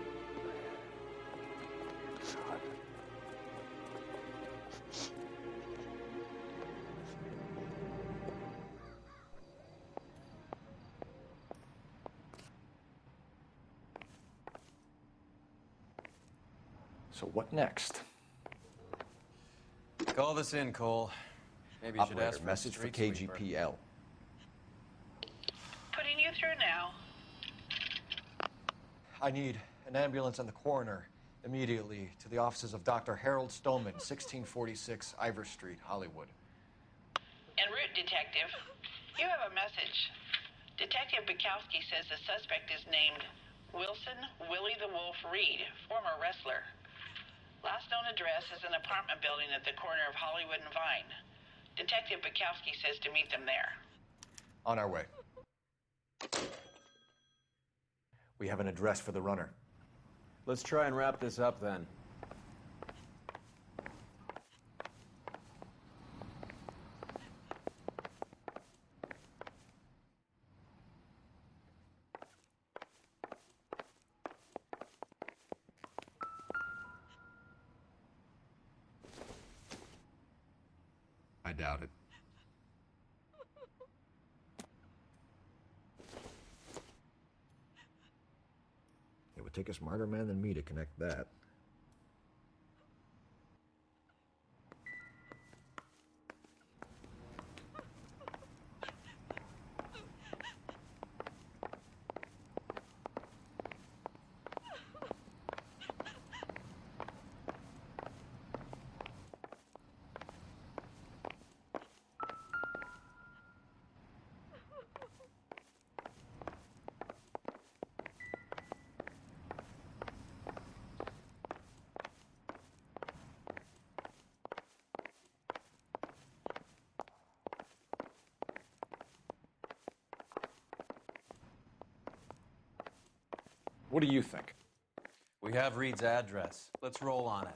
So what next? Call this in, Cole. Maybe you should Operator, ask for a message for street sweeper. KGPL. Putting you through now. I need an ambulance and the coroner immediately to the offices of Dr. Harold Stoneman, 1646 Ivor Street, Hollywood. En route, Detective. You have a message. Detective Bukowski says the suspect is named Wilson Willie the Wolf Reed, former wrestler. Last known address is an apartment building at the corner of Hollywood and Vine. Detective Bukowski says to meet them there. On our way. We have an address for the runner. Let's try and wrap this up then. I doubt it. It would take a smarter man than me to connect that. What do you think? We have Reed's address. Let's roll on it.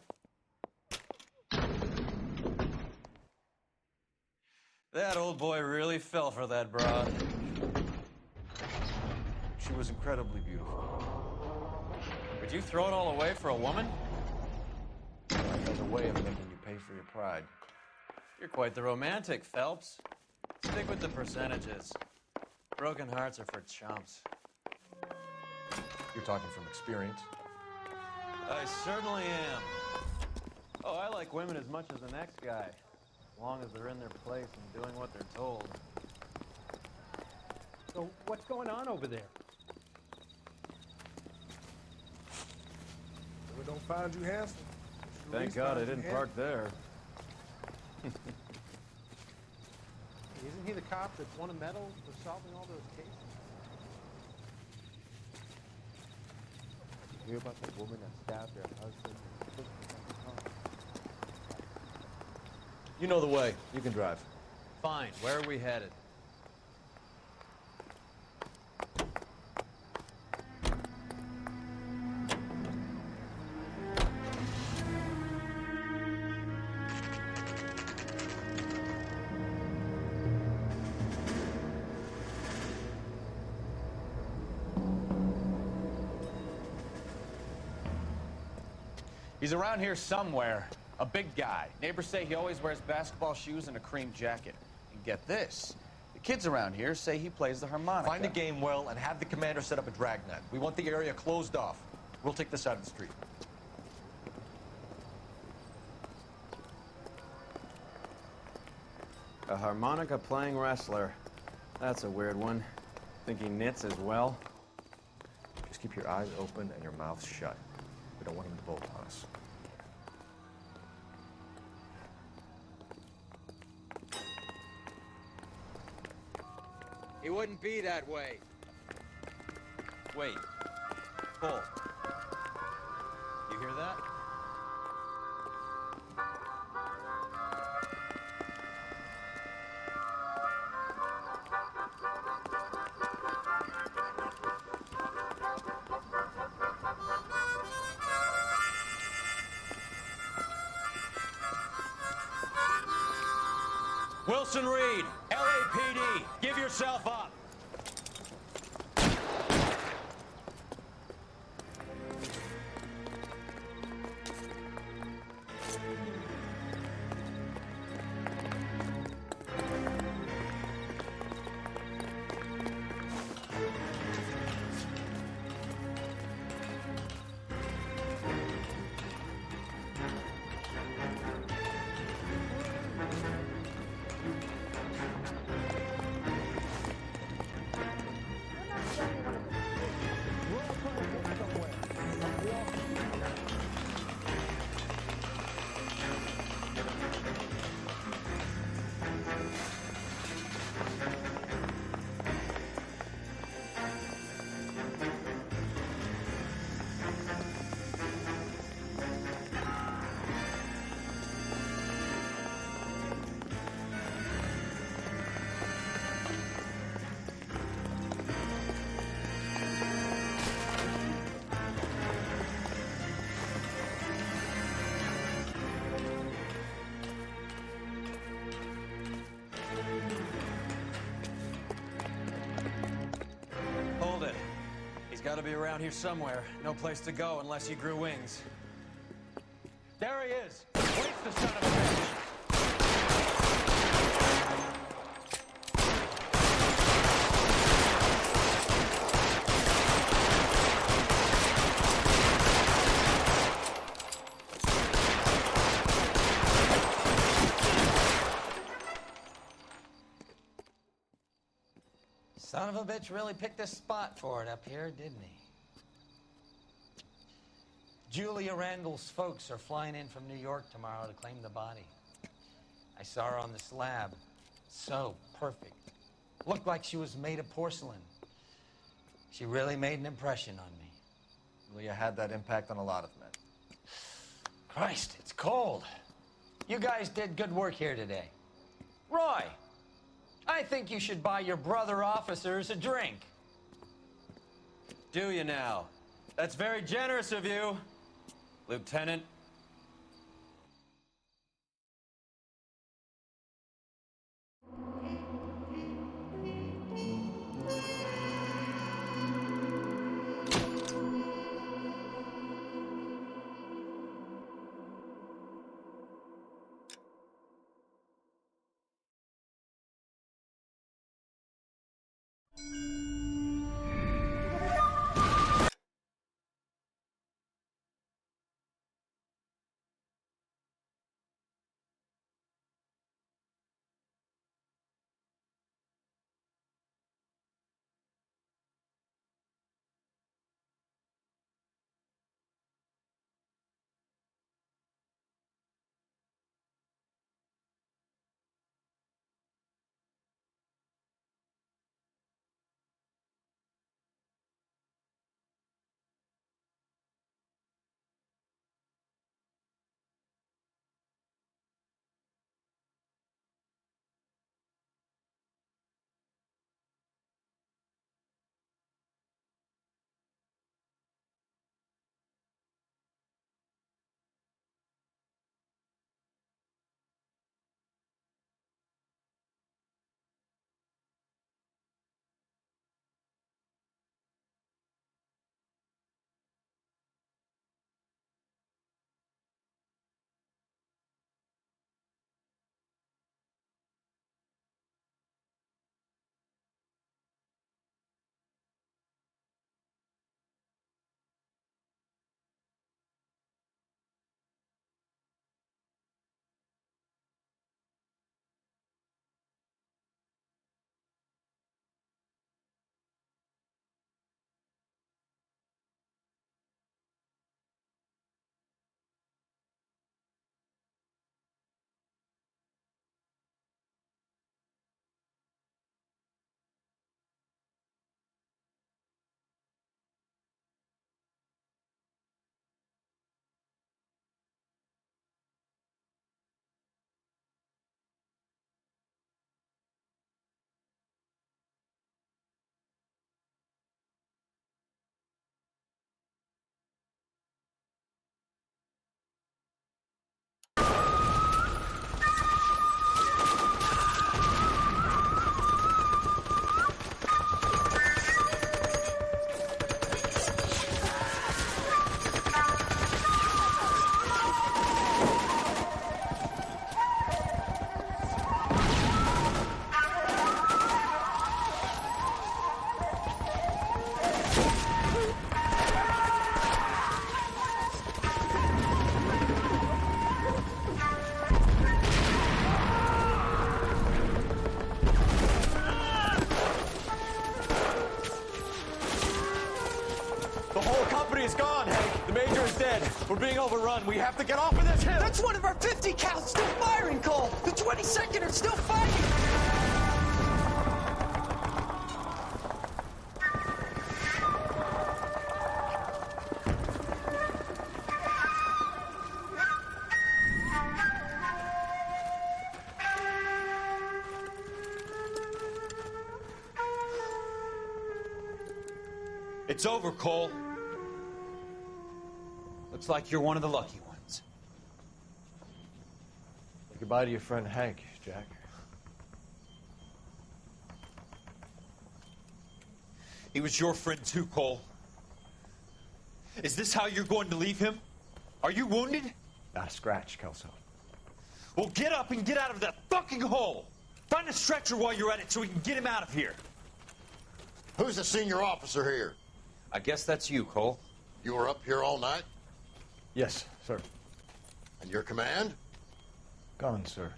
That old boy really fell for that broad. She was incredibly beautiful. Would you throw it all away for a woman? Life has a way of making you pay for your pride. You're quite the romantic, Phelps. Stick with the percentages. Broken hearts are for chumps. You're talking from experience. I certainly am. Oh, I like women as much as the next guy. As long as they're in their place and doing what they're told. So what's going on over there? We don't find you handsome. Thank God I didn't park there. Isn't he the cop that won a medal for solving all those cases? Hear about the woman that stabbed her husband? You know the way. You can drive. Fine. Where are we headed? He's around here somewhere. A big guy. Neighbors say he always wears basketball shoes and a cream jacket. And get this. The kids around here say he plays the harmonica. Find the game well and have the commander set up a dragnet. We want the area closed off. We'll take this side of the street. A harmonica-playing wrestler. That's a weird one. Think he knits as well? Just keep your eyes open and your mouth shut. We don't want him to bolt on us. He wouldn't be that way. Wait. Pull. You hear that? Wilson Reed, LAPD, give yourself up. He's got to be around here somewhere. No place to go unless he grew wings. There he is. Waits the son of a bitch. Son of a bitch really picked a spot for it up here, didn't he? Julia Randall's folks are flying in from New York tomorrow to claim the body. I saw her on the slab. So perfect. Looked like she was made of porcelain. She really made an impression on me. Julia had that impact on a lot of men. Christ, it's cold. You guys did good work here today. Roy, I think you should buy your brother officers a drink. Do you now? That's very generous of you, Lieutenant. whole company is gone, Hank. The major is dead. We're being overrun. We have to get off of this hill. That's one of our 50 cows still firing, Cole. The 22nd are still fighting. It's over, Cole. Looks like you're one of the lucky ones. Say goodbye to your friend Hank, Jack. He was your friend too, Cole. Is this how you're going to leave him? Are you wounded? Not a scratch, Kelso. Well, get up and get out of that fucking hole. Find a stretcher while you're at it so we can get him out of here. Who's the senior officer here? I guess that's you, Cole. You were up here all night? Yes, sir. And your command? Gone, sir.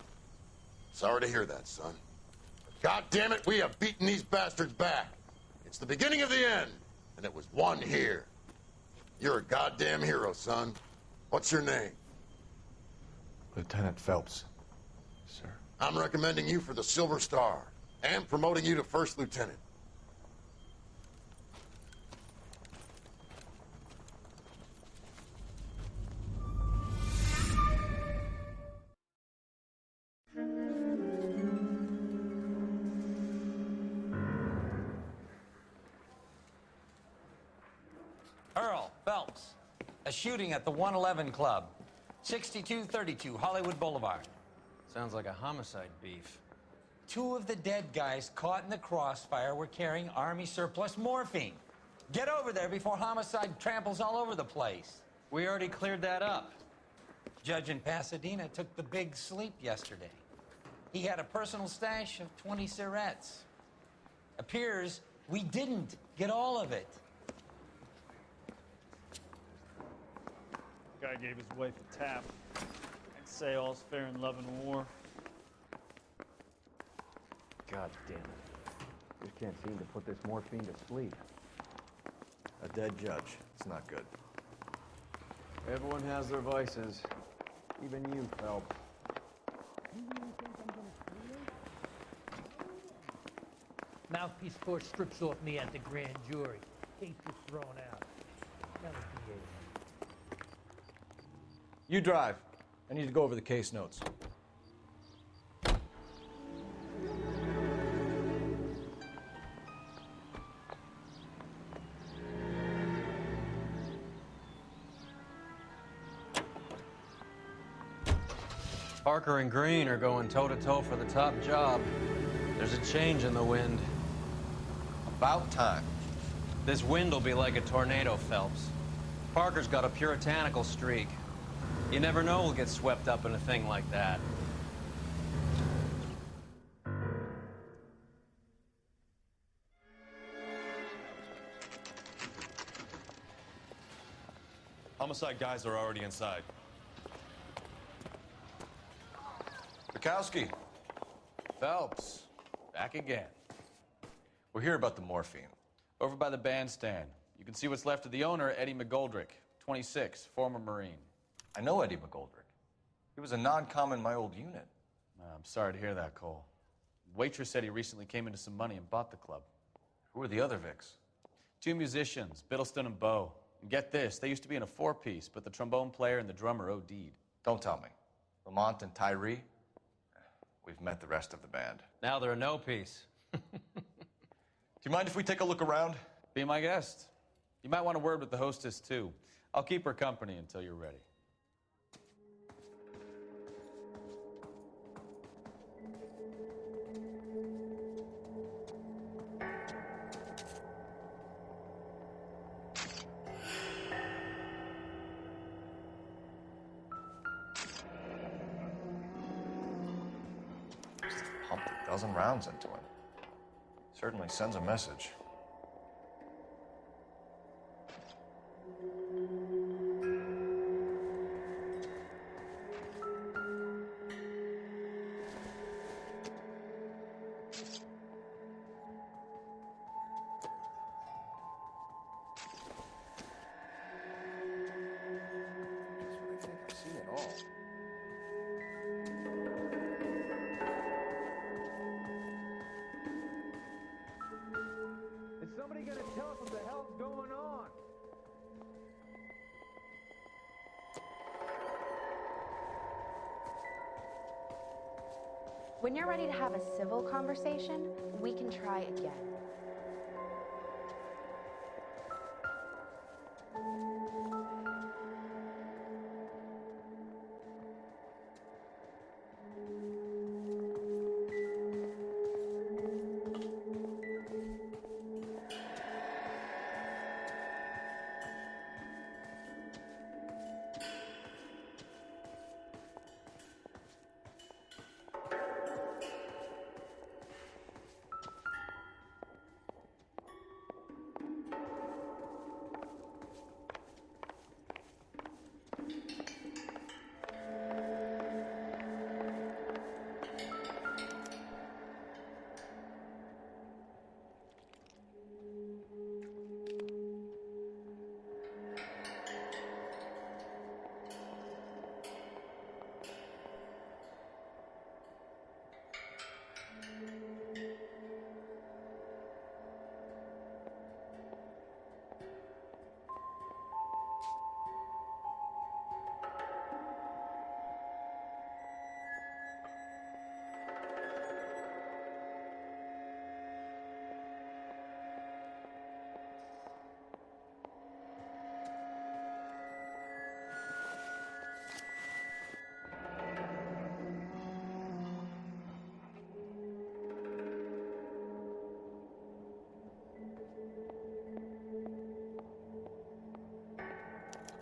Sorry to hear that, son. God damn it, we have beaten these bastards back. It's the beginning of the end, and it was won here. You're a goddamn hero, son. What's your name? Lieutenant Phelps, sir. I'm recommending you for the Silver Star and promoting you to first lieutenant. Earl Phelps, a shooting at the 111 Club, 6232 Hollywood Boulevard. Sounds like a homicide beef. 2 of the dead guys caught in the crossfire were carrying Army surplus morphine. Get over there before homicide tramples all over the place. We already cleared that up. Judge in Pasadena took the big sleep yesterday. He had a personal stash of 20 cigarettes. Appears we didn't get all of it. Guy gave his wife a tap. I'd say all's fair in love and war. God damn it. Just can't seem to put this morphine to sleep. A dead judge. It's not good. Everyone has their vices. Even you, Phelps. Mouthpiece court strips off me at the grand jury. Case is thrown out. Tell the DA. You drive. I need to go over the case notes. Parker and Green are going toe-to-toe for the top job. There's a change in the wind. About time. This wind will be like a tornado, Phelps. Parker's got a puritanical streak. You never know who'll get swept up in a thing like that. Homicide guys are already inside. Bukowski. Phelps, back again. We're here about the morphine. Over by the bandstand. You can see what's left of the owner, Eddie McGoldrick, 26, former Marine. I know Eddie McGoldrick. He was a non-com in my old unit. I'm sorry to hear that, Cole. Waitress said he recently came into some money and bought the club. Who are the other Vics? 2 musicians, Biddleston and Bowe. And get this, they used to be in a 4-piece, but the trombone player and the drummer OD'd. Don't tell me. Lamont and Tyree? We've met the rest of the band. Now they're a no-piece. Do you mind if we take a look around? Be my guest. You might want a word with the hostess, too. I'll keep her company until you're ready. Pumped a dozen rounds into it. Certainly sends a message. all. Is somebody gonna tell us what the hell's going on? When you're ready to have a civil conversation, we can try again.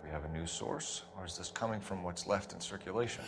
We have a new source, or is this coming from what's left in circulation?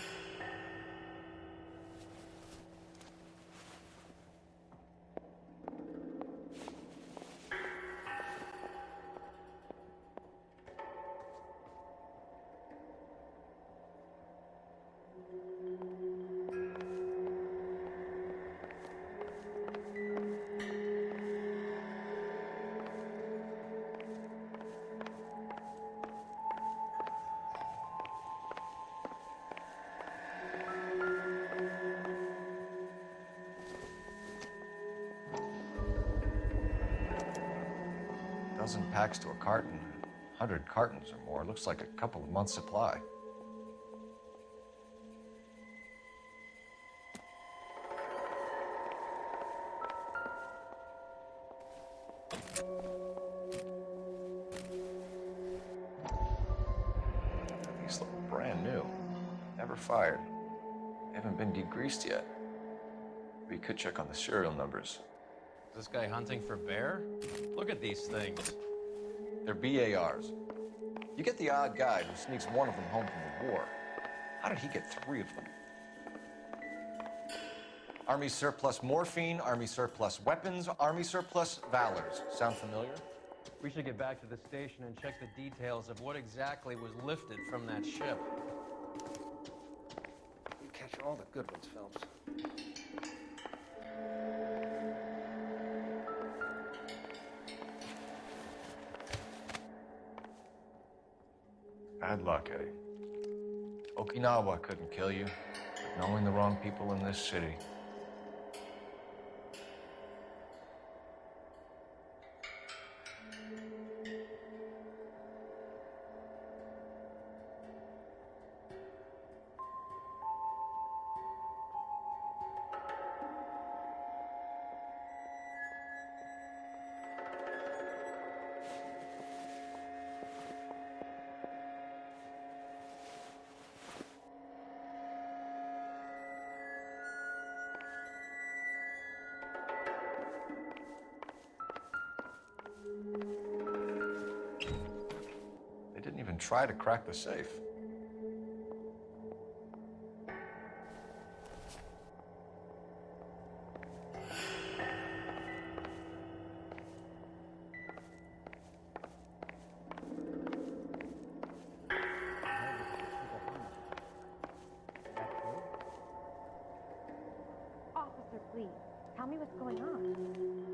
Dozen packs to a carton, 100 cartons or more. Looks like a couple of months' supply. These look brand new. Never fired. They haven't been degreased yet. We could check on the serial numbers. Is this guy hunting for bear? Look at these things. They're BARs. You get the odd guy who sneaks one of them home from the war. How did he get 3 of them? Army surplus morphine, Army surplus weapons, Army surplus valors. Sound familiar? We should get back to the station and check the details of what exactly was lifted from that ship. You catch all the good ones, Phelps. Bad luck, Eddie. Okinawa couldn't kill you, but knowing the wrong people in this city. Try to crack the safe. Officer, please, tell me what's going on.